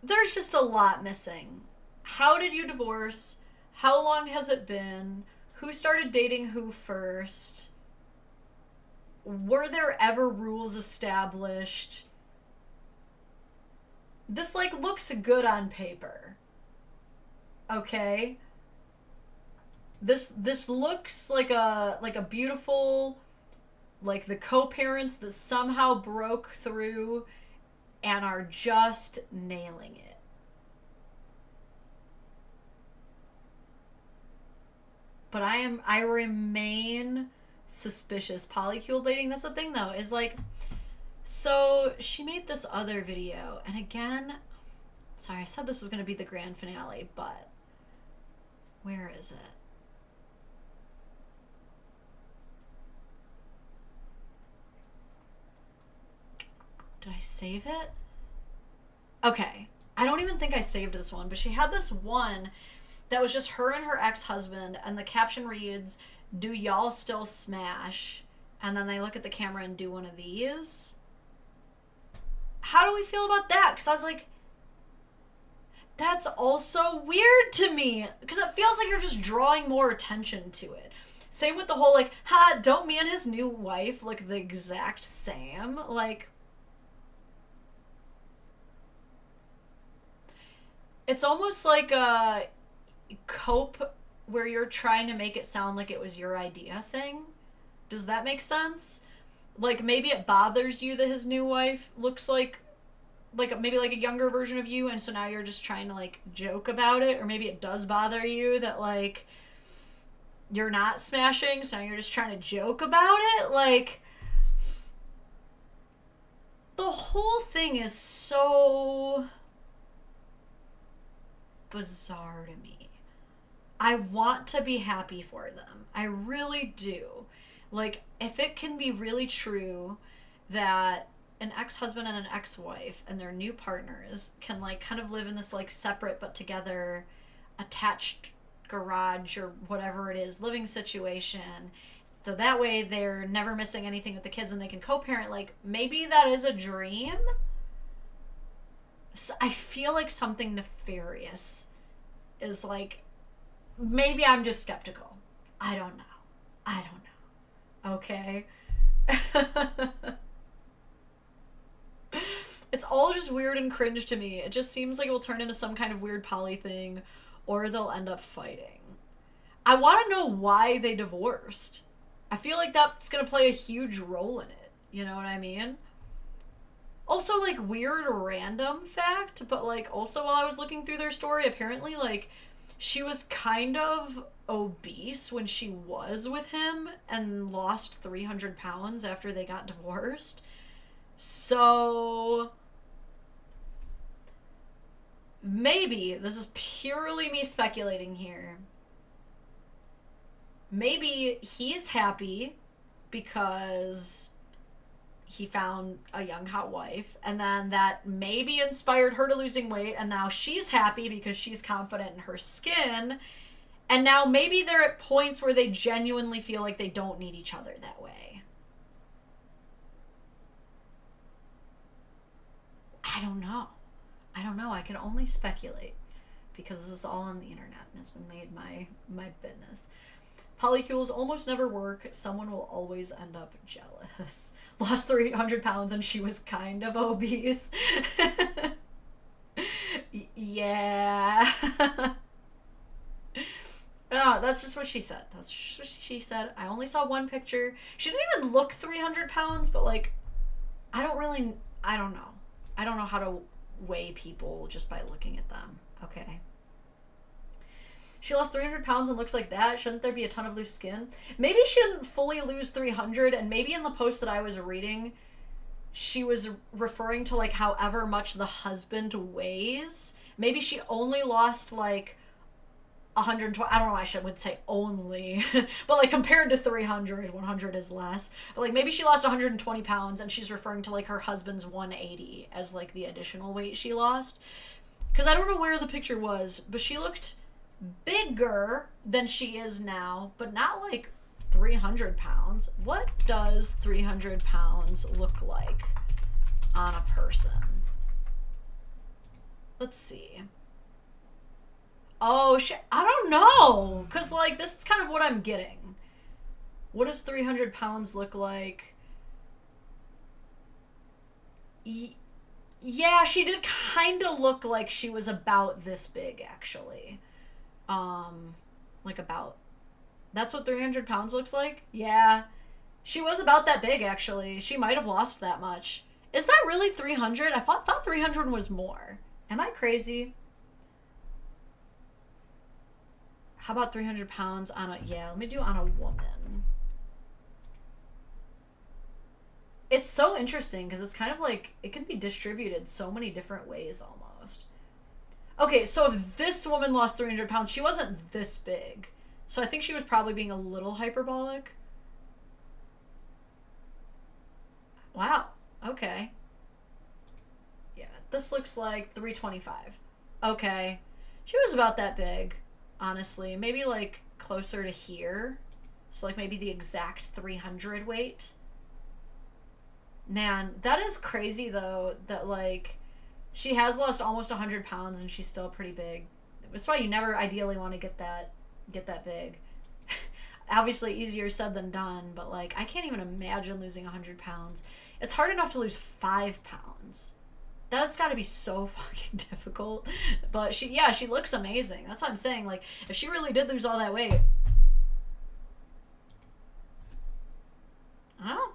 there's just a lot missing. How did you divorce? How long has it been? Who started dating who first? Were there ever rules established? This, like, looks good on paper. Okay? This looks like a beautiful, like, the co-parents that somehow broke through and are just nailing it. But I remain suspicious. Polycule baiting, that's the thing though, is like, so she made this other video, and again, sorry, I said this was going to be the grand finale, but where is it? Did I save it? Okay. I don't even think I saved this one, but she had this one that was just her and her ex-husband, and the caption reads, "Do y'all still smash?" And then they look at the camera and do one of these. How do we feel about that? Because I was like, that's also weird to me, because it feels like you're just drawing more attention to it. Same with the whole, like, don't me and his new wife look the exact same? Like, it's almost like a cope where you're trying to make it sound like it was your idea thing. Does that make sense? Like, maybe it bothers you that his new wife looks like maybe like a younger version of you, and so now you're just trying to, like, joke about it. Or maybe it does bother you that, like, you're not smashing, so now you're just trying to joke about it. Like, the whole thing is so bizarre to me. I want to be happy for them. I really do. Like, if it can be really true that an ex-husband and an ex-wife and their new partners can, like, kind of live in this, like, separate but together attached garage or whatever it is living situation, so that way they're never missing anything with the kids and they can co-parent, like, maybe that is a dream. So I feel like something nefarious is, like, maybe I'm just skeptical. I don't know. Okay? It's all just weird and cringe to me. It just seems like it will turn into some kind of weird poly thing, or they'll end up fighting. I want to know why they divorced. I feel like that's going to play a huge role in it. You know what I mean? Also, like, weird random fact, but, like, also while I was looking through their story, apparently, like, she was kind of obese when she was with him and lost 300 pounds after they got divorced. So maybe, this is purely me speculating here, maybe he's happy because he found a young hot wife, and then that maybe inspired her to losing weight, and now she's happy because she's confident in her skin, and now maybe they're at points where they genuinely feel like they don't need each other that way. I don't know. I can only speculate because this is all on the internet and has been made my business. Polycules almost never work. Someone will always end up jealous. Lost 300 pounds and she was kind of obese. Yeah. Oh, that's just what she said. That's just what she said. I only saw one picture. She didn't even look 300 pounds, but like, I don't know. I don't know how to weigh people just by looking at them. Okay. She lost 300 pounds and looks like that. Shouldn't there be a ton of loose skin? Maybe she didn't fully lose 300, and maybe in the post that I was reading, she was referring to like however much the husband weighs. Maybe she only lost like 120. I don't know, I would say only, but like compared to 300, 100 is less. But like maybe she lost 120 pounds and she's referring to like her husband's 180 as like the additional weight she lost. Because I don't know where the picture was, but she looked bigger than she is now, but not like 300 pounds. What does 300 pounds look like on a person? Let's see. Oh shit, I don't know, because like this is kind of what I'm getting. What does 300 pounds look like? Yeah, she did kind of look like she was about this big, actually. Like about, that's what 300 pounds looks like? Yeah, she was about that big, actually. She might have lost that much. Is that really 300? I thought 300 was more. Am I crazy? How about 300 pounds on a, yeah, let me do on a woman. It's so interesting because it's kind of like, it can be distributed so many different ways almost. Okay, so if this woman lost 300 pounds, she wasn't this big. So I think she was probably being a little hyperbolic. Wow, okay. Yeah, this looks like 325. Okay, she was about that big, honestly. Maybe like closer to here. So like maybe the exact 300 weight. Man, that is crazy though, that like she has lost almost 100 pounds and she's still pretty big. That's why you never ideally want to get that big. Obviously easier said than done, but like I can't even imagine losing 100 pounds. It's hard enough to lose 5 pounds. That's got to be so fucking difficult. But she looks amazing. That's what I'm saying. Like if she really did lose all that weight. Oh.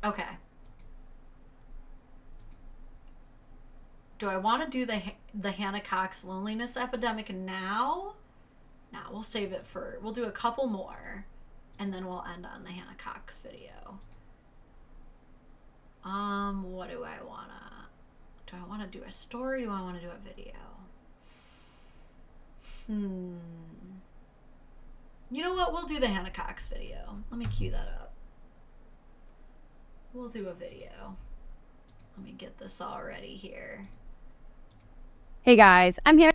Okay. Do I want to do the Hannah Cox loneliness epidemic now? Nah, we'll save it for, we'll do a couple more and then we'll end on the Hannah Cox video. What do I want to do a story? Do I want to do a video? You know what? We'll do the Hannah Cox video. Let me cue that up. We'll do a video. Let me get this all ready here. Hey guys, I'm here.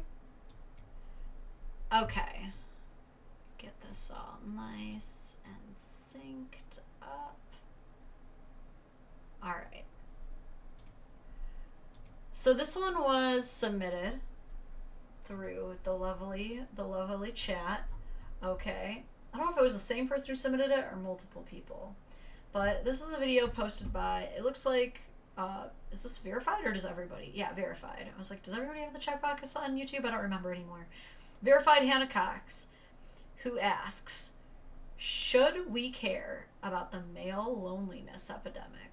Okay. Get this all nice and synced up. All right. So this one was submitted through the lovely chat. Okay. I don't know if it was the same person who submitted it or multiple people. But this is a video posted by, it looks like, is this verified or does everybody? Yeah, verified. I was like, does everybody have the checkbox on YouTube? I don't remember anymore. Verified Hannah Cox, who asks, should we care about the male loneliness epidemic?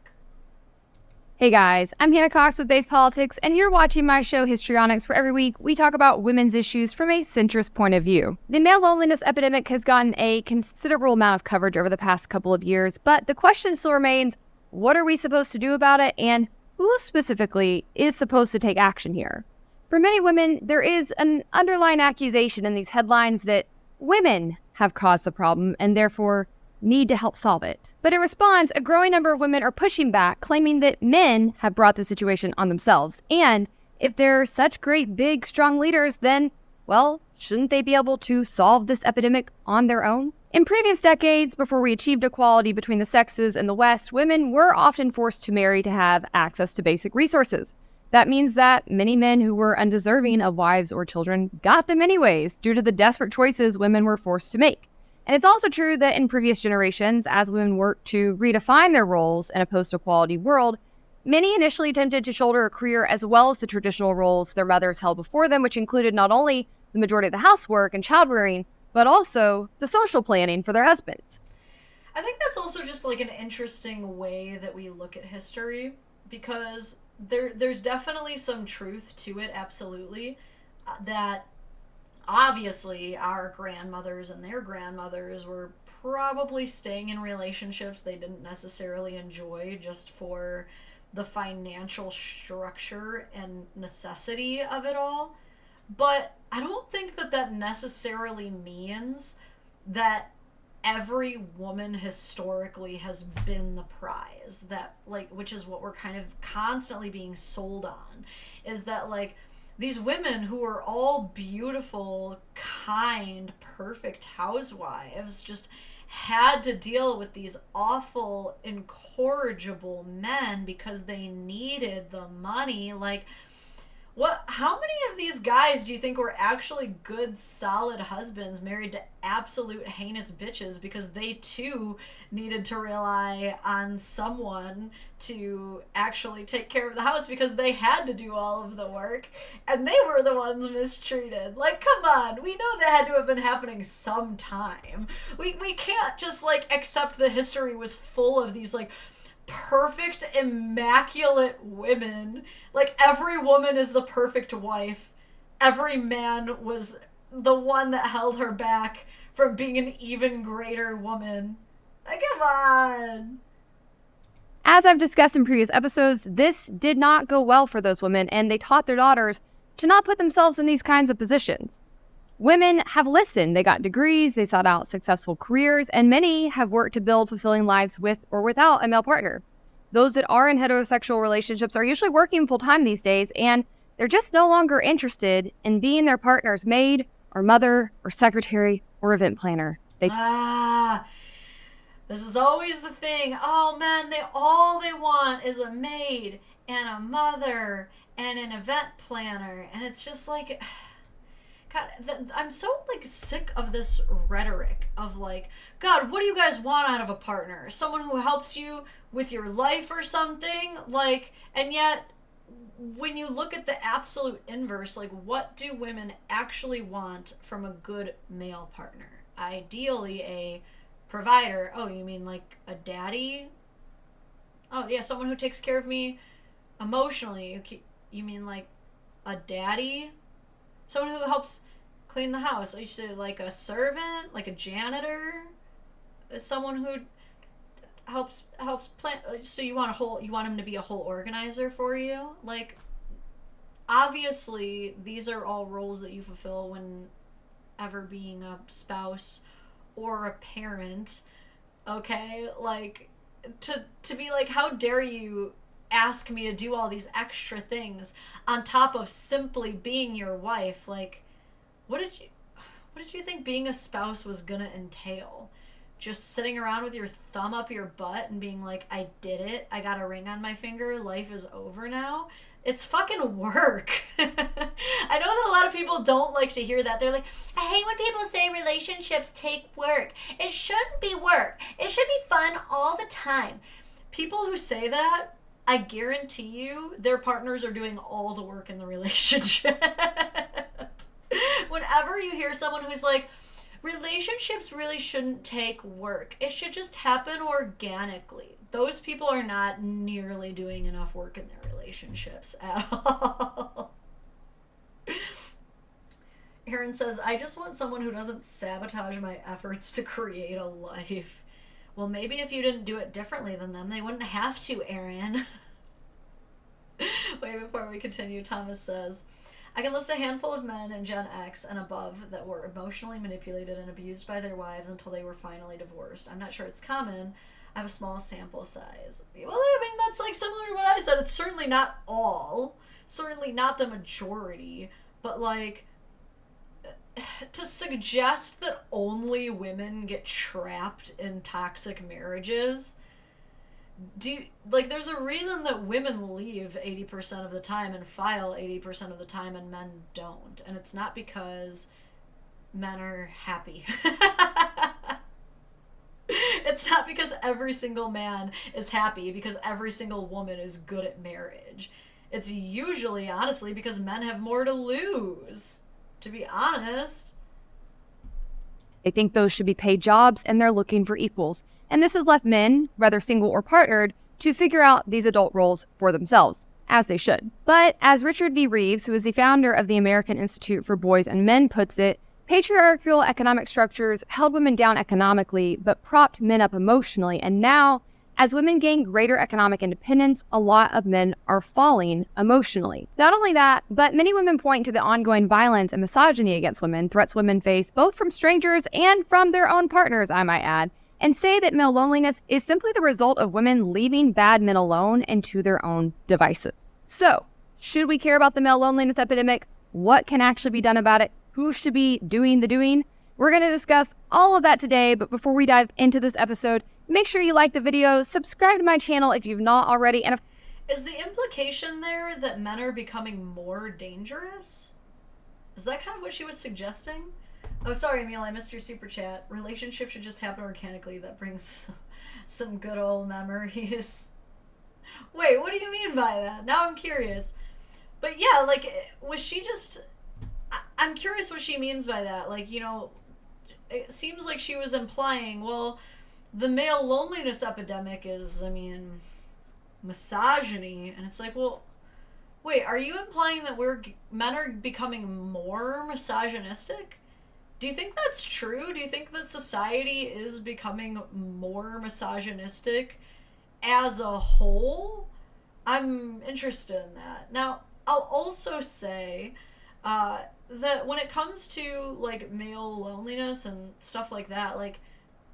Hey guys, I'm Hannah Cox with Base Politics, and you're watching my show Histrionics, where every week we talk about women's issues from a centrist point of view. The male loneliness epidemic has gotten a considerable amount of coverage over the past couple of years, but the question still remains, what are we supposed to do about it, and who specifically is supposed to take action here? For many women, there is an underlying accusation in these headlines that women have caused the problem and therefore need to help solve it. But in response, a growing number of women are pushing back, claiming that men have brought the situation on themselves. And if they're such great, big, strong leaders, then, well, shouldn't they be able to solve this epidemic on their own? In previous decades, before we achieved equality between the sexes in the West, women were often forced to marry to have access to basic resources. That means that many men who were undeserving of wives or children got them anyways, due to the desperate choices women were forced to make. And it's also true that in previous generations, as women worked to redefine their roles in a post-equality world, many initially attempted to shoulder a career as well as the traditional roles their mothers held before them, which included not only the majority of the housework and child-rearing, but also the social planning for their husbands. I think that's also just like an interesting way that we look at history, because there's definitely some truth to it, absolutely, that obviously our grandmothers and their grandmothers were probably staying in relationships they didn't necessarily enjoy just for the financial structure and necessity of it all. But I don't think that that necessarily means that every woman historically has been the prize, that like, which is what we're kind of constantly being sold on, is that like these women who are all beautiful, kind, perfect housewives just had to deal with these awful, incorrigible men because they needed the money. Like, how many of these guys do you think were actually good, solid husbands married to absolute heinous bitches because they too needed to rely on someone to actually take care of the house because they had to do all of the work and they were the ones mistreated? Like, come on, we know that had to have been happening sometime. We can't just like accept that history was full of these like perfect, immaculate women. Like, every woman is the perfect wife. Every man was the one that held her back from being an even greater woman. Like, come on. As I've discussed in previous episodes, this did not go well for those women, and they taught their daughters to not put themselves in these kinds of positions. Women have listened. They got degrees, they sought out successful careers, and many have worked to build fulfilling lives with or without a male partner. Those that are in heterosexual relationships are usually working full-time these days, and they're just no longer interested in being their partner's maid or mother or secretary or event planner. This is always the thing. Oh man, all they want is a maid and a mother and an event planner, and it's just like, God, I'm so like sick of this rhetoric of like, God, what do you guys want out of a partner? Someone who helps you with your life or something? Like, and yet when you look at the absolute inverse, like, what do women actually want from a good male partner? Ideally a provider. Oh, you mean like a daddy? Oh yeah, someone who takes care of me emotionally. You mean like a daddy? Someone who helps clean the house. You say like a servant, like a janitor. Someone who helps plan. So you want him to be a whole organizer for you? Like, obviously these are all roles that you fulfill whenever being a spouse or a parent. Okay, like to be like, how dare you ask me to do all these extra things on top of simply being your wife? Like, what did you think being a spouse was gonna entail? Just sitting around with your thumb up your butt and being like, I did it, I got a ring on my finger, life is over now? It's fucking work. I know that a lot of people don't like to hear that. They're like, I hate when people say relationships take work. It shouldn't be work. It should be fun all the time. People who say that, I guarantee you their partners are doing all the work in the relationship. Whenever you hear someone who's like, relationships really shouldn't take work, it should just happen organically, those people are not nearly doing enough work in their relationships at all. Aaron says, I just want someone who doesn't sabotage my efforts to create a life. Well, maybe if you didn't do it differently than them, they wouldn't have to, Aaron. Wait, before we continue, Thomas says, I can list a handful of men in Gen X and above that were emotionally manipulated and abused by their wives until they were finally divorced. I'm not sure it's common. I have a small sample size. Well, I mean, that's like similar to what I said. It's certainly not all. Certainly not the majority. But like, to suggest that only women get trapped in toxic marriages, there's a reason that women leave 80% of the time and file 80% of the time and men don't. And it's not because men are happy. It's not because every single man is happy, because every single woman is good at marriage. It's usually, honestly, because men have more to lose, to be honest. They think those should be paid jobs, and they're looking for equals. And this has left men, whether single or partnered, to figure out these adult roles for themselves, as they should. But as Richard V. Reeves, who is the founder of the American Institute for Boys and Men, puts it, patriarchal economic structures held women down economically, but propped men up emotionally. And now, as women gain greater economic independence, a lot of men are falling emotionally. Not only that, but many women point to the ongoing violence and misogyny against women, threats women face both from strangers and from their own partners, I might add, and say that male loneliness is simply the result of women leaving bad men alone and to their own devices. So, should we care about the male loneliness epidemic? What can actually be done about it? Who should be doing the doing? We're going to discuss all of that today, but before we dive into this episode, make sure you like the video, subscribe to my channel if you've not already, and is the implication there that men are becoming more dangerous? Is that kind of what she was suggesting? Oh, sorry, Emil, I missed your super chat. Relationships should just happen organically. That brings some good old memories. Wait, what do you mean by that? Now I'm curious. But yeah, like, was she just... I'm curious what she means by that. Like, you know, it seems like she was implying, well, the male loneliness epidemic is, I mean, misogyny. And it's like, well, wait, are you implying that men are becoming more misogynistic? Do you think that's true? Do you think that society is becoming more misogynistic as a whole? I'm interested in that. Now, I'll also say that when it comes to, like, male loneliness and stuff like that, like,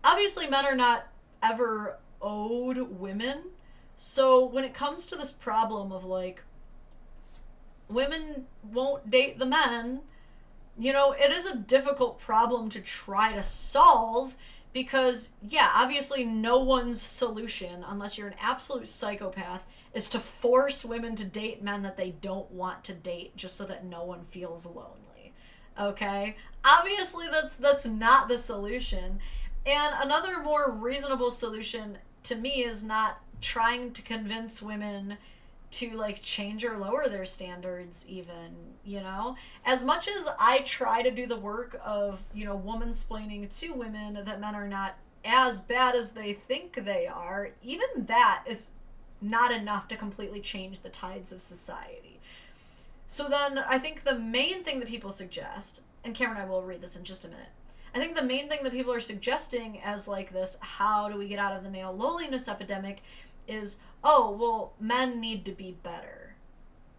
obviously men are not ever owed women. So when it comes to this problem of, like, women won't date the men, you know, it is a difficult problem to try to solve because, yeah, obviously no one's solution, unless you're an absolute psychopath, is to force women to date men that they don't want to date just so that no one feels lonely. Okay? Obviously that's not the solution. And another more reasonable solution to me is not trying to convince women to, like, change or lower their standards even, you know? As much as I try to do the work of, you know, womansplaining to women that men are not as bad as they think they are, even that is not enough to completely change the tides of society. So then I think the main thing that people suggest, and Cameron and I will read this in just a minute, I think the main thing that people are suggesting as, like, this, how do we get out of the male loneliness epidemic, is, oh, well, men need to be better.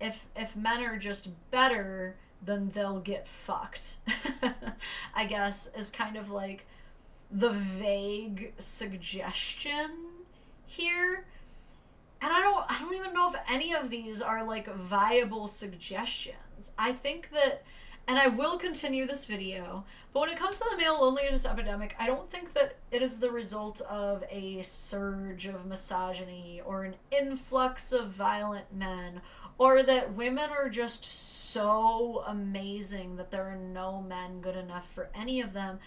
If men are just better, then they'll get fucked. I guess is kind of like the vague suggestion here. And I don't even know if any of these are, like, viable suggestions. I think that, and I will continue this video, but when it comes to the male loneliness epidemic, I don't think that it is the result of a surge of misogyny or an influx of violent men, or that women are just so amazing that there are no men good enough for any of them.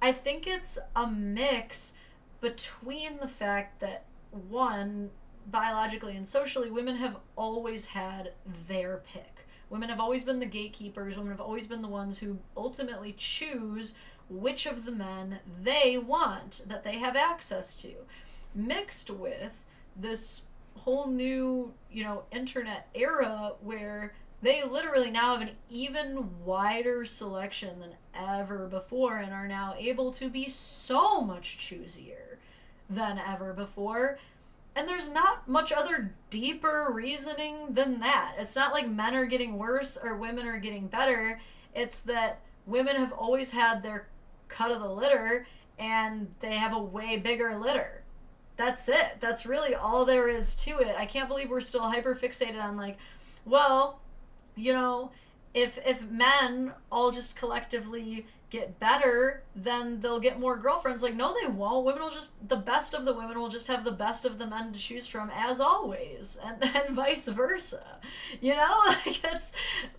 I think it's a mix between the fact that, one, biologically and socially, women have always had their pick. Women have always been the gatekeepers. Women have always been the ones who ultimately choose which of the men they want, that they have access to. Mixed with this whole new, you know, internet era where they literally now have an even wider selection than ever before and are now able to be so much choosier than ever before. And there's not much other deeper reasoning than that. It's not like men are getting worse or women are getting better. It's that women have always had their cut of the litter and they have a way bigger litter. That's it. That's really all there is to it. I can't believe we're still hyper fixated on, like, well, you know, if men all just collectively get better, then they'll get more girlfriends. Like, no, they won't. The best of the women will just have the best of the men to choose from, as always, and vice versa. Like,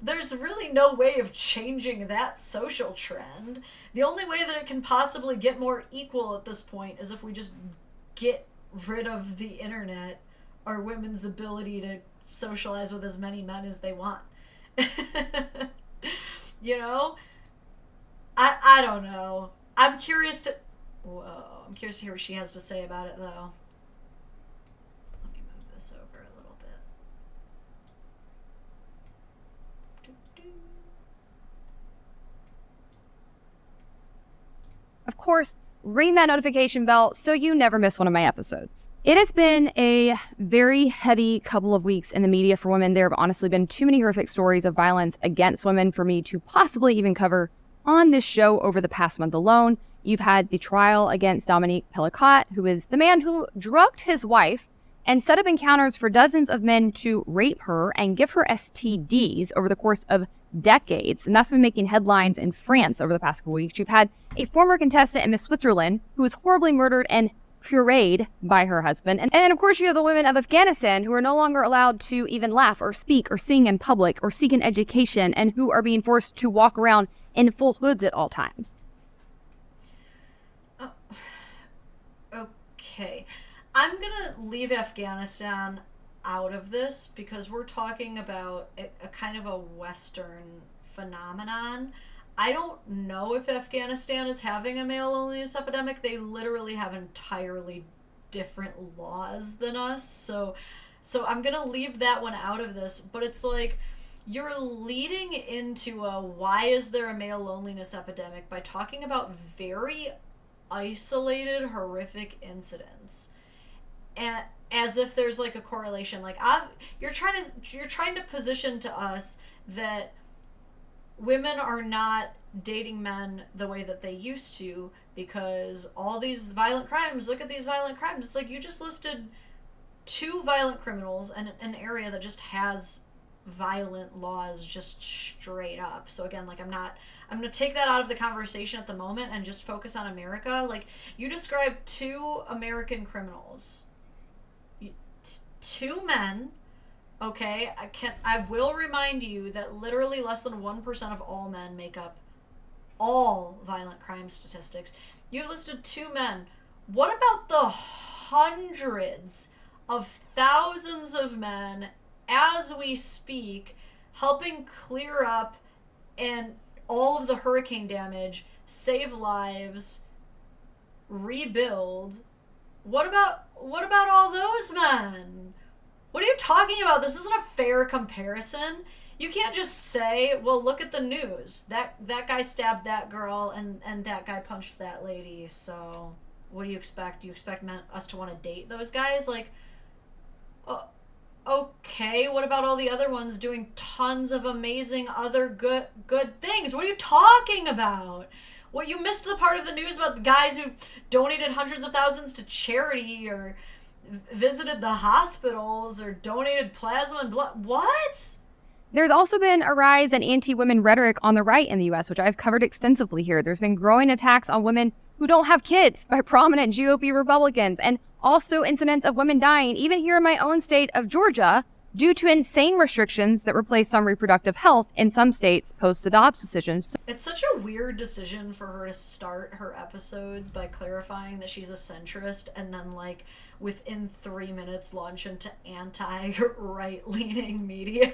there's really no way of changing that social trend. The only way that it can possibly get more equal at this point is if we just get rid of the internet, or women's ability to socialize with as many men as they want. I don't know. I'm curious to hear what she has to say about it, though. Let me move this over a little bit. Of course, ring that notification bell so you never miss one of my episodes. It has been a very heavy couple of weeks in the media for women. There have honestly been too many horrific stories of violence against women for me to possibly even cover on this show over the past month alone. You've had the trial against Dominique Polycule, who is the man who drugged his wife and set up encounters for dozens of men to rape her and give her STDs over the course of decades. And that's been making headlines in France over the past couple weeks. You've had a former contestant in Miss Switzerland who was horribly murdered and pureed by her husband. And then, of course, you have the women of Afghanistan who are no longer allowed to even laugh or speak or sing in public or seek an education, and who are being forced to walk around in full hoods at all times. Okay. I'm going to leave Afghanistan out of this because we're talking about a kind of a Western phenomenon. I don't know if Afghanistan is having a male loneliness epidemic. They literally have entirely different laws than us. So I'm going to leave that one out of this. But it's like, you're leading into a why is there a male loneliness epidemic by talking about very isolated, horrific incidents. And as if there's like a correlation. Like, you're trying to position to us that women are not dating men the way that they used to because all these violent crimes, look at these violent crimes. It's like, you just listed 2 violent criminals in an area that just has violent laws just straight up. So again, like, I'm going to take that out of the conversation at the moment and just focus on America. Like, you described 2 American criminals. 2 men. Okay, I will remind you that literally less than 1% of all men make up all violent crime statistics. You listed 2 men. What about the hundreds of thousands of men as we speak, helping clear up and all of the hurricane damage, save lives, rebuild? What about all those men? What are you talking about? This isn't a fair comparison. You can't just say, well, look at the news. That guy stabbed that girl and that guy punched that lady. So what do you expect? Do you expect us to want to date those guys? Like, okay, what about all the other ones doing tons of amazing other good things? What are you talking about? Well, you missed the part of the news about the guys who donated hundreds of thousands to charity or visited the hospitals or donated plasma and blood. What? There's also been a rise in anti-women rhetoric on the right in the U.S., which I've covered extensively here. There's been growing attacks on women who don't have kids by prominent GOP Republicans, and also incidents of women dying, even here in my own state of Georgia, due to insane restrictions that were placed on reproductive health in some states post the Dobbs decisions. It's such a weird decision for her to start her episodes by clarifying that she's a centrist and then, like, within 3 minutes launch into anti-right-leaning media.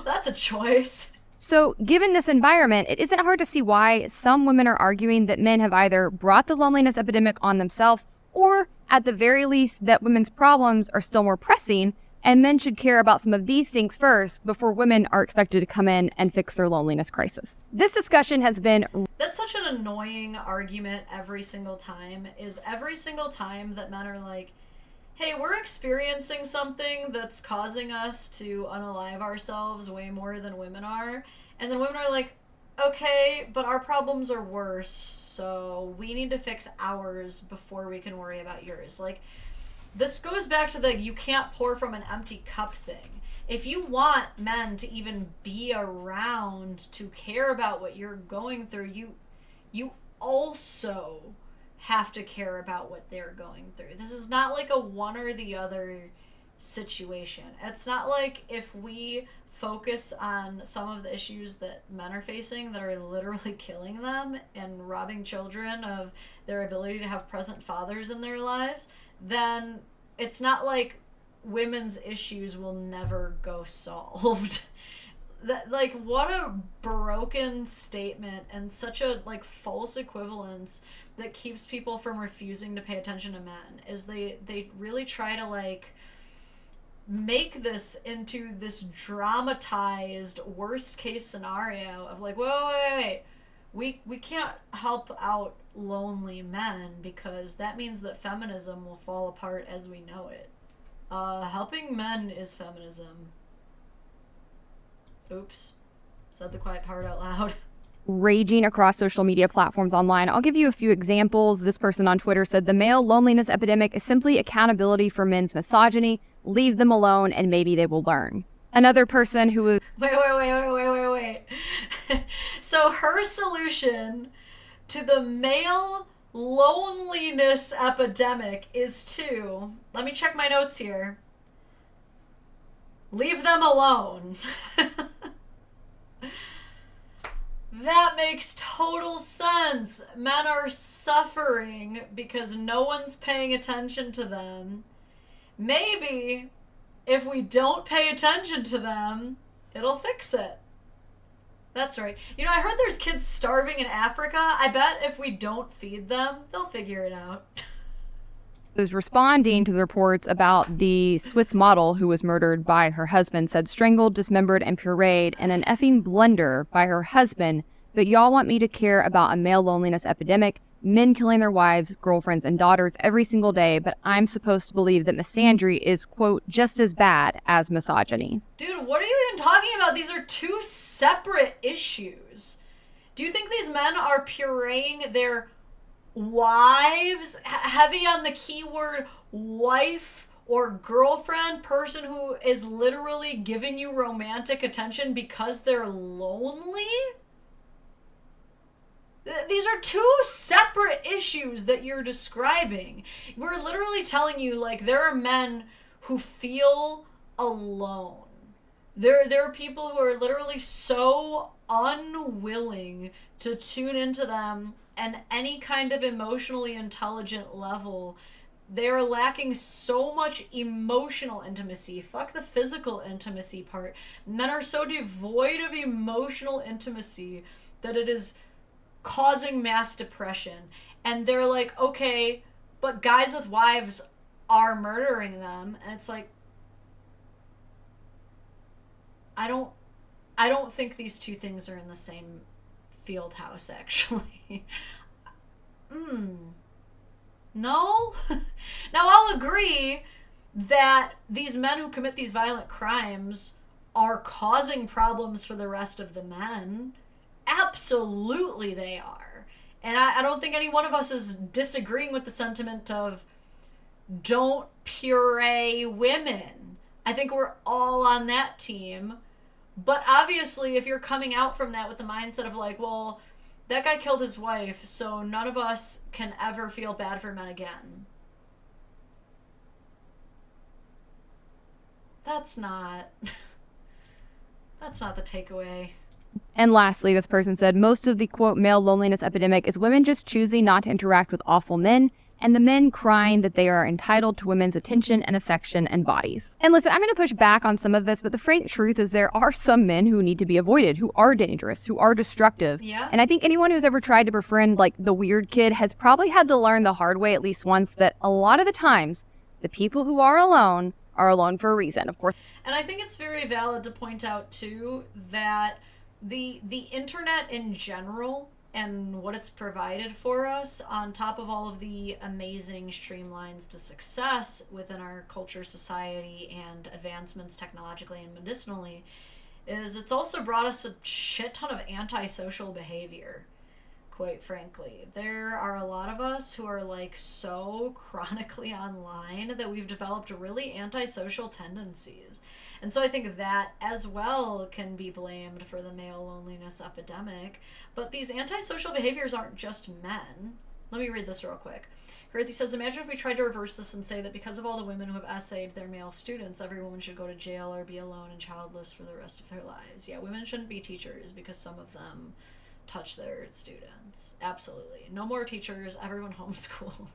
That's a choice. So given this environment, it isn't hard to see why some women are arguing that men have either brought the loneliness epidemic on themselves, or at the very least that women's problems are still more pressing, and men should care about some of these things first before women are expected to come in and fix their loneliness crisis. This discussion has been... That's such an annoying argument every single time, is every single time that men are like, hey, we're experiencing something that's causing us to unalive ourselves way more than women are. And then women are like, okay, but our problems are worse, so we need to fix ours before we can worry about yours. Like, this goes back to the you can't pour from an empty cup thing. If you want men to even be around to care about what you're going through, you also have to care about what they're going through. This is not like a one or the other situation. It's not like if we focus on some of the issues that men are facing that are literally killing them and robbing children of their ability to have present fathers in their lives, then it's not like women's issues will never go solved. That, like, what a broken statement and such a like false equivalence that keeps people from refusing to pay attention to men is they really try to like make this into this dramatized worst case scenario of like, wait. We can't help out lonely men because that means that feminism will fall apart as we know it. Helping men is feminism. Oops. Said the quiet part out loud. Raging across social media platforms online. I'll give you a few examples. This person on Twitter said the male loneliness epidemic is simply accountability for men's misogyny. Leave them alone and maybe they will learn. Another person who was... Wait. So her solution to the male loneliness epidemic is to... Let me check my notes here. Leave them alone. That makes total sense. Men are suffering because no one's paying attention to them. Maybe if we don't pay attention to them, it'll fix it. That's right. You know, I heard there's kids starving in Africa. I bet if we don't feed them, they'll figure it out. Was responding to the reports about the Swiss model who was murdered by her husband, said strangled, dismembered, and pureed in an effing blender by her husband. But y'all want me to care about a male loneliness epidemic, men killing their wives, girlfriends, and daughters every single day, but I'm supposed to believe that misandry is, quote, just as bad as misogyny. Dude, what are you even talking about? These are two separate issues. Do you think these men are pureeing their wives, heavy on the keyword wife or girlfriend, person who is literally giving you romantic attention because they're lonely? These are two separate issues that you're describing. We're literally telling you, like, there are men who feel alone. There are people who are literally so unwilling to tune into them and any kind of emotionally intelligent level. They're lacking so much emotional intimacy. Fuck the physical intimacy part. Men are so devoid of emotional intimacy that it is causing mass depression. And they're like, okay, but guys with wives are murdering them. And it's like, I don't think these two things are in the same field house, actually. No? Now, I'll agree that these men who commit these violent crimes are causing problems for the rest of the men. Absolutely they are. And I don't think any one of us is disagreeing with the sentiment of don't puree women. I think we're all on that team. But obviously, if you're coming out from that with the mindset of like, well, that guy killed his wife, so none of us can ever feel bad for men again. That's not the takeaway. And lastly, this person said, most of the, quote, male loneliness epidemic is women just choosing not to interact with awful men, and the men crying that they are entitled to women's attention and affection and bodies. And listen, I'm going to push back on some of this, but the frank truth is there are some men who need to be avoided, who are dangerous, who are destructive. Yeah. And I think anyone who's ever tried to befriend, like, the weird kid has probably had to learn the hard way at least once that a lot of the times, the people who are alone for a reason, of course. And I think it's very valid to point out, too, that the internet in general and what it's provided for us, on top of all of the amazing streamlines to success within our culture, society, and advancements technologically and medicinally, is it's also brought us a shit ton of antisocial behavior. quite frankly. There are a lot of us who are like so chronically online that we've developed really antisocial tendencies. And so I think that as well can be blamed for the male loneliness epidemic. But these antisocial behaviors aren't just men. Let me read this real quick. Girthy says, imagine if we tried to reverse this and say that because of all the women who have essayed their male students, every woman should go to jail or be alone and childless for the rest of their lives. Yeah, women shouldn't be teachers because some of them touch their students. Absolutely. No more teachers, everyone homeschool.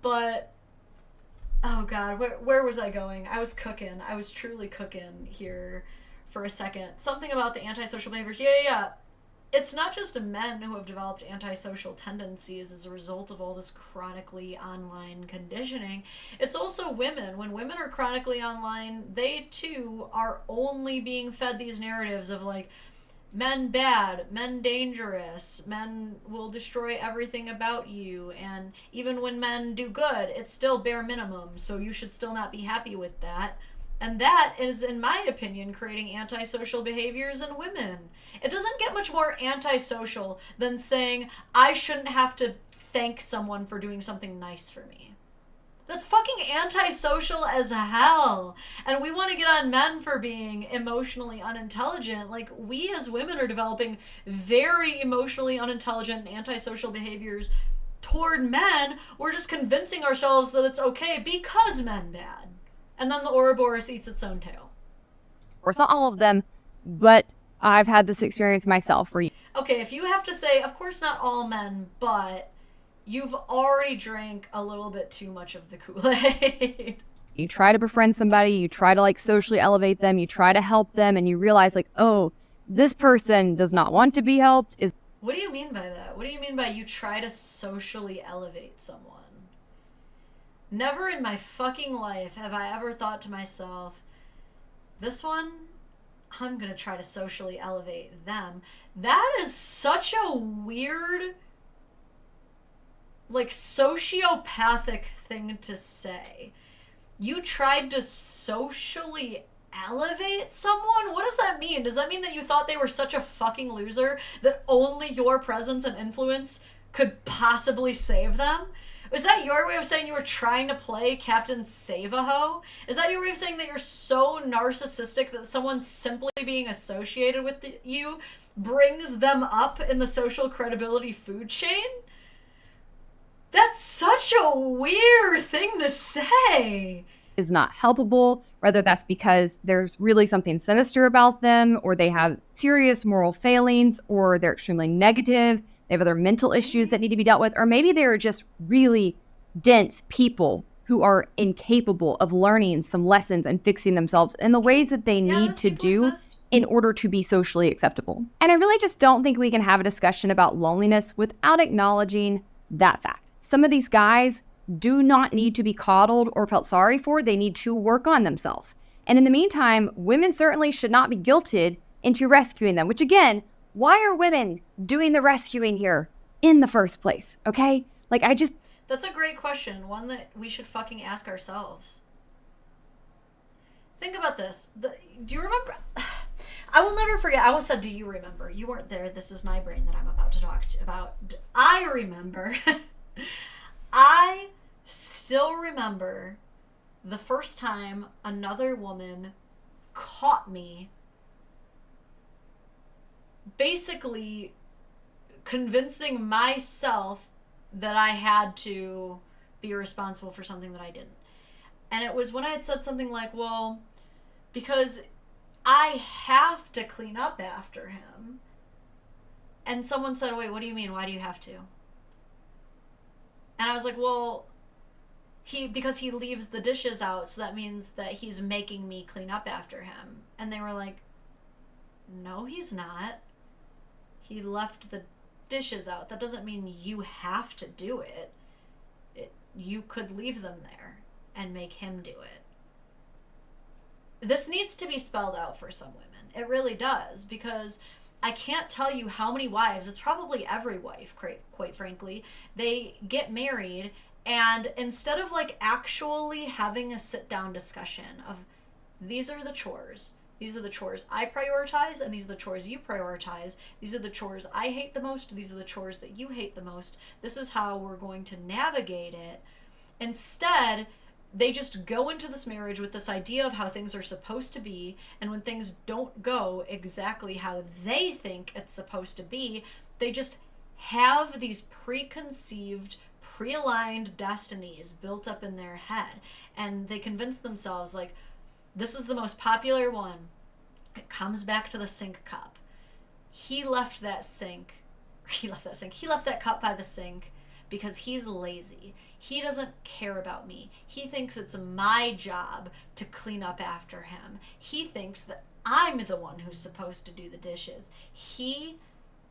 But, oh God, where was I going? I was cooking. I was truly cooking here for a second. Something about the antisocial behaviors. Yeah. It's not just men who have developed antisocial tendencies as a result of all this chronically online conditioning. It's also women. When women are chronically online, they too are only being fed these narratives of like, men bad, men dangerous, men will destroy everything about you, and even when men do good, it's still bare minimum, so you should still not be happy with that. And that is, in my opinion, creating antisocial behaviors in women. It doesn't get much more antisocial than saying, I shouldn't have to thank someone for doing something nice for me. That's fucking antisocial as hell. And we want to get on men for being emotionally unintelligent. Like, we as women are developing very emotionally unintelligent and antisocial behaviors toward men. We're just convincing ourselves that it's okay because men bad. And then the Ouroboros eats its own tail. Of course, not all of them, but I've had this experience myself where okay, if you have to say, of course not all men, but you've already drank a little bit too much of the Kool-Aid. you try to befriend somebody, you try to like socially elevate them, you try to help them, and you realize like, oh, this person does not want to be helped. What do you mean by that? What do you mean by you try to socially elevate someone? Never in my fucking life have I ever thought to myself, this one, I'm gonna try to socially elevate them. That is such a weird, like, sociopathic thing to say. You tried to socially elevate someone? What does that mean? Does that mean that you thought they were such a fucking loser that only your presence and influence could possibly save them? Was that your way of saying you were trying to play Captain Save-A-Ho? Is that your way of saying that you're so narcissistic that someone simply being associated with you brings them up in the social credibility food chain? That's such a weird thing to say. Is not helpable, whether that's because there's really something sinister about them, or they have serious moral failings, or they're extremely negative, they have other mental issues that need to be dealt with, or maybe they're just really dense people who are incapable of learning some lessons and fixing themselves in the ways that they need to do in order to be socially acceptable. And I really just don't think we can have a discussion about loneliness without acknowledging that fact. Some of these guys do not need to be coddled or felt sorry for. They need to work on themselves. And in the meantime, women certainly should not be guilted into rescuing them, which again, why are women doing the rescuing here in the first place? Okay? Like, That's a great question. One that we should fucking ask ourselves. Think about this. Do you remember? I will never forget. I almost said, do you remember? You weren't there. This is my brain that I'm about to talk about. I remember. I still remember the first time another woman caught me basically convincing myself that I had to be responsible for something that I didn't. And it was when I had said something like, well, because I have to clean up after him. And someone said, wait, what do you mean? Why do you have to? And I was like, well, because he leaves the dishes out, so that means that he's making me clean up after him. And they were like, no, he's not. He left the dishes out. That doesn't mean you have to do it. You could leave them there and make him do it. This needs to be spelled out for some women. It really does, because I can't tell you how many wives, it's probably every wife, quite frankly, they get married, and instead of like actually having a sit-down discussion of these are the chores, These are the chores I prioritize, and these are the chores you prioritize. These are the chores I hate the most. These are the chores that you hate the most. This is how we're going to navigate it. Instead, they just go into this marriage with this idea of how things are supposed to be, and when things don't go exactly how they think it's supposed to be, they just have these preconceived, pre-aligned destinies built up in their head, and they convince themselves, like, this is the most popular one. It comes back to the sink cup. He left that cup by the sink because he's lazy. He doesn't care about me. He thinks it's my job to clean up after him. He thinks that I'm the one who's supposed to do the dishes. He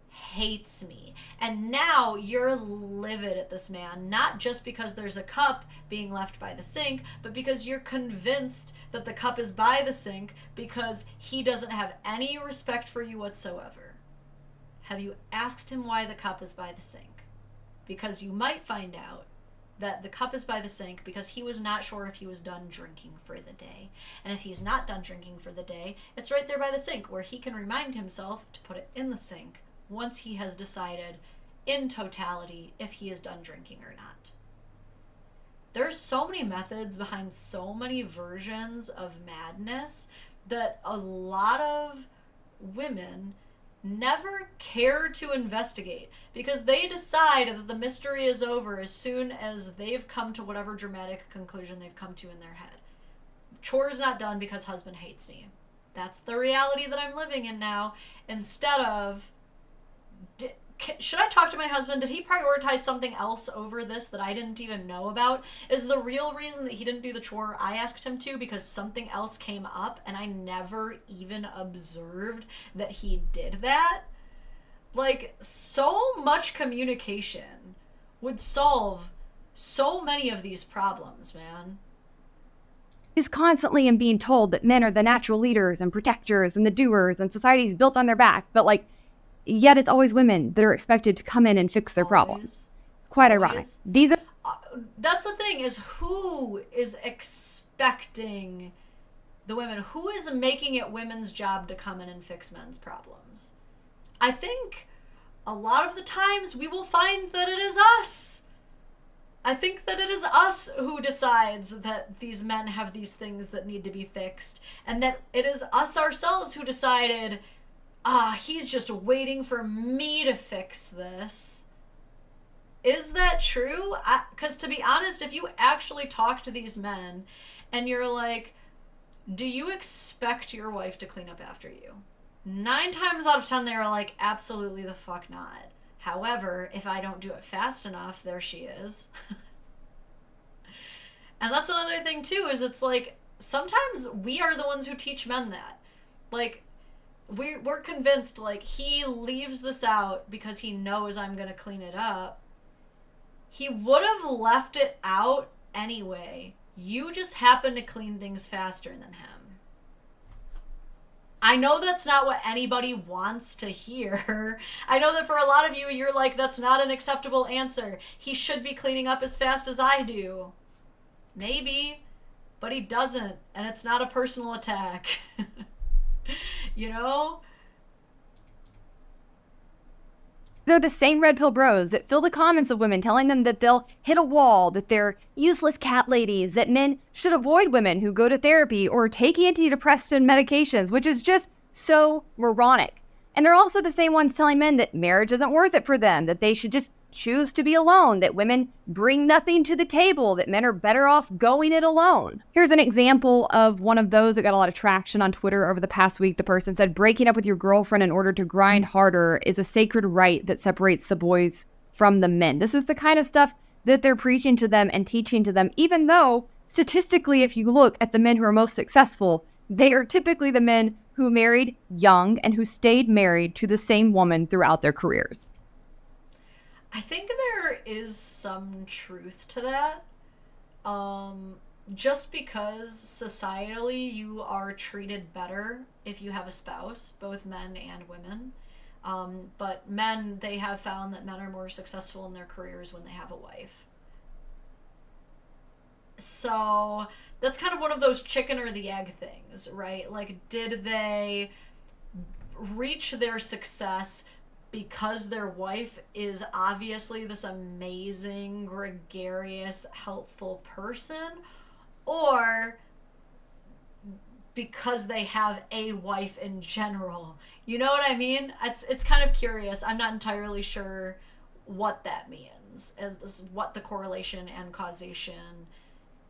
hates me. And now you're livid at this man, not just because there's a cup being left by the sink, but because you're convinced that the cup is by the sink because he doesn't have any respect for you whatsoever. Have you asked him why the cup is by the sink? Because you might find out that the cup is by the sink because he was not sure if he was done drinking for the day. And if he's not done drinking for the day, it's right there by the sink where he can remind himself to put it in the sink once he has decided in totality if he is done drinking or not. There's so many methods behind so many versions of madness that a lot of women never care to investigate because they decide that the mystery is over as soon as they've come to whatever dramatic conclusion they've come to in their head. Chore's not done because husband hates me. That's the reality that I'm living in now. Instead of, should I talk to my husband? Did he prioritize something else over this that I didn't even know about? Is the real reason that he didn't do the chore I asked him to because something else came up and I never even observed that he did that? Like, so much communication would solve so many of these problems, man. Is constantly in being told that men are the natural leaders and protectors and the doers and society's built on their back, but like, yet it's always women that are expected to come in and fix their problems. It's quite ironic. These are that's the thing, is who is expecting the women? Who is making it women's job to come in and fix men's problems? I think a lot of the times we will find that it is us. I think that it is us who decides that these men have these things that need to be fixed, and that it is us ourselves who decided, he's just waiting for me to fix this. Is that true? Because to be honest, if you actually talk to these men and you're like, do you expect your wife to clean up after you? 9 times out of 10, they're like, absolutely the fuck not. However, if I don't do it fast enough, there she is. And that's another thing too, is it's like, sometimes we are the ones who teach men that. Like, we're convinced, like, he leaves this out because he knows I'm gonna clean it up. He would have left it out anyway. You just happen to clean things faster than him. I know that's not what anybody wants to hear. I know that for a lot of you, you're like, that's not an acceptable answer. He should be cleaning up as fast as I do. Maybe, but he doesn't, and it's not a personal attack. You know? They're the same red pill bros that fill the comments of women telling them that they'll hit a wall, that they're useless cat ladies, that men should avoid women who go to therapy or take antidepressant medications, which is just so moronic. And they're also the same ones telling men that marriage isn't worth it for them, that they should just choose to be alone, that women bring nothing to the table, that men are better off going it alone. Here's an example of one of those that got a lot of traction on Twitter over the past week. The person said, breaking up with your girlfriend in order to grind harder is a sacred right that separates the boys from the men. This is the kind of stuff that they're preaching to them and teaching to them, even though statistically, if you look at the men who are most successful, they are typically the men who married young and who stayed married to the same woman throughout their careers. I think there is some truth to that. Just because societally you are treated better if you have a spouse, both men and women. But men, they have found that men are more successful in their careers when they have a wife. So that's kind of one of those chicken or the egg things, right? Like, did they reach their success because their wife is obviously this amazing, gregarious, helpful person, or because they have a wife in general? You know what I mean? It's kind of curious. I'm not entirely sure what that means, as what the correlation and causation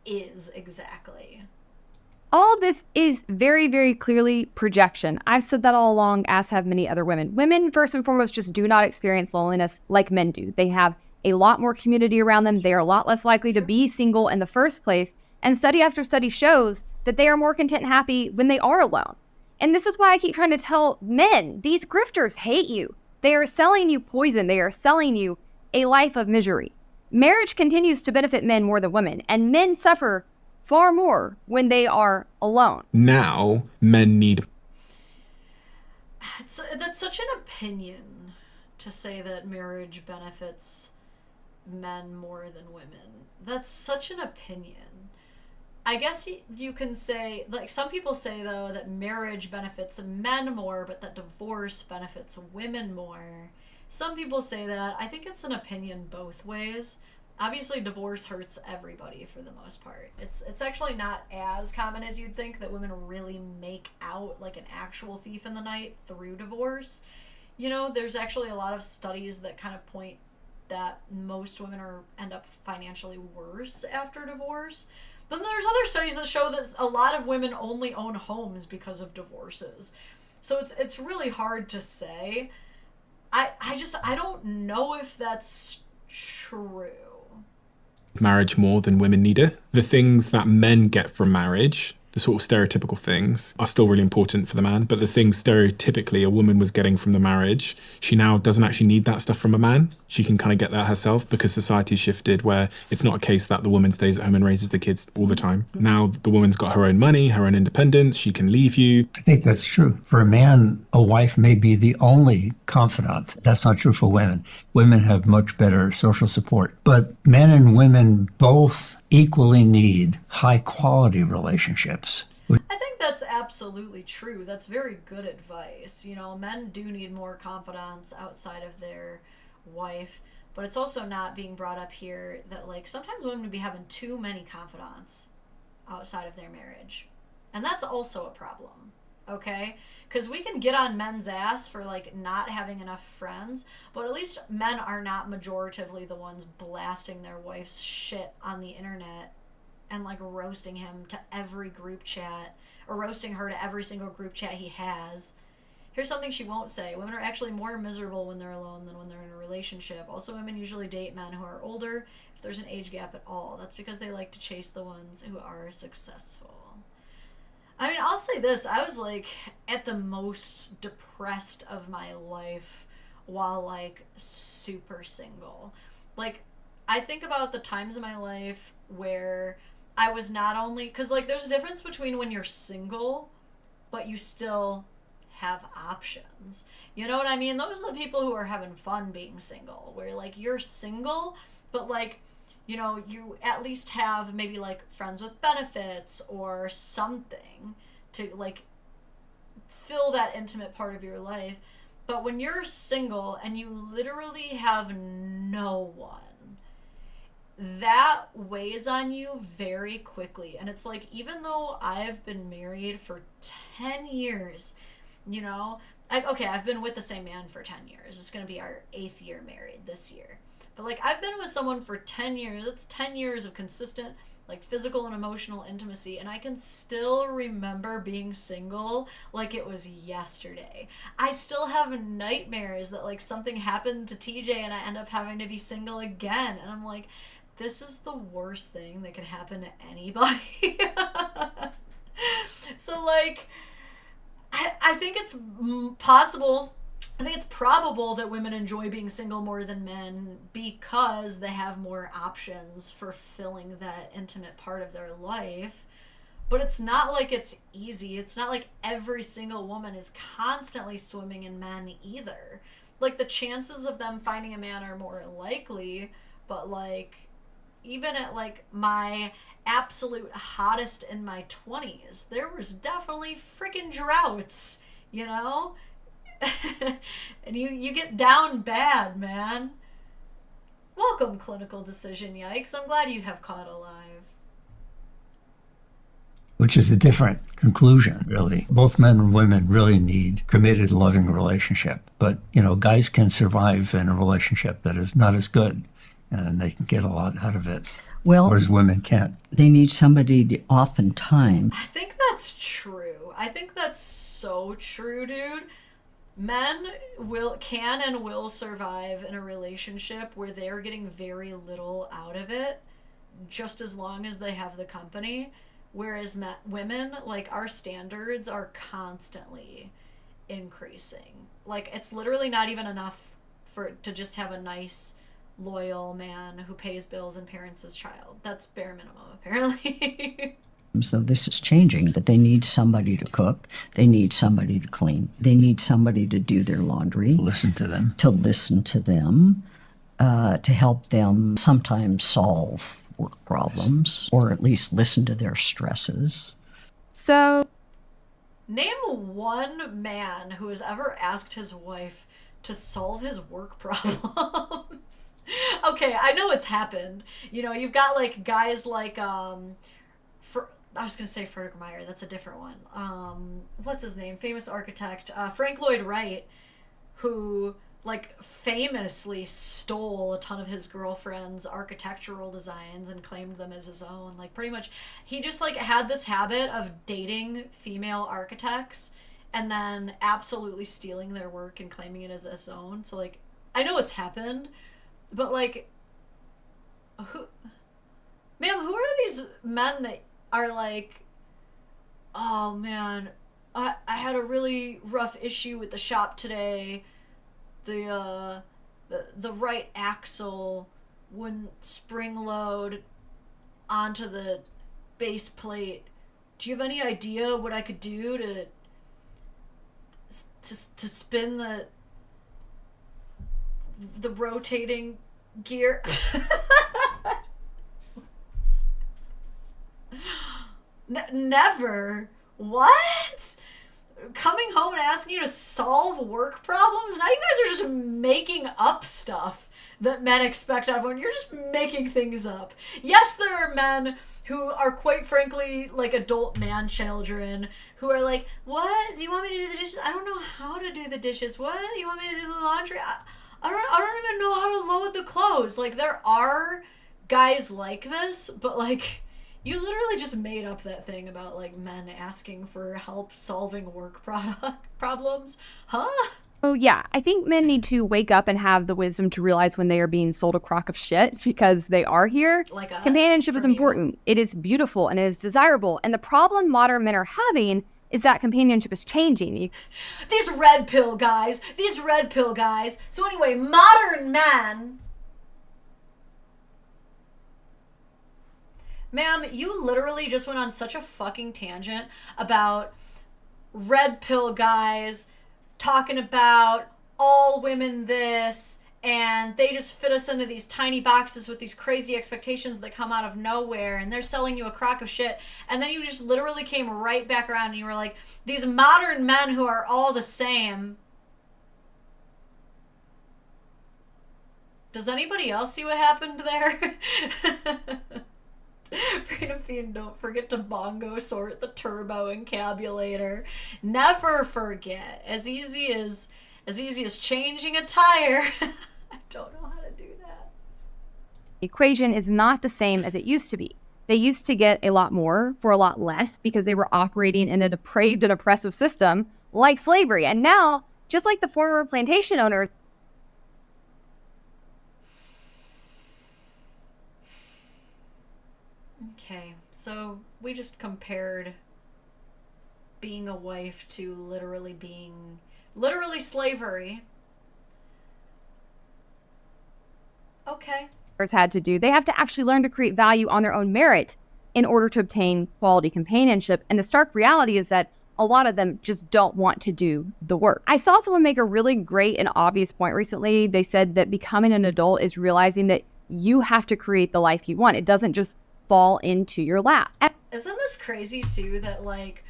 is exactly. All of this is very, very clearly projection. I've said that all along, as have many other women. Women, first and foremost, just do not experience loneliness like men do. They have a lot more community around them. They are a lot less likely to be single in the first place. And study after study shows that they are more content and happy when they are alone. And this is why I keep trying to tell men, these grifters hate you. They are selling you poison. They are selling you a life of misery. Marriage continues to benefit men more than women, and men suffer far more when they are alone. Now, men need... That's such an opinion to say that marriage benefits men more than women. That's such an opinion. I guess you can say, like, some people say, though, that marriage benefits men more, but that divorce benefits women more. Some people say that. I think it's an opinion both ways. Obviously, divorce hurts everybody for the most part. It's actually not as common as you'd think that women really make out like an actual thief in the night through divorce. You know, there's actually a lot of studies that kind of point that most women end up financially worse after divorce. Then there's other studies that show that a lot of women only own homes because of divorces. So it's really hard to say. I don't know if that's true. Marriage more than women need it. The things that men get from marriage, the sort of stereotypical things, are still really important for the man, but the things stereotypically a woman was getting from the marriage, she now doesn't actually need that stuff from a man. She can kind of get that herself because society's shifted where it's not a case that the woman stays at home and raises the kids all the time. Now the woman's got her own money, her own independence, she can leave you. I think that's true. For a man, a wife may be the only confidant. That's not true for women. Women have much better social support. But men and women both equally need high-quality relationships. I think that's absolutely true. That's very good advice. You know, men do need more confidants outside of their wife, but it's also not being brought up here that, like, sometimes women would be having too many confidants outside of their marriage. And that's also a problem, okay? Because we can get on men's ass for, like, not having enough friends, but at least men are not majoritively the ones blasting their wife's shit on the internet and, like, roasting him to every group chat, or roasting her to every single group chat he has. Here's something she won't say. Women are actually more miserable when they're alone than when they're in a relationship. Also, women usually date men who are older, if there's an age gap at all. That's because they like to chase the ones who are successful. I mean, I'll say this. I was, like, at the most depressed of my life while, like, super single. Like, I think about the times in my life where I was not only... Because, like, there's a difference between when you're single, but you still have options. You know what I mean? Those are the people who are having fun being single. Where, like, you're single, but, like... You know, you at least have maybe, like, friends with benefits or something to, like, fill that intimate part of your life. But when you're single and you literally have no one, that weighs on you very quickly. And it's like, even though I've been married for 10 years, you know, I've been with the same man for 10 years. It's going to be our 8th year married this year. But, like, I've been with someone for 10 years. It's 10 years of consistent, like, physical and emotional intimacy. And I can still remember being single like it was yesterday. I still have nightmares that, like, something happened to TJ and I end up having to be single again. And I'm like, this is the worst thing that can happen to anybody. So, like, I think it's possible... I think it's probable that women enjoy being single more than men because they have more options for filling that intimate part of their life. But it's not like it's easy. It's not like every single woman is constantly swimming in men either. Like, the chances of them finding a man are more likely, but, like, even at, like, my absolute hottest in my 20s, there was definitely freaking droughts, you know? And you get down bad, man. Welcome, Clinical Decision Yikes. I'm glad you have caught alive. Which is a different conclusion, really. Both men and women really need committed, loving relationship. But, you know, guys can survive in a relationship that is not as good, and they can get a lot out of it. Well, whereas women can't. They need somebody to, oftentimes. I think that's true. I think that's so true, dude. Men can and will survive in a relationship where they're getting very little out of it, just as long as they have the company. Whereas women, like, our standards are constantly increasing. Like, it's literally not even enough to just have a nice, loyal man who pays bills and parents his child. That's bare minimum, apparently. So this is changing, but they need somebody to cook. They need somebody to clean. They need somebody to do their laundry. Listen to them. To listen to them, to help them sometimes solve work problems, or at least listen to their stresses. So, name one man who has ever asked his wife to solve his work problems. Okay, I know it's happened. You know, you've got like guys like I was gonna say Frederick Meyer. That's a different one. What's his name? Famous architect, Frank Lloyd Wright, who like famously stole a ton of his girlfriend's architectural designs and claimed them as his own. Like, pretty much he just like had this habit of dating female architects and then absolutely stealing their work and claiming it as his own. So like, I know it's happened, but like, who are these men that are like, oh man, I had a really rough issue with the shop today. The right axle wouldn't spring load onto the base plate. Do you have any idea what I could do to spin the rotating gear? Never. What? Coming home and asking you to solve work problems? Now you guys are just making up stuff that men expect out of women. You're just making things up. Yes, there are men who are quite frankly like adult man children who are like, what? Do you want me to do the dishes? I don't know how to do the dishes. What? You want me to do the laundry? I don't even know how to load the clothes. Like, there are guys like this, but like, you literally just made up that thing about, like, men asking for help solving work problems. Huh? Oh, yeah. I think men need to wake up and have the wisdom to realize when they are being sold a crock of shit, because they are here. Like us, companionship is important. It is beautiful and it is desirable. And the problem modern men are having is that companionship is changing. These red pill guys. So anyway, modern men... Ma'am, you literally just went on such a fucking tangent about red pill guys talking about all women this, and they just fit us into these tiny boxes with these crazy expectations that come out of nowhere, and they're selling you a crock of shit. And then you just literally came right back around and you were like, these modern men who are all the same. Does anybody else see what happened there? Freedom Fiend, don't forget to bongo sort the turbo encabulator. Never forget. As easy as changing a tire. I don't know how to do that. Equation is not the same as it used to be. They used to get a lot more for a lot less because they were operating in a depraved and oppressive system like slavery. And now, just like the former plantation owners, okay, so we just compared being a wife to literally slavery. Okay. had to do. They have to actually learn to create value on their own merit in order to obtain quality companionship. And the stark reality is that a lot of them just don't want to do the work. I saw someone make a really great and obvious point recently. They said that becoming an adult is realizing that you have to create the life you want. It doesn't just fall into your lap. Isn't this crazy too that like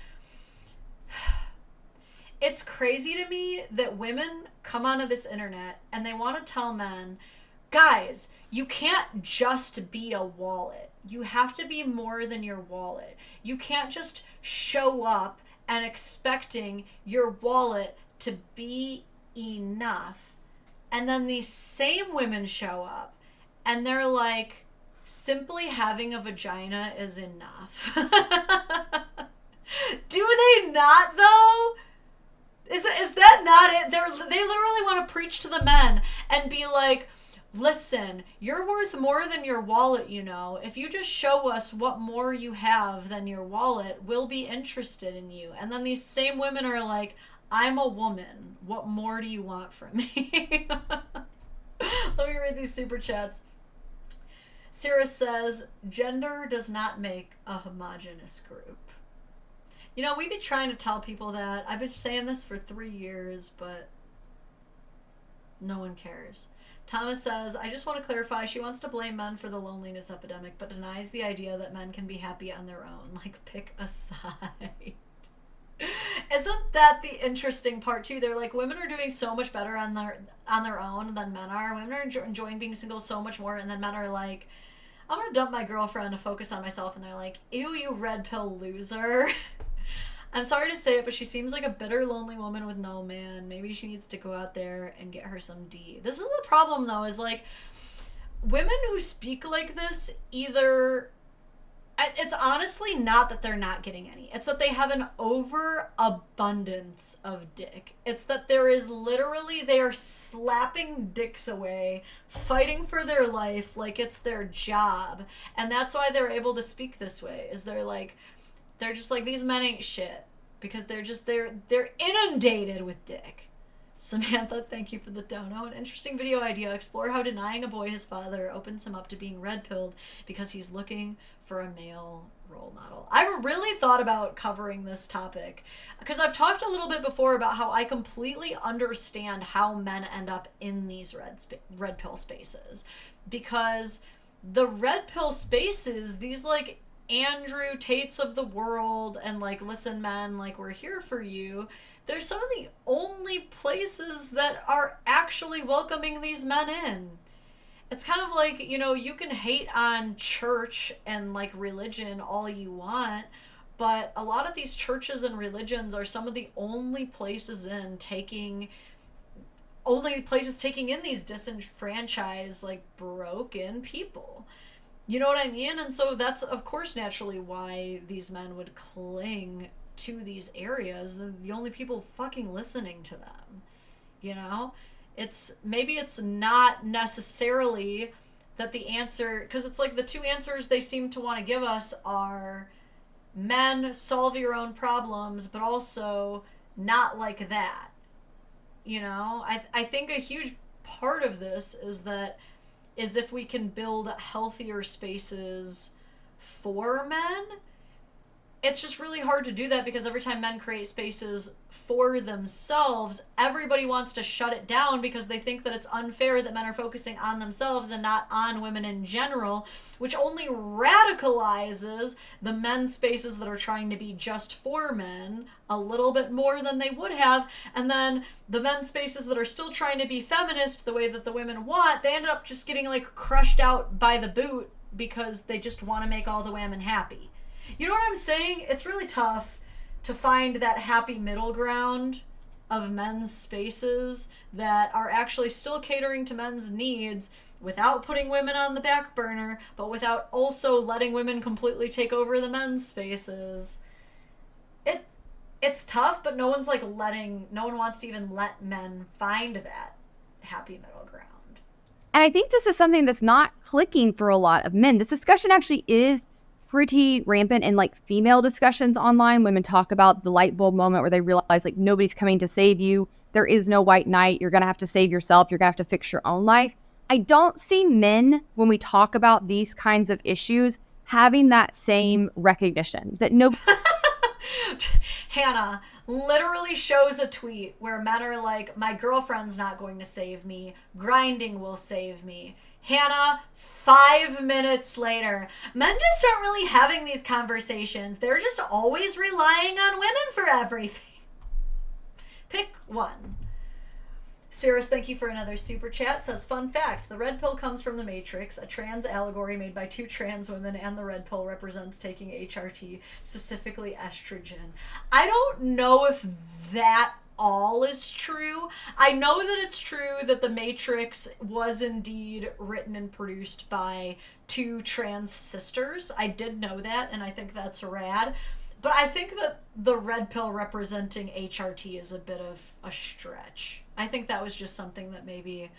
it's crazy to me that women come onto this internet and they want to tell men, guys, you can't just be a wallet. You have to be more than your wallet. You can't just show up and expecting your wallet to be enough. And then these same women show up and they're like, simply having a vagina is enough. Do they not though? Is that not it? They literally want to preach to the men and be like, listen, you're worth more than your wallet, you know. If you just show us what more you have than your wallet, we'll be interested in you. And then these same women are like, I'm a woman. What more do you want from me? Let me read these super chats. Sarah says, gender does not make a homogenous group. You know, we've been trying to tell people that. I've been saying this for 3 years, but no one cares. Thomas says, I just want to clarify, she wants to blame men for the loneliness epidemic, but denies the idea that men can be happy on their own. Like, pick a side. Isn't that the interesting part, too? They're like, women are doing so much better on their own than men are. Women are enjoying being single so much more, and then men are like, I'm going to dump my girlfriend to focus on myself, and they're like, ew, you red pill loser. I'm sorry to say it, but she seems like a bitter, lonely woman with no man. Maybe she needs to go out there and get her some D. This is the problem, though, is like, women who speak like this either... It's honestly not that they're not getting any. It's that they have an overabundance of dick. It's that there is literally, they are slapping dicks away, fighting for their life like it's their job. And that's why they're able to speak this way, is they're just like, these men ain't shit. Because they're inundated with dick. Samantha, thank you for the dono. An interesting video idea. Explore how denying a boy his father opens him up to being red-pilled because he's looking for a male role model. I've really thought about covering this topic because I've talked a little bit before about how I completely understand how men end up in these red pill spaces. Because the red pill spaces, these like Andrew Tates of the world and like, listen men, like we're here for you, they're some of the only places that are actually welcoming these men in. It's kind of like, you know, you can hate on church and like religion all you want, but a lot of these churches and religions are some of the only places taking in these disenfranchised, like broken people. You know what I mean? And so that's, of course, naturally why these men would cling to these areas. They're the only people fucking listening to them. You know? Maybe it's not necessarily that the answer, because it's like the two answers they seem to want to give us are men, solve your own problems, but also not like that. You know? I think a huge part of this is if we can build healthier spaces for men. It's just really hard to do that because every time men create spaces for themselves, everybody wants to shut it down because they think that it's unfair that men are focusing on themselves and not on women in general, which only radicalizes the men's spaces that are trying to be just for men a little bit more than they would have. And then the men's spaces that are still trying to be feminist the way that the women want, they end up just getting like crushed out by the boot because they just want to make all the women happy. You know what I'm saying? It's really tough to find that happy middle ground of men's spaces that are actually still catering to men's needs without putting women on the back burner, but without also letting women completely take over the men's spaces. It's tough, but no one wants to even let men find that happy middle ground. And I think this is something that's not clicking for a lot of men. This discussion actually is pretty rampant in like female discussions online. Women talk about the light bulb moment where they realize like nobody's coming to save you. There is no white knight. You're going to have to save yourself. You're going to have to fix your own life. I don't see men, when we talk about these kinds of issues, having that same recognition that no. Hannah literally shows a tweet where men are like, my girlfriend's not going to save me. Grinding will save me. Hannah, 5 minutes later. Men just aren't really having these conversations. They're just always relying on women for everything. Pick one. Cirrus, thank you for another super chat. Says, fun fact, the red pill comes from the Matrix, a trans allegory made by 2 trans women, and the red pill represents taking HRT, specifically estrogen. I don't know if that all is true. I know that it's true that the Matrix was indeed written and produced by 2 trans sisters. I did know that, and I think that's rad. But I think that the red pill representing HRT is a bit of a stretch. I think that was just something that maybe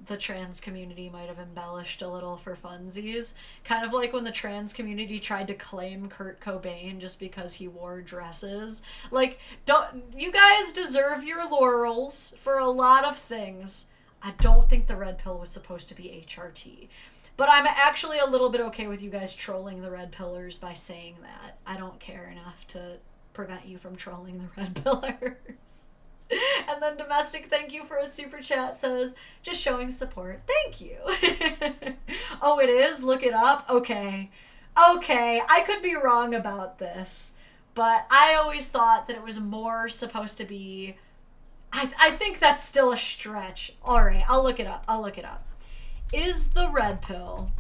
the trans community might have embellished a little for funsies. Kind of like when the trans community tried to claim Kurt Cobain just because he wore dresses. Like, you guys deserve your laurels for a lot of things. I don't think the red pill was supposed to be HRT. But I'm actually a little bit okay with you guys trolling the red pillars by saying that. I don't care enough to prevent you from trolling the red pillars. And then Domestic, thank you for a super chat, says, just showing support. Thank you. Oh, it is? Look it up? Okay. I could be wrong about this. But I always thought that it was more supposed to be... I think that's still a stretch. Alright, I'll look it up. Is the red pill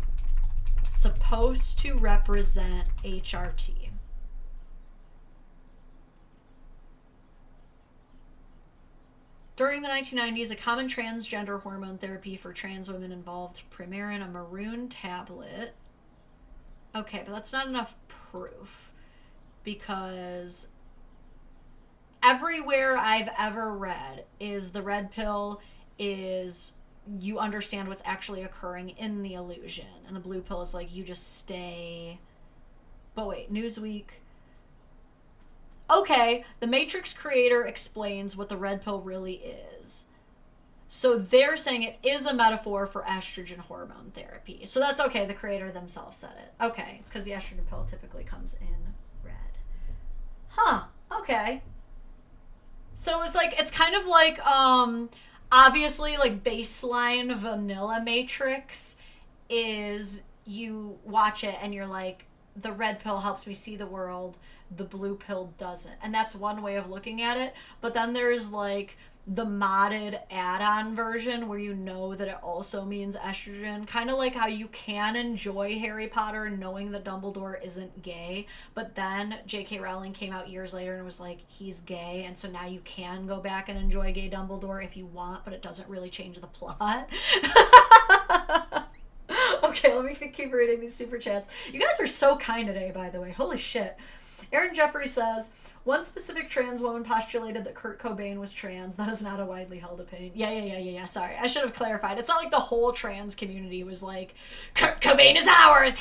supposed to represent HRT? During the 1990s, a common transgender hormone therapy for trans women involved Premarin, a maroon tablet. Okay, but that's not enough proof, because everywhere I've ever read is the red pill is you understand what's actually occurring in the illusion, and the blue pill is like you just stay. But wait, Newsweek. Okay, the Matrix creator explains what the red pill really is. So they're saying it is a metaphor for estrogen hormone therapy. So that's okay, the creator themselves said it. Okay, it's because the estrogen pill typically comes in red. Huh, okay. So it's kind of like, obviously, like, baseline vanilla Matrix is you watch it and you're like, the red pill helps me see the world, the blue pill doesn't. And that's one way of looking at it. But then there's, like, the modded add-on version where you know that it also means estrogen. Kind of like how you can enjoy Harry Potter knowing that Dumbledore isn't gay, but then J.K. Rowling came out years later and was like, he's gay, and so now you can go back and enjoy gay Dumbledore if you want, but it doesn't really change the plot. Okay, let me keep reading these super chats. You guys are so kind today, by the way. Holy shit. Aaron Jeffrey says, one specific trans woman postulated that Kurt Cobain was trans. That is not a widely held opinion. Yeah. Sorry, I should have clarified. It's not like the whole trans community was like, Kurt Cobain is ours!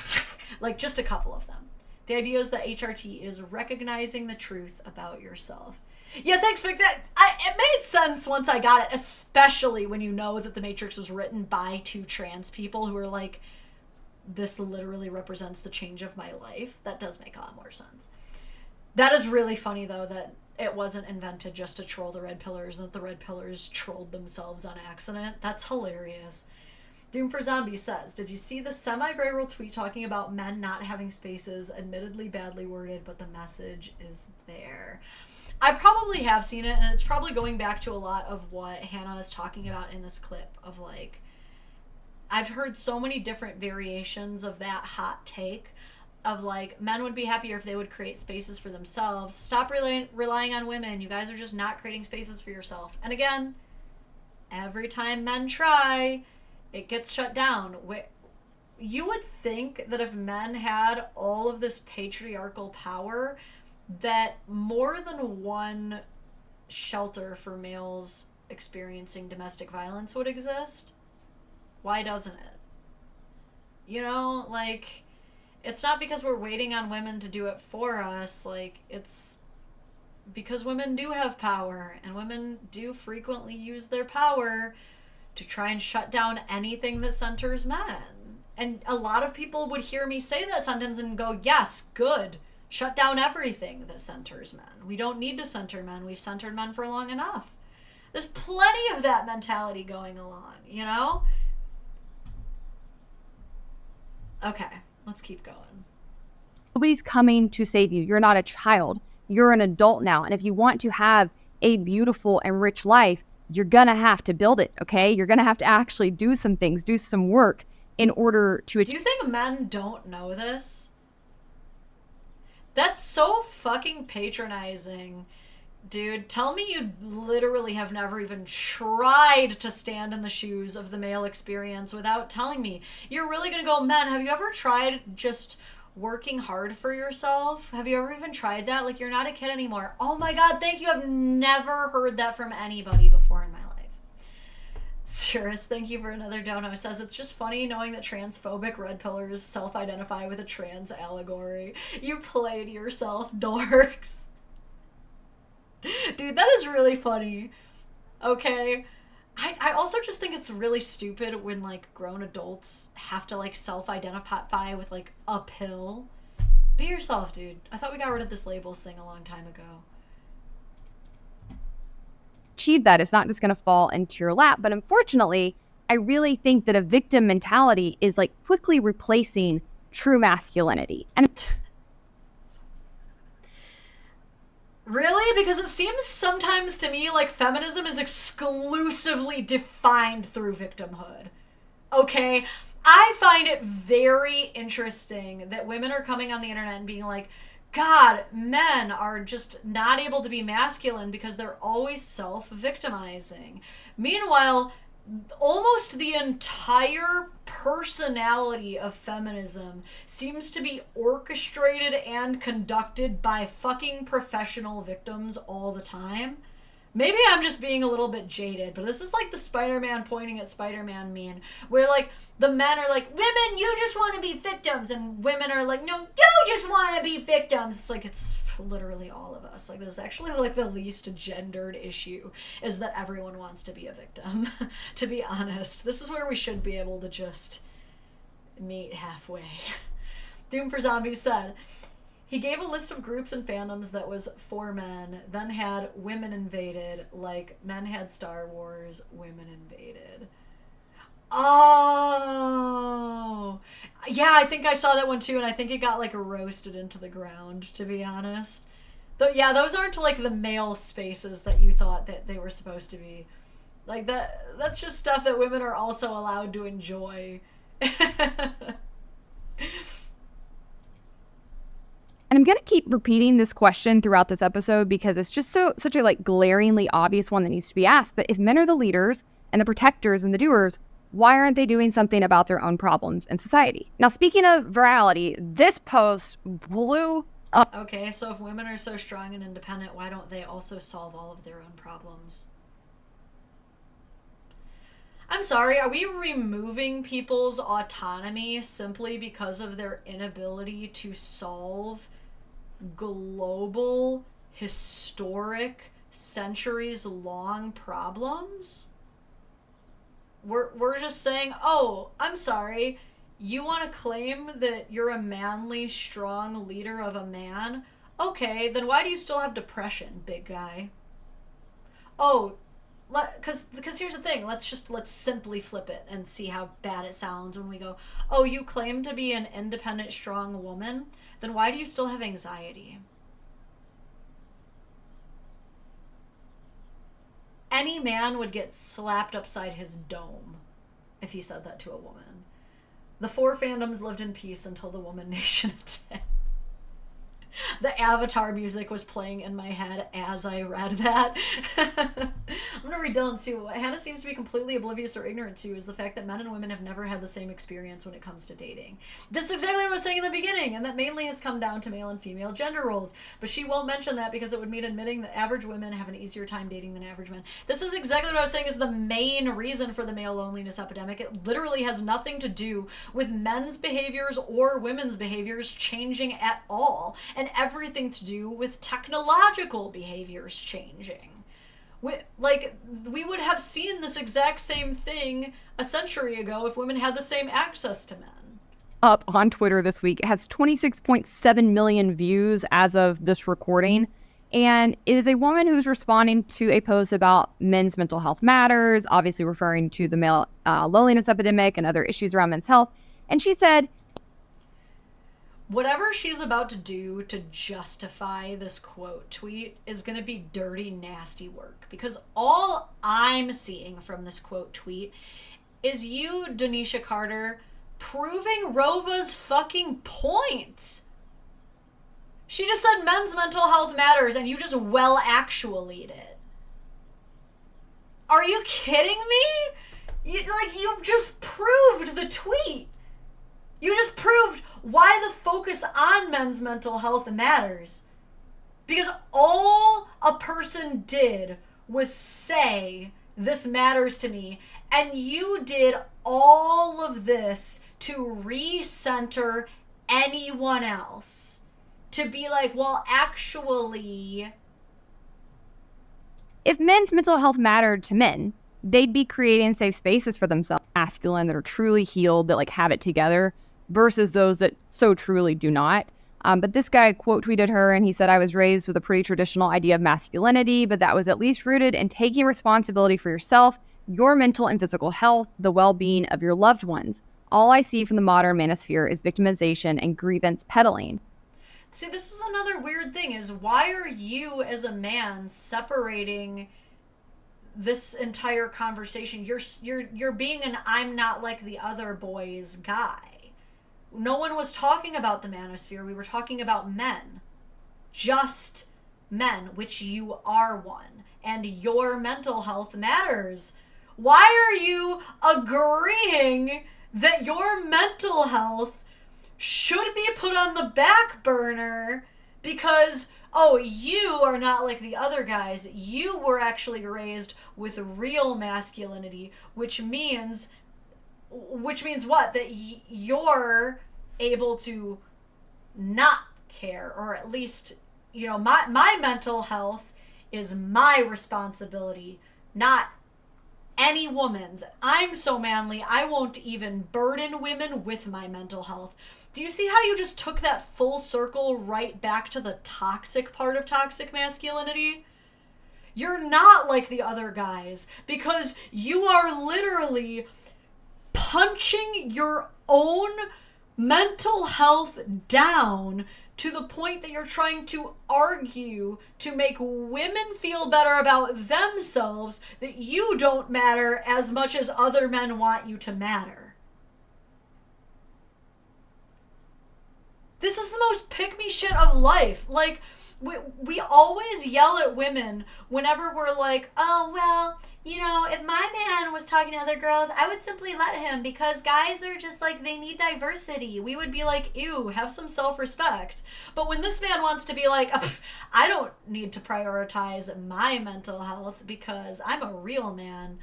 Like, just a couple of them. The idea is that HRT is recognizing the truth about yourself. Yeah, thanks, Vic. It made sense once I got it, especially when you know that The Matrix was written by 2 trans people who are like, this literally represents the change of my life. That does make a lot more sense. That is really funny, though, that it wasn't invented just to troll the red pillars, and that the red pillars trolled themselves on accident. That's hilarious. Doom for Zombie says, did you see the semi-viral tweet talking about men not having spaces, admittedly badly worded, but the message is there? I probably have seen it, and it's probably going back to a lot of what Hannah is talking about in this clip of, like, I've heard so many different variations of that hot take of, like, men would be happier if they would create spaces for themselves. Stop relying on women. You guys are just not creating spaces for yourself. And again, every time men try, it gets shut down. You would think that if men had all of this patriarchal power, that more than one shelter for males experiencing domestic violence would exist. Why doesn't it? You know, like, it's not because we're waiting on women to do it for us. Like, it's because women do have power, and women do frequently use their power to try and shut down anything that centers men. And a lot of people would hear me say that sentence and go, yes, good. Shut down everything that centers men. We don't need to center men. We've centered men for long enough. There's plenty of that mentality going along, you know? Okay, let's keep going. Nobody's coming to save you. You're not a child. You're an adult now. And if you want to have a beautiful and rich life, you're going to have to build it, okay? You're going to have to actually do some things, do some work in order to achieve. Do you think men don't know this? That's so fucking patronizing. Dude, tell me you literally have never even tried to stand in the shoes of the male experience without telling me. You're really gonna go, men, have you ever tried just working hard for yourself? Have you ever even tried that? Like, you're not a kid anymore. Oh my god, thank you. I've never heard that from anybody before in my life. Cirrus, thank you for another dono. Says, it's just funny knowing that transphobic red pillars self-identify with a trans allegory. You played yourself, dorks. Dude, that is really funny. Okay. I also just think it's really stupid when, like, grown adults have to, like, self-identify with, like, a pill. Be yourself, dude. I thought we got rid of this labels thing a long time ago. Achieve that. It's not just going to fall into your lap. But unfortunately, I really think that a victim mentality is, like, quickly replacing true masculinity. And really? Because it seems sometimes to me like feminism is exclusively defined through victimhood. Okay? I find it very interesting that women are coming on the internet and being like, God, men are just not able to be masculine because they're always self-victimizing. Meanwhile, almost the entire personality of feminism seems to be orchestrated and conducted by fucking professional victims all the time. Maybe I'm just being a little bit jaded, but this is like the Spider-Man pointing at Spider-Man meme, where like the men are like, women, you just want to be victims, and women are like, no, you just want to be victims. It's like, it's literally all of us. Like, this is actually like the least gendered issue, is that everyone wants to be a victim. To be honest, this is where we should be able to just meet halfway. Doom for Zombies said, he gave a list of groups and fandoms that was for men, then had women invaded, like men had Star Wars, women invaded. Oh! Yeah, I think I saw that one too, and I think it got like roasted into the ground, to be honest. But yeah, those aren't like the male spaces that you thought that they were supposed to be. Like, that's just stuff that women are also allowed to enjoy. And I'm going to keep repeating this question throughout this episode because it's just such a like glaringly obvious one that needs to be asked. But if men are the leaders and the protectors and the doers, why aren't they doing something about their own problems in society? Now, speaking of virality, this post blew up. Okay, so if women are so strong and independent, why don't they also solve all of their own problems? I'm sorry, are we removing people's autonomy simply because of their inability to solve global, historic, centuries-long problems? We're just saying, oh, I'm sorry, you want to claim that you're a manly, strong leader of a man? Okay, then why do you still have depression, big guy? Oh, because here's the thing, let's simply flip it and see how bad it sounds when we go, oh, you claim to be an independent, strong woman, then why do you still have anxiety? Any man would get slapped upside his dome if he said that to a woman. The four fandoms lived in peace until the woman nation attacked. The Avatar music was playing in my head as I read that. I'm gonna read Dylan's too. What Hannah seems to be completely oblivious or ignorant to is the fact that men and women have never had the same experience when it comes to dating. This is exactly what I was saying in the beginning, and that mainly has come down to male and female gender roles. But she won't mention that because it would mean admitting that average women have an easier time dating than average men. This is exactly what I was saying is the main reason for the male loneliness epidemic. It literally has nothing to do with men's behaviors or women's behaviors changing at all, and everything to do with technological behaviors changing. We would have seen this exact same thing a century ago if women had the same access to men. Up on Twitter this week. It has 26.7 million views as of this recording. And it is a woman who's responding to a post about men's mental health matters, obviously referring to the male loneliness epidemic and other issues around men's health. And she said, whatever she's about to do to justify this quote tweet is going to be dirty, nasty work. Because all I'm seeing from this quote tweet is you, Denisha Carter, proving Rova's fucking point. She just said men's mental health matters, and you just well-actualied it. Are you kidding me? You just proved the tweet. You just proved why the focus on men's mental health matters. Because all a person did was say, this matters to me, and you did all of this to recenter anyone else. To be like, well, actually... If men's mental health mattered to men, they'd be creating safe spaces for themselves, masculine, that are truly healed, that like have it together, versus those that so truly do not. But this guy quote tweeted her and he said, I was raised with a pretty traditional idea of masculinity, but that was at least rooted in taking responsibility for yourself, your mental and physical health, the well-being of your loved ones. All I see from the modern manosphere is victimization and grievance peddling. See, this is another weird thing, is why are you as a man separating this entire conversation? You're being an I'm not like the other boys guy. No one was talking about the manosphere. We were talking about men. Just men, which you are one. And your mental health matters. Why are you agreeing that your mental health should be put on the back burner because, oh, you are not like the other guys. You were actually raised with real masculinity, which means what? That you're able to not care, or at least, you know, my mental health is my responsibility, not any woman's. I'm so manly, I won't even burden women with my mental health. Do you see how you just took that full circle right back to the toxic part of toxic masculinity? You're not like the other guys because you are literally punching your own mental health down to the point that you're trying to argue to make women feel better about themselves, that you don't matter as much as other men want you to matter. This is the most pick-me shit of life. Like, we always yell at women whenever we're like, oh, well, you know, if my man was talking to other girls, I would simply let him because guys are just like, they need diversity. We would be like, ew, have some self-respect. But when this man wants to be like, I don't need to prioritize my mental health because I'm a real man.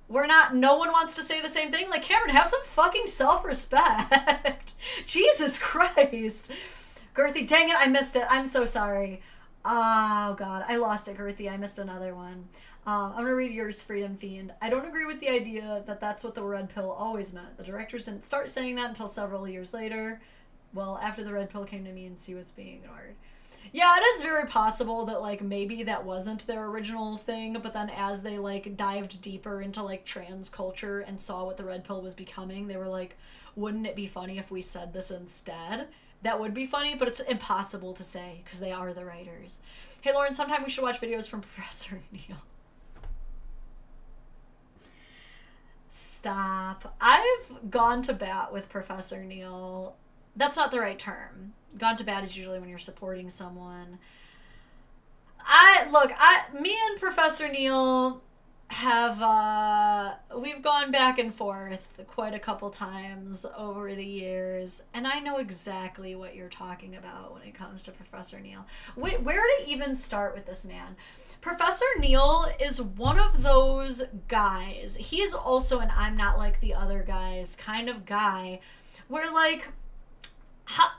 No one wants to say the same thing. Like, Cameron, have some fucking self-respect. Jesus Christ. Girthy, dang it, I missed it. I'm so sorry. Oh, God, I lost it, Girthy. I missed another one. I'm going to read yours, Freedom Fiend. I don't agree with the idea that that's what the red pill always meant. The directors didn't start saying that until several years later. Well, after the red pill came to me and see what's being ignored. Yeah, it is very possible that, like, maybe that wasn't their original thing, but then as they, like, dived deeper into, like, trans culture and saw what the red pill was becoming, they were like, wouldn't it be funny if we said this instead? That would be funny, but it's impossible to say, because they are the writers. Hey, Lauren, sometime we should watch videos from Professor Neil. Stop. I've gone to bat with Professor Neil. That's not the right term. Gone to bat is usually when you're supporting someone. Me and Professor Neil have, we've gone back and forth quite a couple times over the years, and I know exactly what you're talking about when it comes to Professor Neil. Where to even start with this man? Professor Neil is one of those guys. He is also an I'm not like the other guys kind of guy, where, like,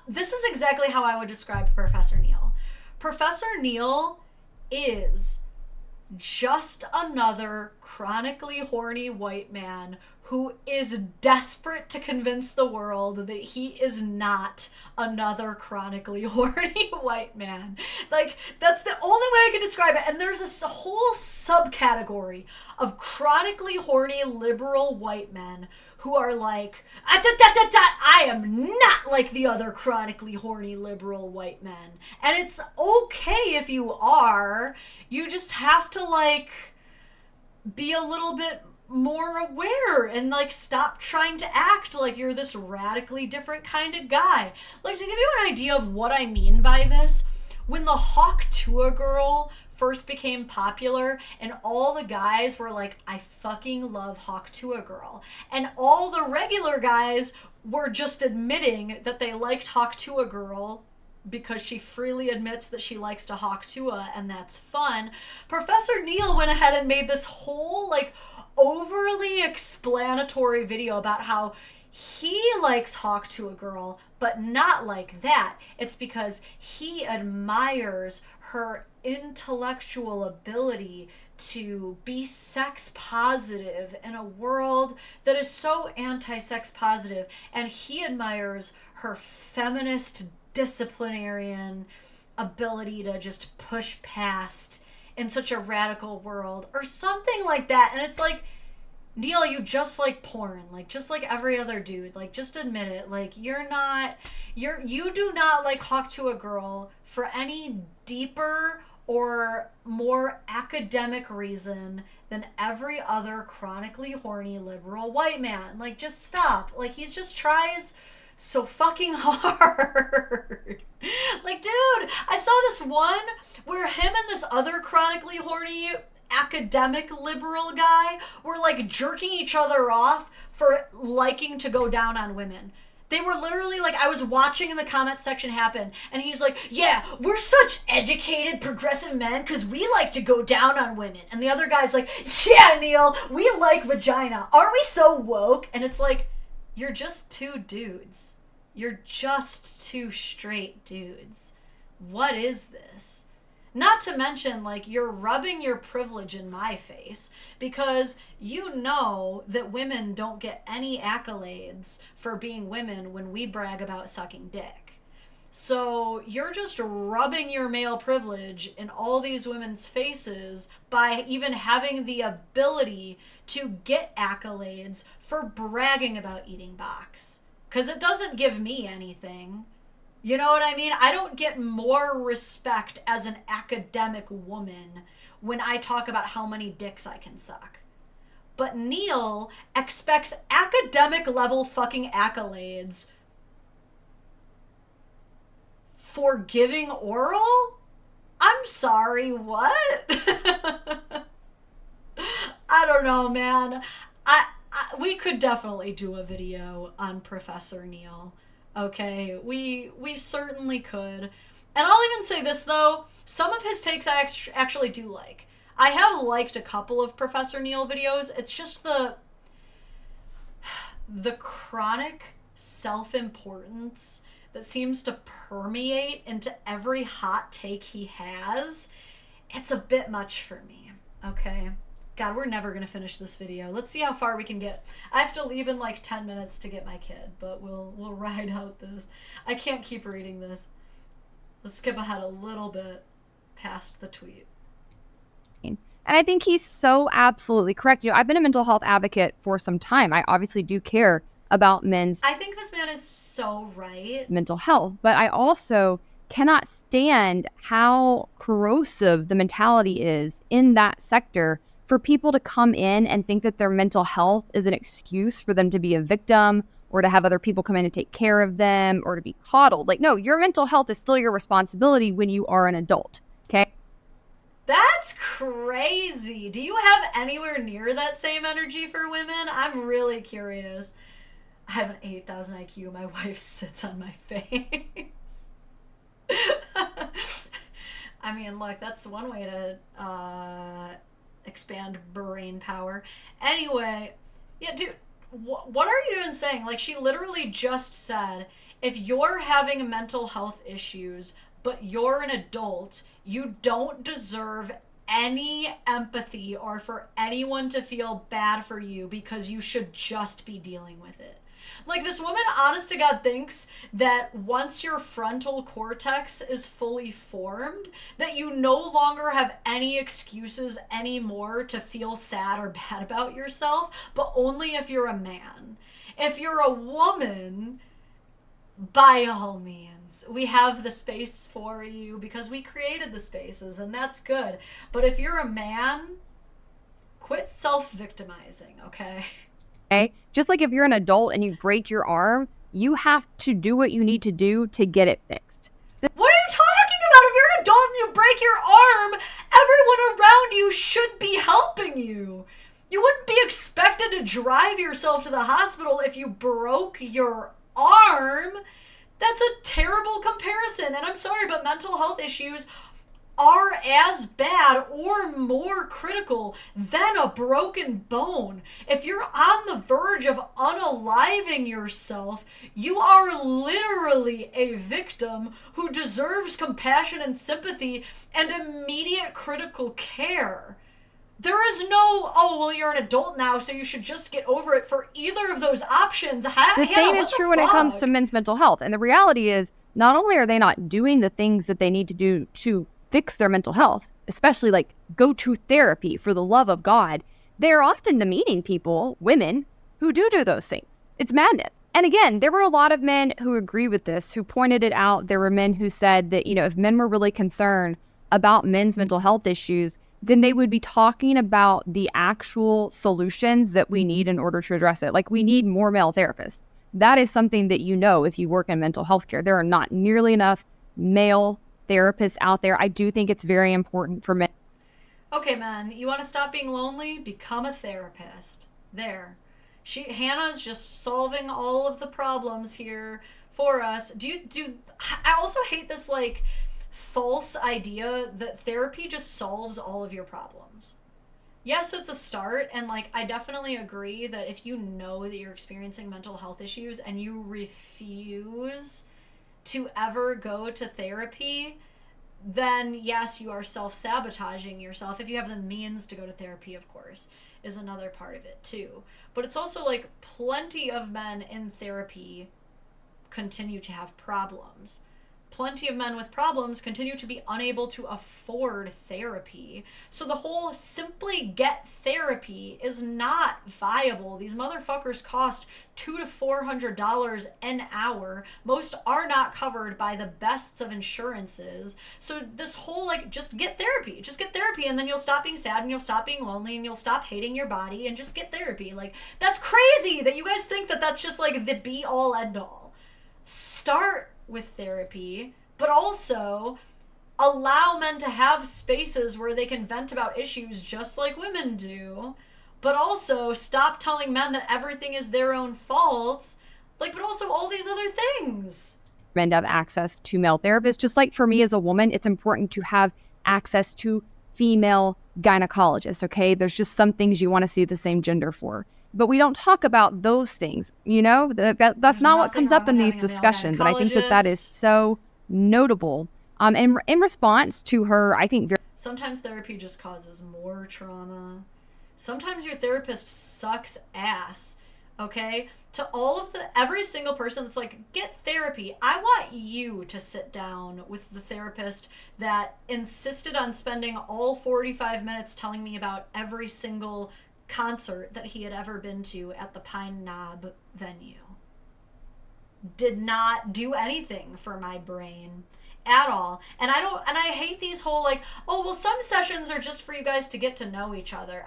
this is exactly how I would describe Professor Neil. Professor Neil is just another chronically horny white man who is desperate to convince the world that he is not another chronically horny white man. Like, that's the only way I can describe it. And there's a whole subcategory of chronically horny liberal white men who are like, I am not like the other chronically horny liberal white men. And it's okay if you are. You just have to, like, be a little bit more aware and, like, stop trying to act like you're this radically different kind of guy. Like, to give you an idea of what I mean by this, when the Hawk Tuah girl first became popular and all the guys were like, I fucking love Hawk Tuah girl, and all the regular guys were just admitting that they liked Hawk Tuah girl because she freely admits that she likes to Hawk Tuah, and that's fun. Professor Neil went ahead and made this whole, like, overly explanatory video about how he likes Hawk Tuah girl, but not like that. It's because he admires her intellectual ability to be sex positive in a world that is so anti-sex positive, and he admires her feminist disciplinarian ability to just push past in such a radical world, or something like that. And it's like, Neil, you just like porn, like, just like every other dude. Like, just admit it. Like, you do not like Hawk Tuah girl for any deeper or more academic reason than every other chronically horny liberal white man. Like, just stop. Like, he just tries so fucking hard. Like, dude, I saw this one where him and this other chronically horny academic liberal guy were, like, jerking each other off for liking to go down on women. They were literally, like, I was watching the comment section happen, and he's like, yeah, we're such educated progressive men because we like to go down on women. And the other guy's like, yeah, Neil, we like vagina. Aren't we so woke? And it's like, you're just two dudes. You're just two straight dudes. What is this? Not to mention, like, you're rubbing your privilege in my face because you know that women don't get any accolades for being women when we brag about sucking dick. So you're just rubbing your male privilege in all these women's faces by even having the ability to get accolades for bragging about eating box. Because it doesn't give me anything. You know what I mean? I don't get more respect as an academic woman when I talk about how many dicks I can suck. But Neil expects academic level fucking accolades for giving oral? I'm sorry, what? I don't know, man. We could definitely do a video on Professor Neil. Okay, we certainly could. And I'll even say this, though. Some of his takes I actually do like. I have liked a couple of Professor Neil videos. It's just the chronic self-importance that seems to permeate into every hot take he has. It's a bit much for me, okay? God, we're never going to finish this video. Let's see how far we can get. I have to leave in like 10 minutes to get my kid, but we'll ride out this. I can't keep reading this. Let's skip ahead a little bit past the tweet. And I think he's so absolutely correct. You know, I've been a mental health advocate for some time. I obviously do care about men's I think this man is so right. mental health, but I also cannot stand how corrosive the mentality is in that sector for people to come in and think that their mental health is an excuse for them to be a victim or to have other people come in and take care of them or to be coddled. Like, no, your mental health is still your responsibility when you are an adult, okay? That's crazy. Do you have anywhere near that same energy for women? I'm really curious. I have an 8,000 IQ. My wife sits on my face. I mean, look, that's one way to expand brain power. Anyway, yeah, dude, what are you even saying? Like, she literally just said, if you're having mental health issues, but you're an adult, you don't deserve any empathy or for anyone to feel bad for you because you should just be dealing with it. Like, this woman, honest to God, thinks that once your frontal cortex is fully formed, that you no longer have any excuses anymore to feel sad or bad about yourself, but only if you're a man. If you're a woman, by all means, we have the space for you because we created the spaces, and that's good. But if you're a man, quit self-victimizing, okay? Okay? Just like if you're an adult and you break your arm, you have to do what you need to do to get it fixed. What are you talking about? If you're an adult and you break your arm, everyone around you should be helping you. You wouldn't be expected to drive yourself to the hospital if you broke your arm. That's a terrible comparison. And I'm sorry, but mental health issues are as bad or more critical than a broken bone. If you're on the verge of unaliving yourself, you are literally a victim who deserves compassion and sympathy and immediate critical care. There is no, oh, well, you're an adult now, so you should just get over it for either of those options. The same is true when it comes to men's mental health. And the reality is, not only are they not doing the things that they need to do to fix their mental health, especially like go to therapy for the love of God, they're often demeaning people, women, who do those things. It's madness. And again, there were a lot of men who agree with this, who pointed it out. There were men who said that, you know, if men were really concerned about men's mental health issues, then they would be talking about the actual solutions that we need in order to address it. Like, we need more male therapists. That is something that you know if you work in mental health care. There are not nearly enough male therapists out there. I do think it's very important for men. Okay, man, you want to stop being lonely? Become a therapist. There. Hannah's just solving all of the problems here for us. I also hate this, like, false idea that therapy just solves all of your problems. Yes, it's a start, and like, I definitely agree that if you know that you're experiencing mental health issues and you refuse to ever go to therapy, then yes, you are self-sabotaging yourself. If you have the means to go to therapy, of course, is another part of it too. But it's also like, plenty of men in therapy continue to have problems. Plenty of men with problems continue to be unable to afford therapy. So the whole simply get therapy is not viable. These motherfuckers cost $200 to $400 an hour. Most are not covered by the best of insurances. So this whole, like, just get therapy. Just get therapy, and then you'll stop being sad, and you'll stop being lonely, and you'll stop hating your body, and just get therapy. Like, that's crazy that you guys think that that's just like the be all end all. Start with therapy, but also allow men to have spaces where they can vent about issues just like women do, but also stop telling men that everything is their own fault, like, but also all these other things. Men to have access to male therapists. Just like for me as a woman, it's important to have access to female gynecologists, okay? There's just some things you want to see the same gender for. But we don't talk about those things, you know? That's not what comes up in these discussions. And I think that is so notable. And in response to her, I think... Sometimes therapy just causes more trauma. Sometimes your therapist sucks ass, okay? To every single person that's like, get therapy, I want you to sit down with the therapist that insisted on spending all 45 minutes telling me about every single concert that he had ever been to at the Pine Knob venue. Did not do anything for my brain at all. And I hate these whole, like, oh, well, some sessions are just for you guys to get to know each other.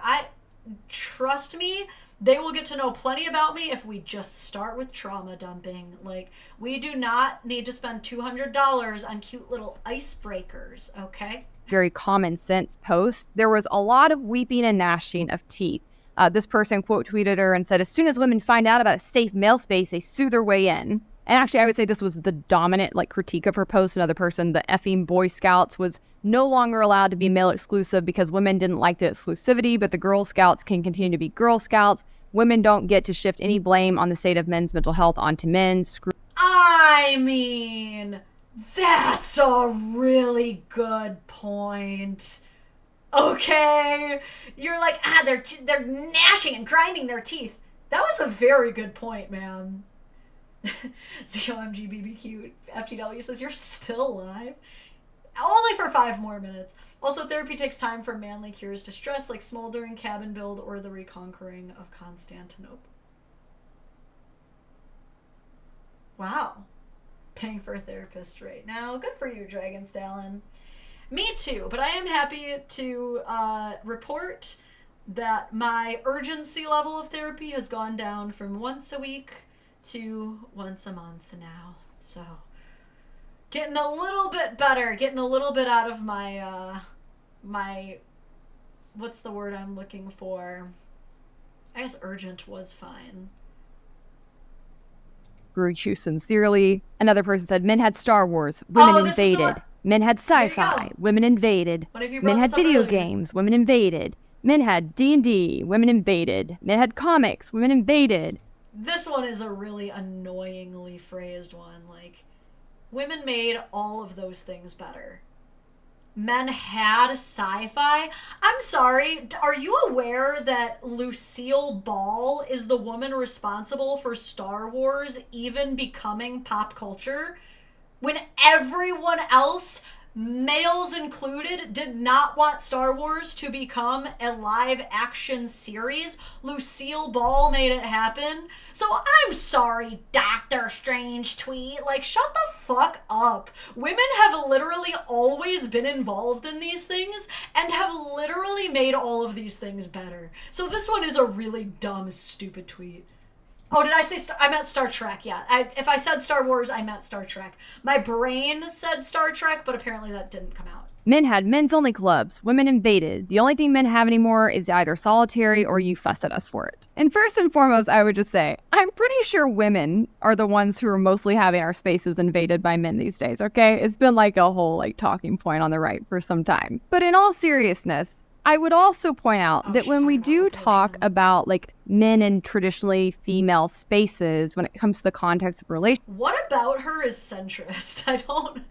Trust me, they will get to know plenty about me if we just start with trauma dumping. Like, we do not need to spend $200 on cute little icebreakers, okay? Very common sense post. There was a lot of weeping and gnashing of teeth. This person quote tweeted her and said, as soon as women find out about a safe male space, they sue their way in. And actually, I would say this was the dominant critique of her post. Another person, the effing Boy Scouts was no longer allowed to be male exclusive because women didn't like the exclusivity, but the Girl Scouts can continue to be Girl Scouts. Women don't get to shift any blame on the state of men's mental health onto men. I mean, that's a really good point. Okay? You're like, they're gnashing and grinding their teeth. That was a very good point, ma'am. ZOMGBBQ FTW says, you're still alive? Only for 5 more minutes. Also, therapy takes time for manly cures to stress, like smoldering, cabin build, or the reconquering of Constantinople. Wow. Paying for a therapist right now. Good for you, Dragon Stalin. Me too, but I am happy to report that my urgency level of therapy has gone down from once a week to once a month now. So, getting a little bit better, getting a little bit out of my, what's the word I'm looking for? I guess urgent was fine. Grew you sincerely. Another person said, men had Star Wars, women invaded. Men had sci-fi, women invaded. Men had video games, women invaded. Men had D&D, women invaded. Men had comics, women invaded. This one is a really annoyingly phrased one. Like, women made all of those things better. Men had sci-fi. I'm sorry, are you aware that Lucille Ball is the woman responsible for Star Wars even becoming pop culture? When everyone else, males included, did not want Star Wars to become a live action series, Lucille Ball made it happen. So I'm sorry, Doctor Strange tweet. Like, shut the fuck up. Women have literally always been involved in these things and have literally made all of these things better. So this one is a really dumb, stupid tweet. Oh, did I say I meant Star Trek? Yeah. If I said Star Wars, I meant Star Trek. My brain said Star Trek, but apparently that didn't come out. Men had men's only clubs, women invaded. The only thing men have anymore is either solitary or you fuss at us for it. And first and foremost, I would just say, I'm pretty sure women are the ones who are mostly having our spaces invaded by men these days, okay? It's been like a whole talking point on the right for some time. But in all seriousness, I would also point out that when we do talk about men in traditionally female spaces, when it comes to the context of relationships. What about her is centrist? I don't.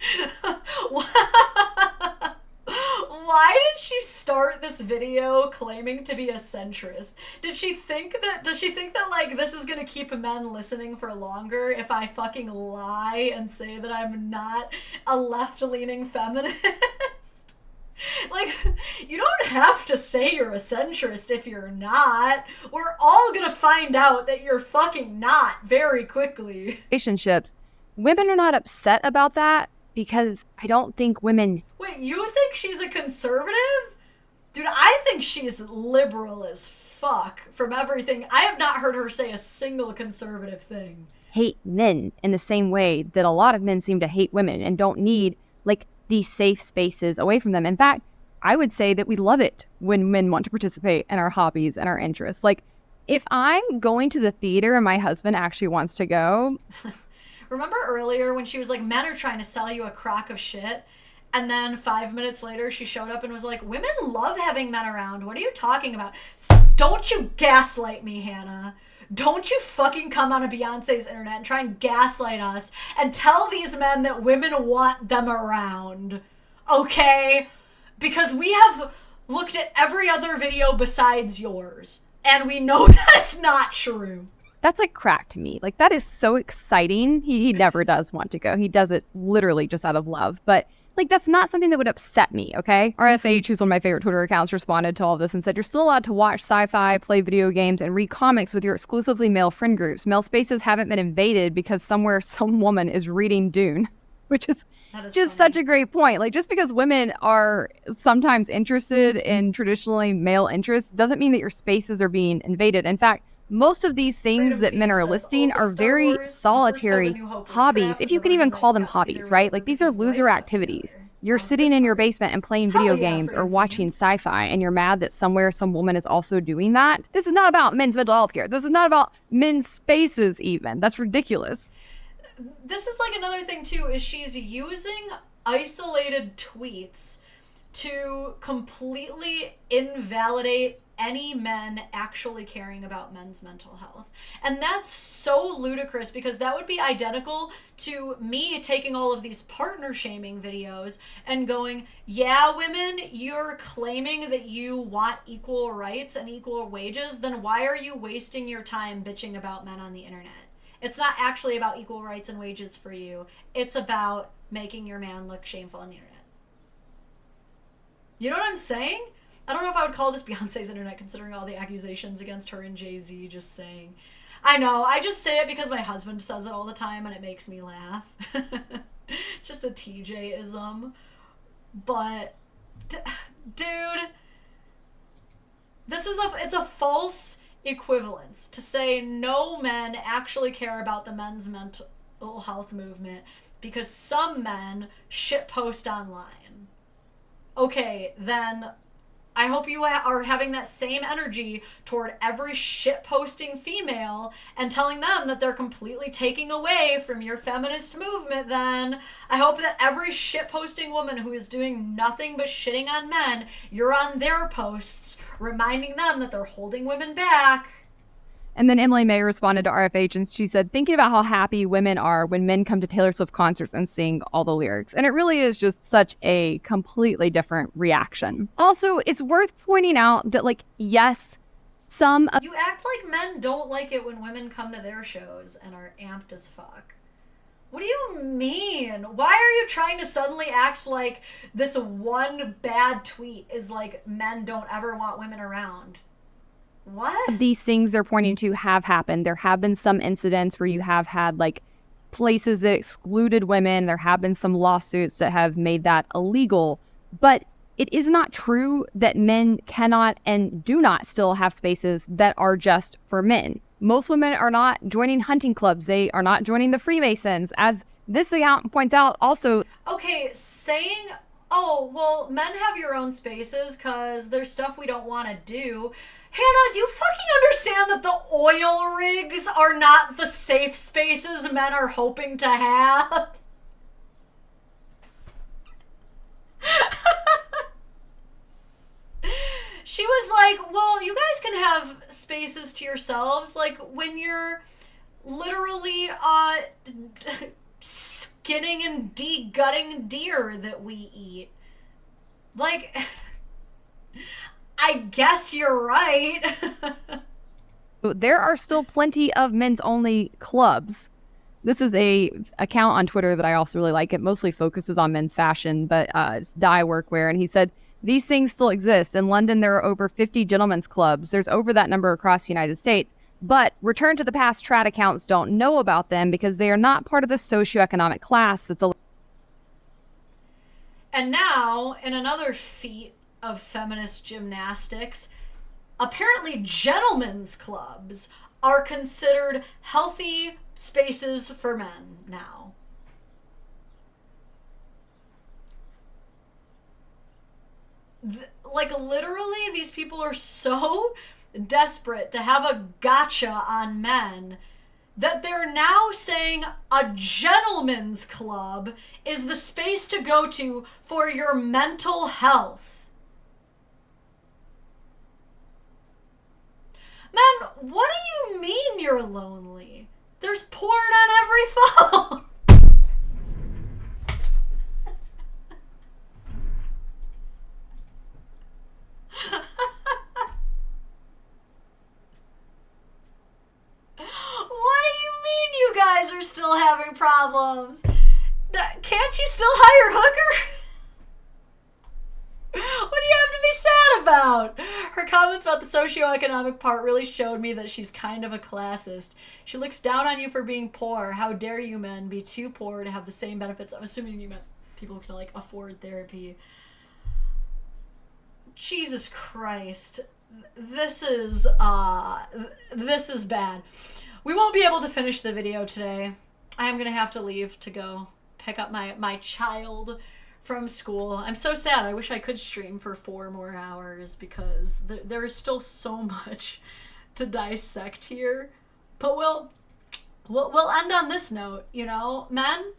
Why did she start this video claiming to be a centrist? Does she think that this is gonna keep men listening for longer if I fucking lie and say that I'm not a left-leaning feminist? Like, you don't have to say you're a centrist if you're not. We're all gonna find out that you're fucking not very quickly. Relationships. Women are not upset about that because I don't think women... Wait, you think she's a conservative? Dude, I think she's liberal as fuck from everything. I have not heard her say a single conservative thing. Hate men in the same way that a lot of men seem to hate women and don't need, these safe spaces away from them. In fact, I would say that we love it when men want to participate in our hobbies and our interests. If I'm going to the theater and my husband actually wants to go. Remember earlier when she was like, men are trying to sell you a crock of shit? And then 5 minutes later, she showed up and was like, women love having men around. What are you talking about? Don't you gaslight me, Hannah. Don't you fucking come on a Beyonce's internet and try and gaslight us and tell these men that women want them around, okay? Because we have looked at every other video besides yours, and we know that's not true. That's crack to me. That is so exciting. He never does want to go. He does it literally just out of love. But that's not something that would upset me, okay? RFH, who's one of my favorite Twitter accounts, responded to all of this and said, you're still allowed to watch sci-fi, play video games, and read comics with your exclusively male friend groups. Male spaces haven't been invaded because somewhere some woman is reading Dune, which is just such a great point. Just because women are sometimes interested in traditionally male interests doesn't mean that your spaces are being invaded. In fact, most of these things that men are listing are very solitary hobbies, if you can even call them hobbies, right? These are loser activities. You're sitting in your basement and playing video games or watching sci-fi, and you're mad that somewhere some woman is also doing that. This is not about men's mental health care. This is not about men's spaces even. That's ridiculous. This is another thing too, is she's using isolated tweets to completely invalidate any men actually caring about men's mental health. And that's so ludicrous, because that would be identical to me taking all of these partner shaming videos and going, yeah, women, you're claiming that you want equal rights and equal wages, then why are you wasting your time bitching about men on the internet? It's not actually about equal rights and wages for you. It's about making your man look shameful on the internet. You know what I'm saying? I don't know if I would call this Beyonce's internet, considering all the accusations against her and Jay-Z. Just saying. I know, I just say it because my husband says it all the time and it makes me laugh. It's just a TJ-ism. But, dude, it's a false equivalence to say no men actually care about the men's mental health movement because some men shitpost online. Okay, then I hope you are having that same energy toward every shitposting female and telling them that they're completely taking away from your feminist movement then. I hope that every shitposting woman who is doing nothing but shitting on men, you're on their posts reminding them that they're holding women back. And then Emily May responded to RFH and she said, thinking about how happy women are when men come to Taylor Swift concerts and sing all the lyrics. And it really is just such a completely different reaction. Also, it's worth pointing out that, like, yes, you act like men don't like it when women come to their shows and are amped as fuck. What do you mean? Why are you trying to suddenly act like this one bad tweet is like men don't ever want women around? What? These things they're pointing to have happened. There have been some incidents where you have had like places that excluded women. There have been some lawsuits that have made that illegal. But it is not true that men cannot and do not still have spaces that are just for men. Most women are not joining hunting clubs. They are not joining the Freemasons. As this account points out also. Okay, saying, oh, well, men have your own spaces because there's stuff we don't want to do. Hannah, do you fucking understand that the oil rigs are not the safe spaces men are hoping to have? She was like, well, you guys can have spaces to yourselves, like when you're literally skinning and de-gutting deer that we eat. Like, I guess you're right. There are still plenty of men's only clubs. This is a account on Twitter that I also really like. It mostly focuses on men's fashion, but it's dye workwear. And he said, these things still exist. In London, there are over 50 gentlemen's clubs. There's over that number across the United States. But return to the past trad accounts don't know about them because they are not part of the socioeconomic class that's. And now, in another feat of feminist gymnastics, apparently gentlemen's clubs are considered healthy spaces for men now. Like, literally, these people are so desperate to have a gotcha on men that they're now saying a gentleman's club is the space to go to for your mental health. Man, what do you mean you're lonely? There's porn on every phone. You guys are still having problems. Can't you still hire hooker? What do you have to be sad about? Her comments about the socioeconomic part really showed me that she's kind of a classist. She looks down on you for being poor. How dare you men be too poor to have the same benefits? I'm assuming you meant people who can like afford therapy. Jesus Christ. This is bad. We won't be able to finish the video today. I am going to have to leave to go pick up my child from school. I'm so sad. I wish I could stream for 4 more hours because there is still so much to dissect here. But we'll end on this note, you know? Men,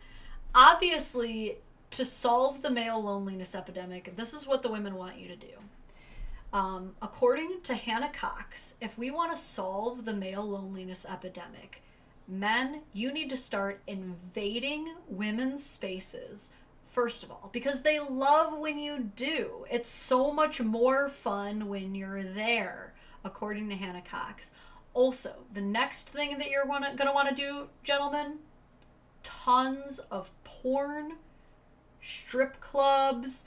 obviously, to solve the male loneliness epidemic, this is what the women want you to do. According to Hannah Cox, if we want to solve the male loneliness epidemic, men, you need to start invading women's spaces, first of all, because they love when you do. It's so much more fun when you're there, according to Hannah Cox. Also, the next thing that you're gonna want to do, gentlemen, tons of porn, strip clubs,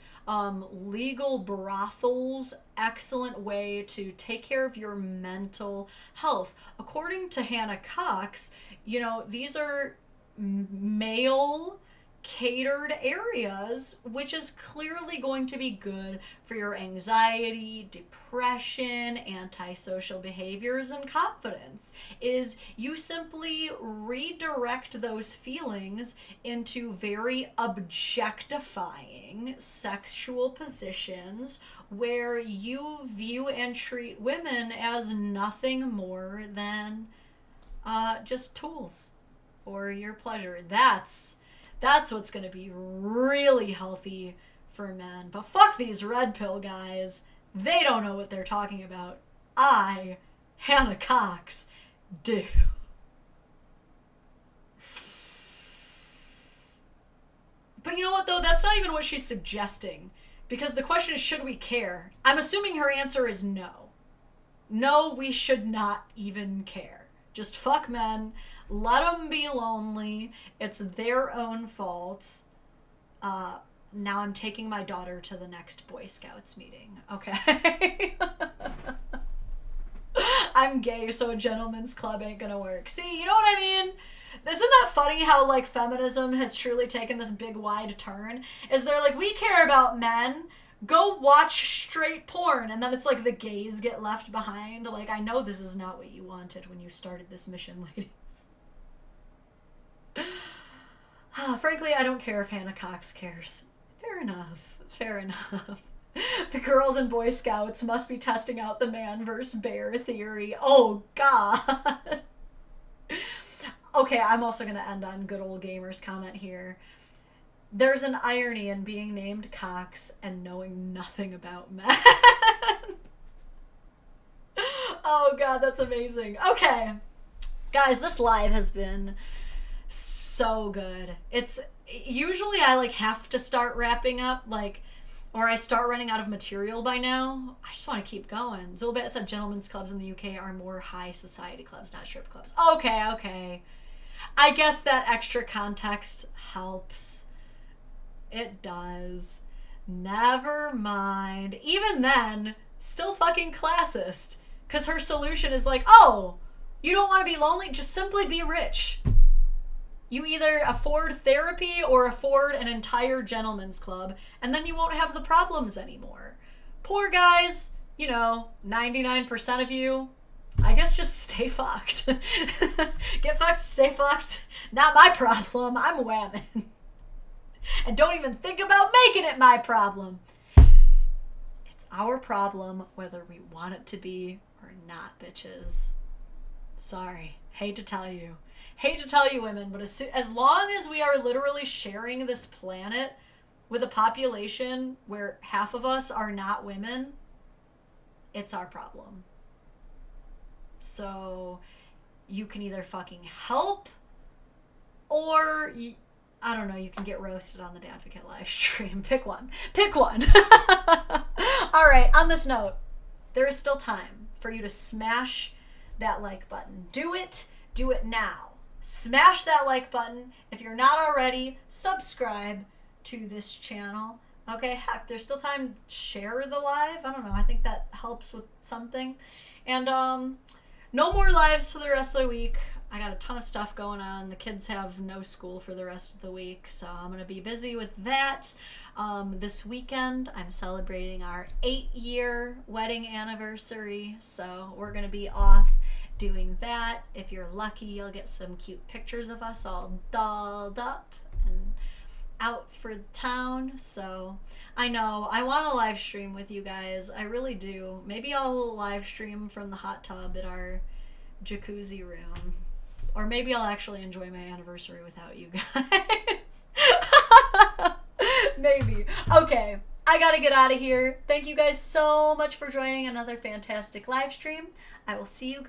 legal brothels, excellent way to take care of your mental health. According to Hannah Cox, you know, these are male catered areas, which is clearly going to be good for your anxiety, depression, antisocial behaviors, and confidence. Is you simply redirect those feelings into very objectifying sexual positions where you view and treat women as nothing more than just tools for your pleasure. That's what's going to be really healthy for men. But fuck these red pill guys. They don't know what they're talking about. I, Hannah Cox, do. But you know what, though? That's not even what she's suggesting. Because the question is, should we care? I'm assuming her answer is no. No, we should not even care. Just fuck men. Let them be lonely. It's their own fault. Now I'm taking my daughter to the next Boy Scouts meeting. Okay? I'm gay, so a gentleman's club ain't gonna work. See, you know what I mean? Isn't that funny how, like, feminism has truly taken this big wide turn? Is they're like, we care about men. Go watch straight porn. And then it's like the gays get left behind. Like, I know this is not what you wanted when you started this mission, ladies. Frankly, I don't care if Hannah Cox cares. Fair enough. Fair enough. The girls and Boy Scouts must be testing out the man versus bear theory. Oh, God. Okay, I'm also going to end on good old gamer's comment here. There's an irony in being named Cox and knowing nothing about men. Oh, God, that's amazing. Okay. Guys, this live has been so good. It's usually I like have to start wrapping up, like, or I start running out of material by now. I just want to keep going. Zulbet said gentlemen's clubs in the UK are more high society clubs, not strip clubs. Okay. I guess that extra context helps. It does. Never mind. Even then, still fucking classist. Because her solution is like, oh, you don't want to be lonely? Just simply be rich. You either afford therapy or afford an entire gentleman's club, and then you won't have the problems anymore. Poor guys, 99% of you, I guess just stay fucked. Get fucked, stay fucked. Not my problem. I'm whamming. And don't even think about making it my problem. It's our problem whether we want it to be or not, bitches. Sorry. Hate to tell you. Hate to tell you, women, but as long as we are literally sharing this planet with a population where half of us are not women, it's our problem. So you can either fucking help or, I don't know, you can get roasted on the Dadvocate live stream. Pick one. All right, on this note, there is still time for you to smash that like button. Do it now. Smash that like button. If you're not already, subscribe to this channel. Okay, heck, there's still time. Share the live. I don't know. I think that helps with something. And no more lives for the rest of the week. I got a ton of stuff going on. The kids have no school for the rest of the week, so I'm going to be busy with that. This weekend, I'm celebrating our 8-year wedding anniversary, so we're going to be off doing that. If you're lucky, you'll get some cute pictures of us all dolled up and out for the town. So I know I want to live stream with you guys. I really do. Maybe I'll live stream from the hot tub at our jacuzzi room. Or maybe I'll actually enjoy my anniversary without you guys. Maybe. Okay. I gotta get out of here. Thank you guys so much for joining another fantastic live stream. I will see you guys